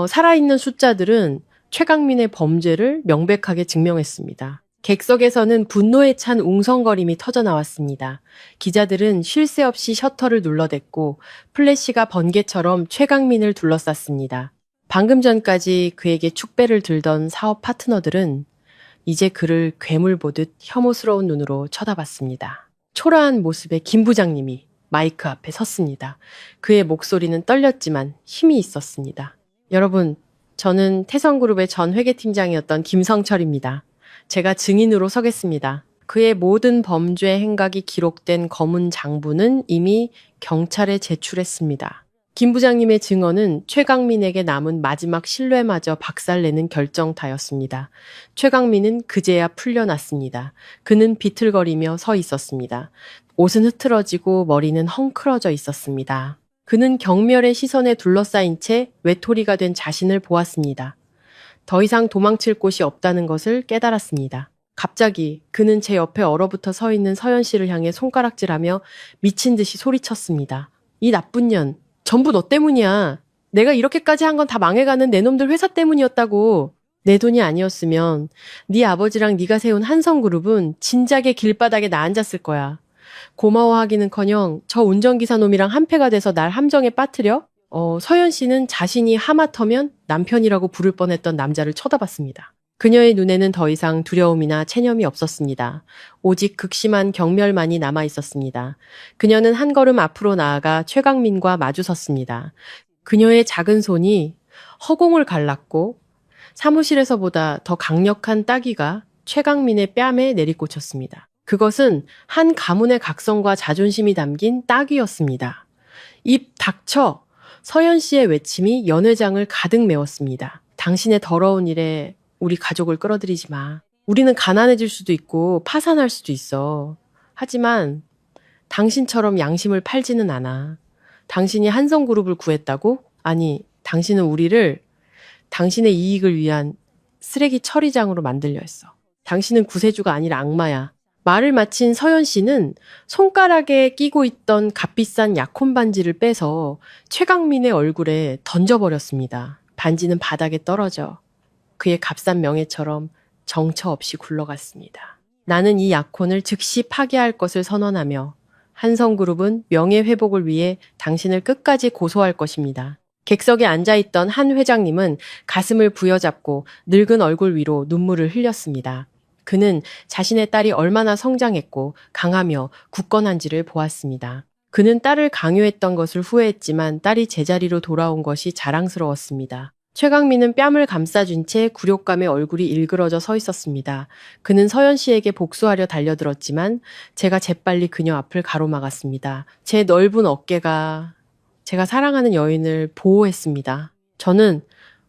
살아있는 숫자들은 최강민의 범죄를 명백하게 증명했습니다. 객석에서는 분노에 찬 웅성거림이 터져나왔습니다. 기자들은 쉴 새 없이 셔터를 눌러댔고 플래시가 번개처럼 최강민을 둘러쌌습니다. 방금 전까지 그에게 축배를 들던 사업 파트너들은 이제 그를 괴물 보듯 혐오스러운 눈으로 쳐다봤습니다. 초라한 모습의 김 부장님이 마이크 앞에 섰습니다. 그의 목소리는 떨렸지만 힘이 있었습니다. 여러분, 저는 태성그룹의 전 회계팀장이었던 김성철입니다. 제가 증인으로 서겠습니다. 그의 모든 범죄 행각이 기록된 검은 장부는 이미 경찰에 제출했습니다. 김 부장님의 증언은 최강민에게 남은 마지막 신뢰마저 박살내는 결정타였습니다. 최강민은 그제야 풀려났습니다. 그는 비틀거리며 서 있었습니다. 옷은 흐트러지고 머리는 헝클어져 있었습니다. 그는 경멸의 시선에 둘러싸인 채 외톨이가 된 자신을 보았습니다. 더 이상 도망칠 곳이 없다는 것을 깨달았습니다. 갑자기 그는 제 옆에 얼어붙어 서 있는 서연 씨를 향해 손가락질하며 미친 듯이 소리쳤습니다. 이 나쁜 년, 전부 너 때문이야. 내가 이렇게까지 한 건 다 망해가는 내 놈들 회사 때문이었다고. 내 돈이 아니었으면 네 아버지랑 네가 세운 한성그룹은 진작에 길바닥에 나 앉았을 거야. 고마워하기는커녕 저 운전기사 놈이랑 한패가 돼서 날 함정에 빠뜨려? 서연 씨는 자신이 하마터면 남편이라고 부를 뻔했던 남자를 쳐다봤습니다. 그녀의 눈에는 더 이상 두려움이나 체념이 없었습니다. 오직 극심한 경멸만이 남아 있었습니다. 그녀는 한 걸음 앞으로 나아가 최강민과 마주섰습니다. 그녀의 작은 손이 허공을 갈랐고 사무실에서보다 더 강력한 따귀가 최강민의 뺨에 내리꽂혔습니다. 그것은 한 가문의 각성과 자존심이 담긴 따귀였습니다. 입 닥쳐! 서연 씨의 외침이 연 회장을 가득 메웠습니다. 당신의 더러운 일에 우리 가족을 끌어들이지 마. 우리는 가난해질 수도 있고 파산할 수도 있어. 하지만 당신처럼 양심을 팔지는 않아. 당신이 한성그룹을 구했다고? 아니, 당신은 우리를 당신의 이익을 위한 쓰레기 처리장으로 만들려 했어. 당신은 구세주가 아니라 악마야. 말을 마친 서연 씨는 손가락에 끼고 있던 값비싼 약혼 반지를 빼서 최강민의 얼굴에 던져버렸습니다. 반지는 바닥에 떨어져 그의 값싼 명예처럼 정처 없이 굴러갔습니다. 나는 이 약혼을 즉시 파기할 것을 선언하며 한성그룹은 명예회복을 위해 당신을 끝까지 고소할 것입니다. 객석에 앉아있던 한 회장님은 가슴을 부여잡고 늙은 얼굴 위로 눈물을 흘렸습니다. 그는 자신의 딸이 얼마나 성장했고 강하며 굳건한지를 보았습니다. 그는 딸을 강요했던 것을 후회했지만 딸이 제자리로 돌아온 것이 자랑스러웠습니다. 최강민은 뺨을 감싸준 채 굴욕감에 얼굴이 일그러져 서 있었습니다. 그는 서연 씨에게 복수하려 달려들었지만 제가 재빨리 그녀 앞을 가로막았습니다. 제 넓은 어깨가 제가 사랑하는 여인을 보호했습니다. 저는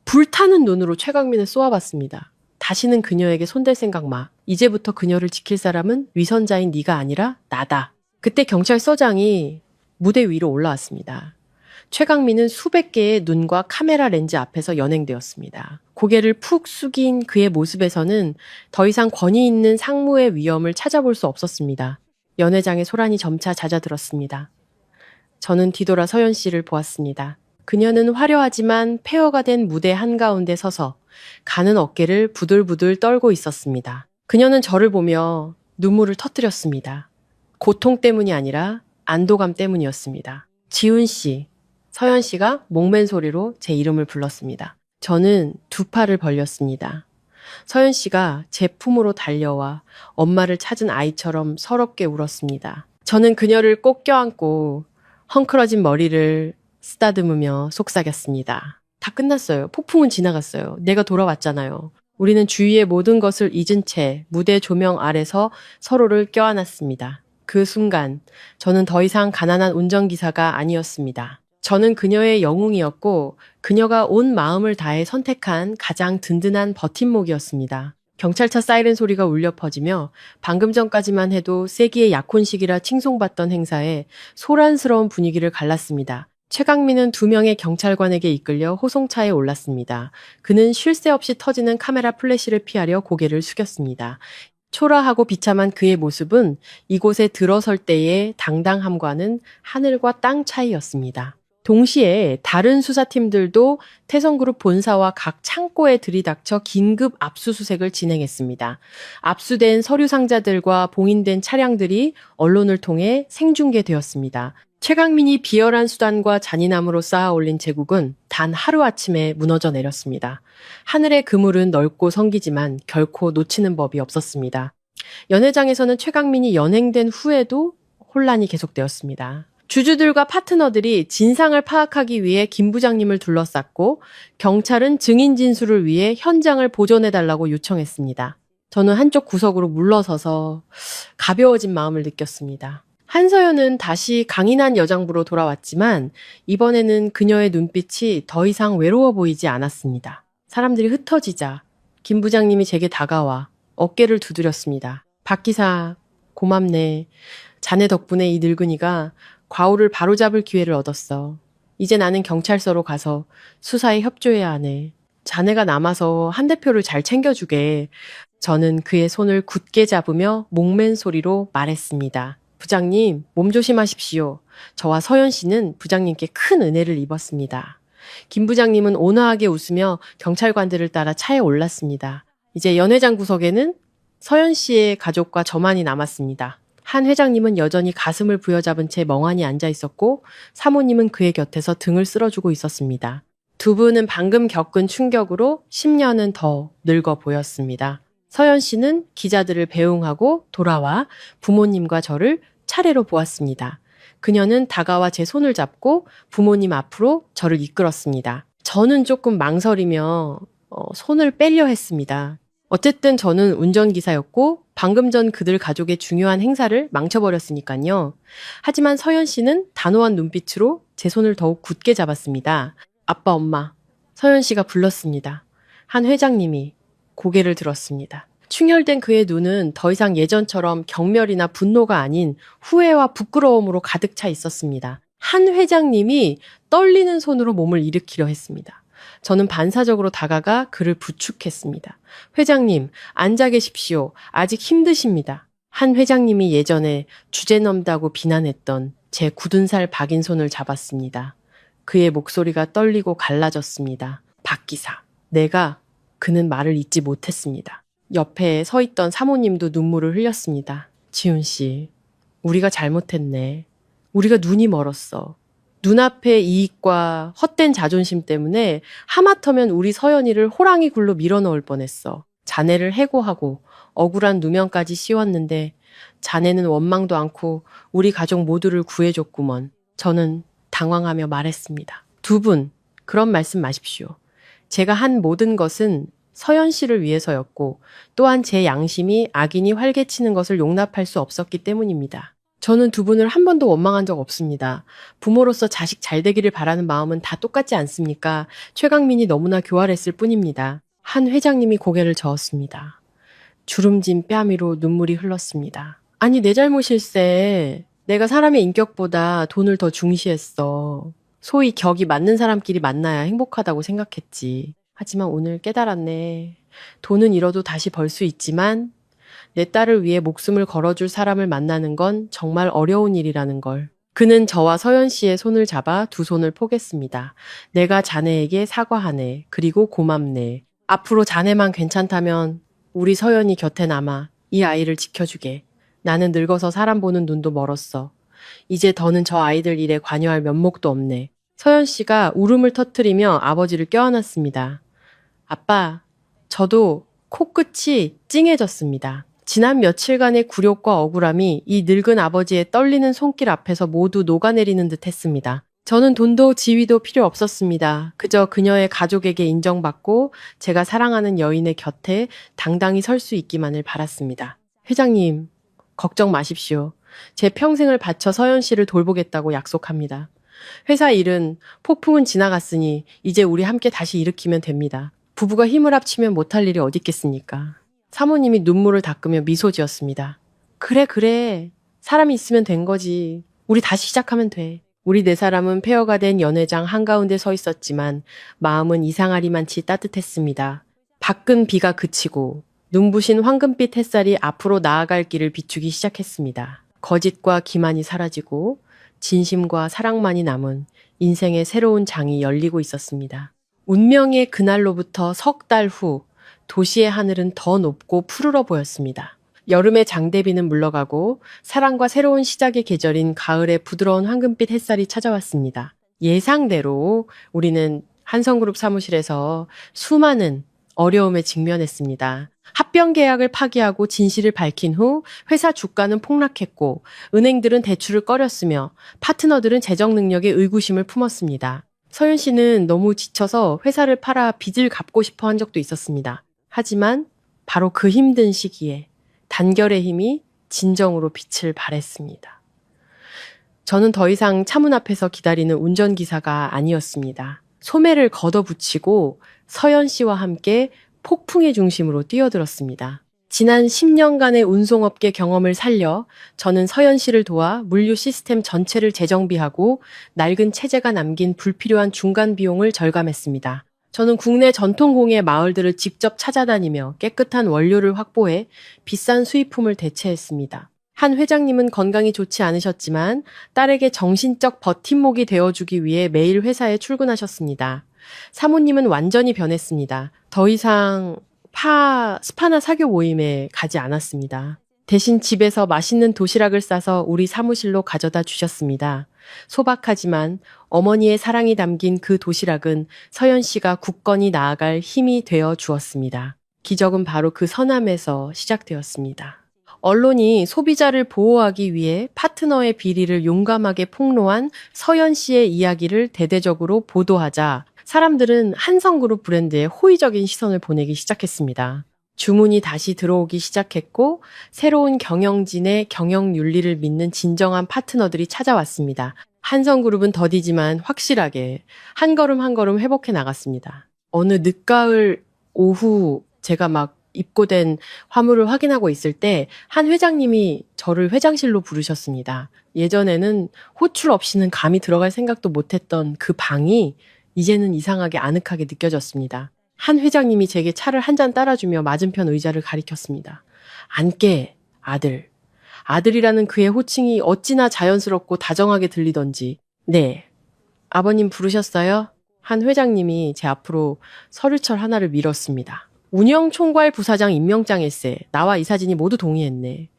불타는 눈으로 최강민을 쏘아봤습니다. 다시는 그녀에게 손댈 생각 마. 이제부터 그녀를 지킬 사람은 위선자인 네가 아니라 나다. 그때 경찰서장이 무대 위로 올라왔습니다. 최강민은 수백 개의 눈과 카메라 렌즈 앞에서 연행되었습니다. 고개를 푹 숙인 그의 모습에서는 더 이상 권위 있는 상무의 위엄을 찾아볼 수 없었습니다. 연 회장의 소란이 점차 잦아들었습니다. 저는 뒤돌아 서연 씨를 보았습니다. 그녀는 화려하지만 폐허가 된 무대 한가운데 서서 가는 어깨를 부들부들 떨고 있었습니다. 그녀는 저를 보며 눈물을 터뜨렸습니다. 고통 때문이 아니라 안도감 때문이었습니다. 지훈 씨, 서연 씨가 목맨 소리로 제 이름을 불렀습니다. 저는 두 팔을 벌렸습니다. 서연 씨가 제 품으로 달려와 엄마를 찾은 아이처럼 서럽게 울었습니다. 저는 그녀를 꼭 껴안고 헝클어진 머리를 쓰다듬으며 속삭였습니다. 다 끝났어요. 폭풍은 지나갔어요. 내가 돌아왔잖아요. 우리는 주위의 모든 것을 잊은 채 무대 조명 아래서 서로를 껴안았습니다. 그 순간 저는 더 이상 가난한 운전기사가 아니었습니다. 저는 그녀의 영웅이었고 그녀가 온 마음을 다해 선택한 가장 든든한 버팀목이었습니다. 경찰차 사이렌 소리가 울려 퍼지며 방금 전까지만 해도 세기의 약혼식이라 칭송받던 행사에 소란스러운 분위기를 갈랐습니다. 최강민은 두 명의 경찰관에게 이끌려 호송차에 올랐습니다. 그는 쉴 새 없이 터지는 카메라 플래시를 피하려 고개를 숙였습니다. 초라하고 비참한 그의 모습은 이곳에 들어설 때의 당당함과는 하늘과 땅 차이였습니다. 동시에 다른 수사팀들도 태성그룹 본사와 각 창고에 들이닥쳐 긴급 압수수색을 진행했습니다. 압수된 서류 상자들과 봉인된 차량들이 언론을 통해 생중계되었습니다. 최강민이 비열한 수단과 잔인함으로 쌓아올린 제국은 단 하루아침에 무너져 내렸습니다. 하늘의 그물은 넓고 성기지만 결코 놓치는 법이 없었습니다. 연회장에서는 최강민이 연행된 후에도 혼란이 계속되었습니다. 주주들과 파트너들이 진상을 파악하기 위해 김 부장님을 둘러쌌고 경찰은 증인 진술을 위해 현장을 보존해달라고 요청했습니다. 저는 한쪽 구석으로 물러서서 가벼워진 마음을 느꼈습니다. 한서연은 다시 강인한 여장부로 돌아왔지만 이번에는 그녀의 눈빛이 더 이상 외로워 보이지 않았습니다. 사람들이 흩어지자 김 부장님이 제게 다가와 어깨를 두드렸습니다. 박 기사, 고맙네. 자네 덕분에 이 늙은이가 과오를 바로잡을 기회를 얻었어. 이제 나는 경찰서로 가서 수사에 협조해야 하네. 자네가 남아서 한 대표를 잘 챙겨주게. 저는 그의 손을 굳게 잡으며 목맨 소리로 말했습니다. 부장님, 몸 조심하십시오. 저와 서연 씨는 부장님께 큰 은혜를 입었습니다. 김 부장님은 온화하게 웃으며 경찰관들을 따라 차에 올랐습니다. 이제 연회장 구석에는 서연 씨의 가족과 저만이 남았습니다. 한 회장님은 여전히 가슴을 부여잡은 채 멍하니 앉아 있었고 사모님은 그의 곁에서 등을 쓸어주고 있었습니다. 두 분은 방금 겪은 충격으로 10년은 더 늙어 보였습니다. 서연 씨는 기자들을 배웅하고 돌아와 부모님과 저를 차례로 보았습니다. 그녀는 다가와 제 손을 잡고 부모님 앞으로 저를 이끌었습니다. 저는 조금 망설이며 손을 빼려 했습니다. 어쨌든 저는 운전기사였고 방금 전 그들 가족의 중요한 행사를 망쳐버렸으니까요. 하지만 서연 씨는 단호한 눈빛으로 제 손을 더욱 굳게 잡았습니다. 아빠, 엄마, 서연 씨가 불렀습니다. 한 회장님이 고개를 들었습니다. 충혈된 그의 눈은 더 이상 예전처럼 경멸이나 분노가 아닌 후회와 부끄러움으로 가득 차 있었습니다. 한 회장님이 떨리는 손으로 몸을 일으키려 했습니다. 저는 반사적으로 다가가 그를 부축했습니다. 회장님, 앉아 계십시오. 아직 힘드십니다. 한 회장님이 예전에 주제넘다고 비난했던 제 굳은 살 박인 손을 잡았습니다. 그의 목소리가 떨리고 갈라졌습니다. 박 기사, 그는 말을 잇지 못했습니다. 옆에 서 있던 사모님도 눈물을 흘렸습니다. 지훈 씨, 우리가 잘못했네. 우리가 눈이 멀었어. 눈앞의 이익과 헛된 자존심 때문에 하마터면 우리 서연이를 호랑이 굴로 밀어넣을 뻔했어. 자네를 해고하고 억울한 누명까지 씌웠는데 자네는 원망도 않고 우리 가족 모두를 구해줬구먼. 저는 당황하며 말했습니다. 두 분, 그런 말씀 마십시오. 제가 한 모든 것은 서연 씨를 위해서였고 또한 제 양심이 악인이 활개치는 것을 용납할 수 없었기 때문입니다. 저는 두 분을 한 번도 원망한 적 없습니다. 부모로서 자식 잘 되기를 바라는 마음은 다 똑같지 않습니까? 최강민이 너무나 교활했을 뿐입니다. 한 회장님이 고개를 저었습니다. 주름진 뺨위로 눈물이 흘렀습니다. 아니, 내 잘못일세. 내가 사람의 인격보다 돈을 더 중시했어. 소위 격이 맞는 사람끼리 만나야 행복하다고 생각했지. 하지만 오늘 깨달았네. 돈은 잃어도 다시 벌 수 있지만 내 딸을 위해 목숨을 걸어줄 사람을 만나는 건 정말 어려운 일이라는 걸. 그는 저와 서연 씨의 손을 잡아 두 손을 포겠습니다. 내가 자네에게 사과하네. 그리고 고맙네. 앞으로 자네만 괜찮다면 우리 서연이 곁에 남아 이 아이를 지켜주게. 나는 늙어서 사람 보는 눈도 멀었어. 이제 더는 저 아이들 일에 관여할 면목도 없네. 서연 씨가 울음을 터뜨리며 아버지를 껴안았습니다. 아빠, 저도 코끝이 찡해졌습니다. 지난 며칠간의 굴욕과 억울함이 이 늙은 아버지의 떨리는 손길 앞에서 모두 녹아내리는 듯 했습니다. 저는 돈도 지위도 필요 없었습니다. 그저 그녀의 가족에게 인정받고 제가 사랑하는 여인의 곁에 당당히 설 수 있기만을 바랐습니다. 회장님, 걱정 마십시오. 제 평생을 바쳐 서연 씨를 돌보겠다고 약속합니다. 회사 일은, 폭풍은 지나갔으니 이제 우리 함께 다시 일으키면 됩니다. 부부가 힘을 합치면 못할 일이 어디 있겠습니까? 사모님이 눈물을 닦으며 미소 지었습니다. 그래. 사람이 있으면 된 거지. 우리 다시 시작하면 돼. 우리 네 사람은 폐허가 된 연회장 한가운데 서 있었지만 마음은 이상하리만치 따뜻했습니다. 밖은 비가 그치고 눈부신 황금빛 햇살이 앞으로 나아갈 길을 비추기 시작했습니다. 거짓과 기만이 사라지고 진심과 사랑만이 남은 인생의 새로운 장이 열리고 있었습니다. 운명의 그날로부터 석 달 후 도시의 하늘은 더 높고 푸르러 보였습니다. 여름의 장대비는 물러가고 사랑과 새로운 시작의 계절인 가을의 부드러운 황금빛 햇살이 찾아왔습니다. 예상대로 우리는 한성그룹 사무실에서 수많은 어려움에 직면했습니다. 합병 계약을 파기하고 진실을 밝힌 후 회사 주가는 폭락했고 은행들은 대출을 꺼렸으며 파트너들은 재정 능력에 의구심을 품었습니다. 서윤 씨는 너무 지쳐서 회사를 팔아 빚을 갚고 싶어 한 적도 있었습니다. 하지만 바로 그 힘든 시기에 단결의 힘이 진정으로 빛을 발했습니다. 저는 더 이상 차문 앞에서 기다리는 운전기사가 아니었습니다. 소매를 걷어붙이고 서연 씨와 함께 폭풍의 중심으로 뛰어들었습니다. 지난 10년간의 운송업계 경험을 살려 저는 서연 씨를 도와 물류 시스템 전체를 재정비하고 낡은 체제가 남긴 불필요한 중간 비용을 절감했습니다. 저는 국내 전통공예 마을들을 직접 찾아다니며 깨끗한 원료를 확보해 비싼 수입품을 대체했습니다. 한 회장님은 건강이 좋지 않으셨지만 딸에게 정신적 버팀목이 되어주기 위해 매일 회사에 출근하셨습니다. 사모님은 완전히 변했습니다. 더 이상 스파나 사교 모임에 가지 않았습니다. 대신 집에서 맛있는 도시락을 싸서 우리 사무실로 가져다 주셨습니다. 소박하지만 어머니의 사랑이 담긴 그 도시락은 서연 씨가 굳건히 나아갈 힘이 되어 주었습니다. 기적은 바로 그 선함에서 시작되었습니다. 언론이 소비자를 보호하기 위해 파트너의 비리를 용감하게 폭로한 서연 씨의 이야기를 대대적으로 보도하자 사람들은 한성그룹 브랜드에 호의적인 시선을 보내기 시작했습니다. 주문이 다시 들어오기 시작했고 새로운 경영진의 경영 윤리를 믿는 진정한 파트너들이 찾아왔습니다. 한성그룹은 더디지만 확실하게 한 걸음 한 걸음 회복해 나갔습니다. 어느 늦가을 오후 제가 막 입고된 화물을 확인하고 있을 때 한 회장님이 저를 회장실로 부르셨습니다. 예전에는 호출 없이는 감히 들어갈 생각도 못했던 그 방이 이제는 이상하게 아늑하게 느껴졌습니다. 한 회장님이 제게 차를 한 잔 따라주며 맞은편 의자를 가리켰습니다. 앉게, 아들. 아들이라는 그의 호칭이 어찌나 자연스럽고 다정하게 들리던지. 네. 아버님 부르셨어요? 한 회장님이 제 앞으로 서류철 하나를 밀었습니다. 운영총괄 부사장 임명장일세. 나와 이사진이 모두 동의했네.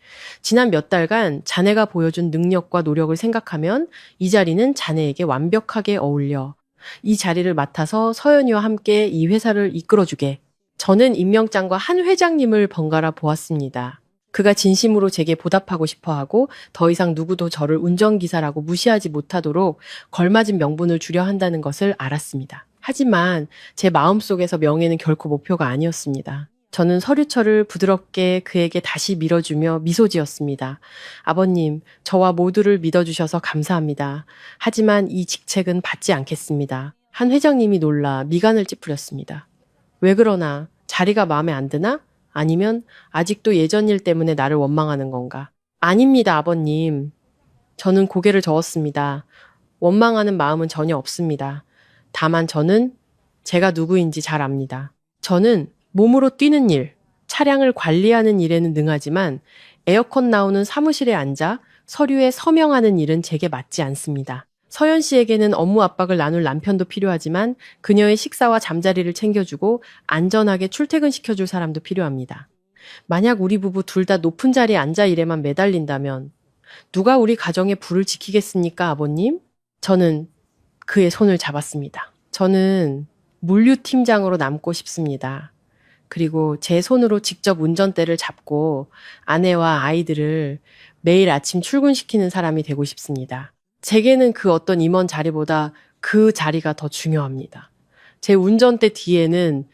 지난 몇 달간 자네가 보여준 능력과 노력을 생각하면 이 자리는 자네에게 완벽하게 어울려. 이 자리를 맡아서 서연이와 함께 이 회사를 이끌어주게. 저는 임명장과 한 회장님을 번갈아 보았습니다. 그가 진심으로 제게 보답하고 싶어하고 더 이상 누구도 저를 운전기사라고 무시하지 못하도록 걸맞은 명분을 주려 한다는 것을 알았습니다. 하지만 제 마음속에서 명예는 결코 목표가 아니었습니다. 저는 서류철을 부드럽게 그에게 다시 밀어주며 미소 지었습니다. 아버님, 저와 모두를 믿어주셔서 감사합니다. 하지만 이 직책은 받지 않겠습니다. 한 회장님이 놀라 미간을 찌푸렸습니다. 왜 그러나? 자리가 마음에 안 드나? 아니면 아직도 예전 일 때문에 나를 원망하는 건가? 아닙니다, 아버님. 저는 고개를 저었습니다. 원망하는 마음은 전혀 없습니다. 다만 저는 제가 누구인지 잘 압니다. 저는 몸으로 뛰는 일, 차량을 관리하는 일에는 능하지만 에어컨 나오는 사무실에 앉아 서류에 서명하는 일은 제게 맞지 않습니다. 서연 씨에게는 업무 압박을 나눌 남편도 필요하지만 그녀의 식사와 잠자리를 챙겨주고 안전하게 출퇴근시켜줄 사람도 필요합니다. 만약 우리 부부 둘 다 높은 자리에 앉아 일에만 매달린다면 누가 우리 가정의 불을 지키겠습니까, 아버님? 저는 그의 손을 잡았습니다. 저는 물류팀장으로 남고 싶습니다. 그리고 제 손으로 직접 운전대를 잡고 아내와 아이들을 매일 아침 출근시키는 사람이 되고 싶습니다. 제게는 그 어떤 임원 자리보다 그 자리가 더 중요합니다. 제 운전대 뒤에는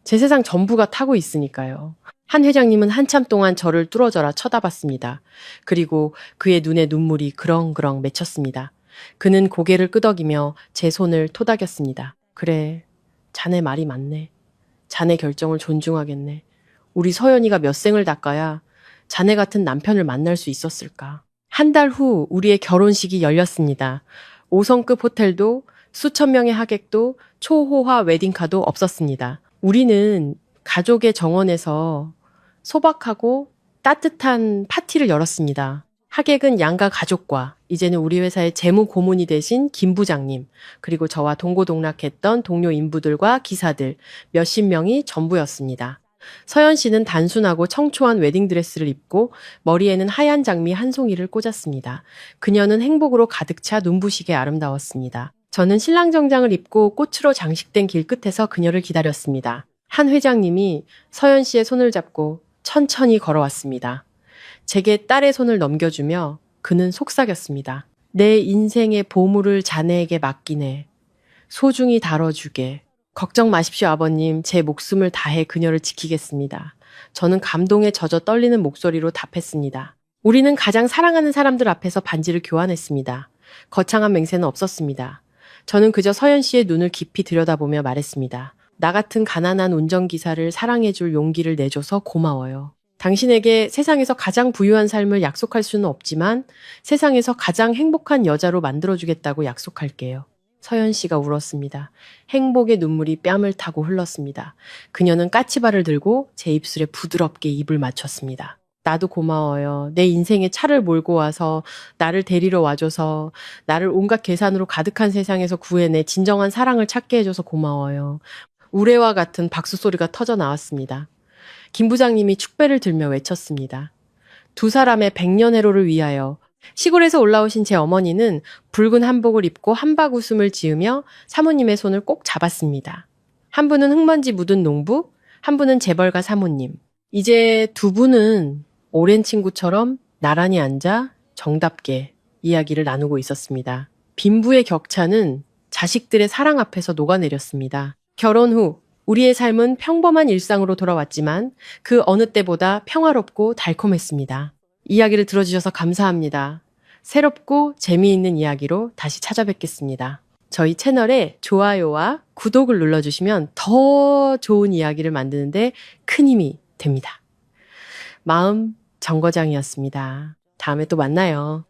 제 세상 전부가 타고 있으니까요. 한 회장님은 한참 동안 저를 뚫어져라 쳐다봤습니다. 그리고 그의 눈에 눈물이 그렁그렁 맺혔습니다. 그는 고개를 끄덕이며 제 손을 토닥였습니다. 그래, 자네 말이 맞네. 자네 결정을 존중하겠네. 우리 서연이가 몇 생을 닦아야 자네 같은 남편을 만날 수 있었을까. 한 달 후 우리의 결혼식이 열렸습니다. 5성급 호텔도 수천 명의 하객도 초호화 웨딩카도 없었습니다. 우리는 가족의 정원에서 소박하고 따뜻한 파티를 열었습니다. 하객은 양가 가족과 이제는 우리 회사의 재무 고문이 되신 김 부장님, 그리고 저와 동고동락했던 동료 인부들과 기사들 몇십 명이 전부였습니다. 서연 씨는 단순하고 청초한 웨딩드레스를 입고 머리에는 하얀 장미 한 송이를 꽂았습니다. 그녀는 행복으로 가득 차 눈부시게 아름다웠습니다. 저는 신랑 정장을 입고 꽃으로 장식된 길끝에서 그녀를 기다렸습니다. 한 회장님이 서연 씨의 손을 잡고 천천히 걸어왔습니다. 제게 딸의 손을 넘겨주며 그는 속삭였습니다. 내 인생의 보물을 자네에게 맡기네. 소중히 다뤄주게. 걱정 마십시오, 아버님. 제 목숨을 다해 그녀를 지키겠습니다. 저는 감동에 젖어 떨리는 목소리로 답했습니다. 우리는 가장 사랑하는 사람들 앞에서 반지를 교환했습니다. 거창한 맹세는 없었습니다. 저는 그저 서연 씨의 눈을 깊이 들여다보며 말했습니다. 나 같은 가난한 운전기사를 사랑해줄 용기를 내줘서 고마워요. 당신에게 세상에서 가장 부유한 삶을 약속할 수는 없지만 세상에서 가장 행복한 여자로 만들어주겠다고 약속할게요. 서연 씨가 울었습니다. 행복의 눈물이 뺨을 타고 흘렀습니다. 그녀는 까치발을 들고 제 입술에 부드럽게 입을 맞췄습니다. 나도 고마워요. 내 인생에 차를 몰고 와서 나를 데리러 와줘서 나를 온갖 계산으로 가득한 세상에서 구해내 진정한 사랑을 찾게 해줘서 고마워요. 우레와 같은 박수 소리가 터져 나왔습니다. 김 부장님이 축배를 들며 외쳤습니다. 두 사람의 백년해로를 위하여. 시골에서 올라오신 제 어머니는 붉은 한복을 입고 한박 웃음을 지으며 사모님의 손을 꼭 잡았습니다. 한 분은 흙먼지 묻은 농부, 한 분은 재벌가 사모님. 이제 두 분은 오랜 친구처럼 나란히 앉아 정답게 이야기를 나누고 있었습니다. 빈부의 격차는 자식들의 사랑 앞에서 녹아내렸습니다. 결혼 후 우리의 삶은 평범한 일상으로 돌아왔지만 그 어느 때보다 평화롭고 달콤했습니다. 이야기를 들어주셔서 감사합니다. 새롭고 재미있는 이야기로 다시 찾아뵙겠습니다. 저희 채널에 좋아요와 구독을 눌러주시면 더 좋은 이야기를 만드는데 큰 힘이 됩니다. 마음 정거장이었습니다. 다음에 또 만나요.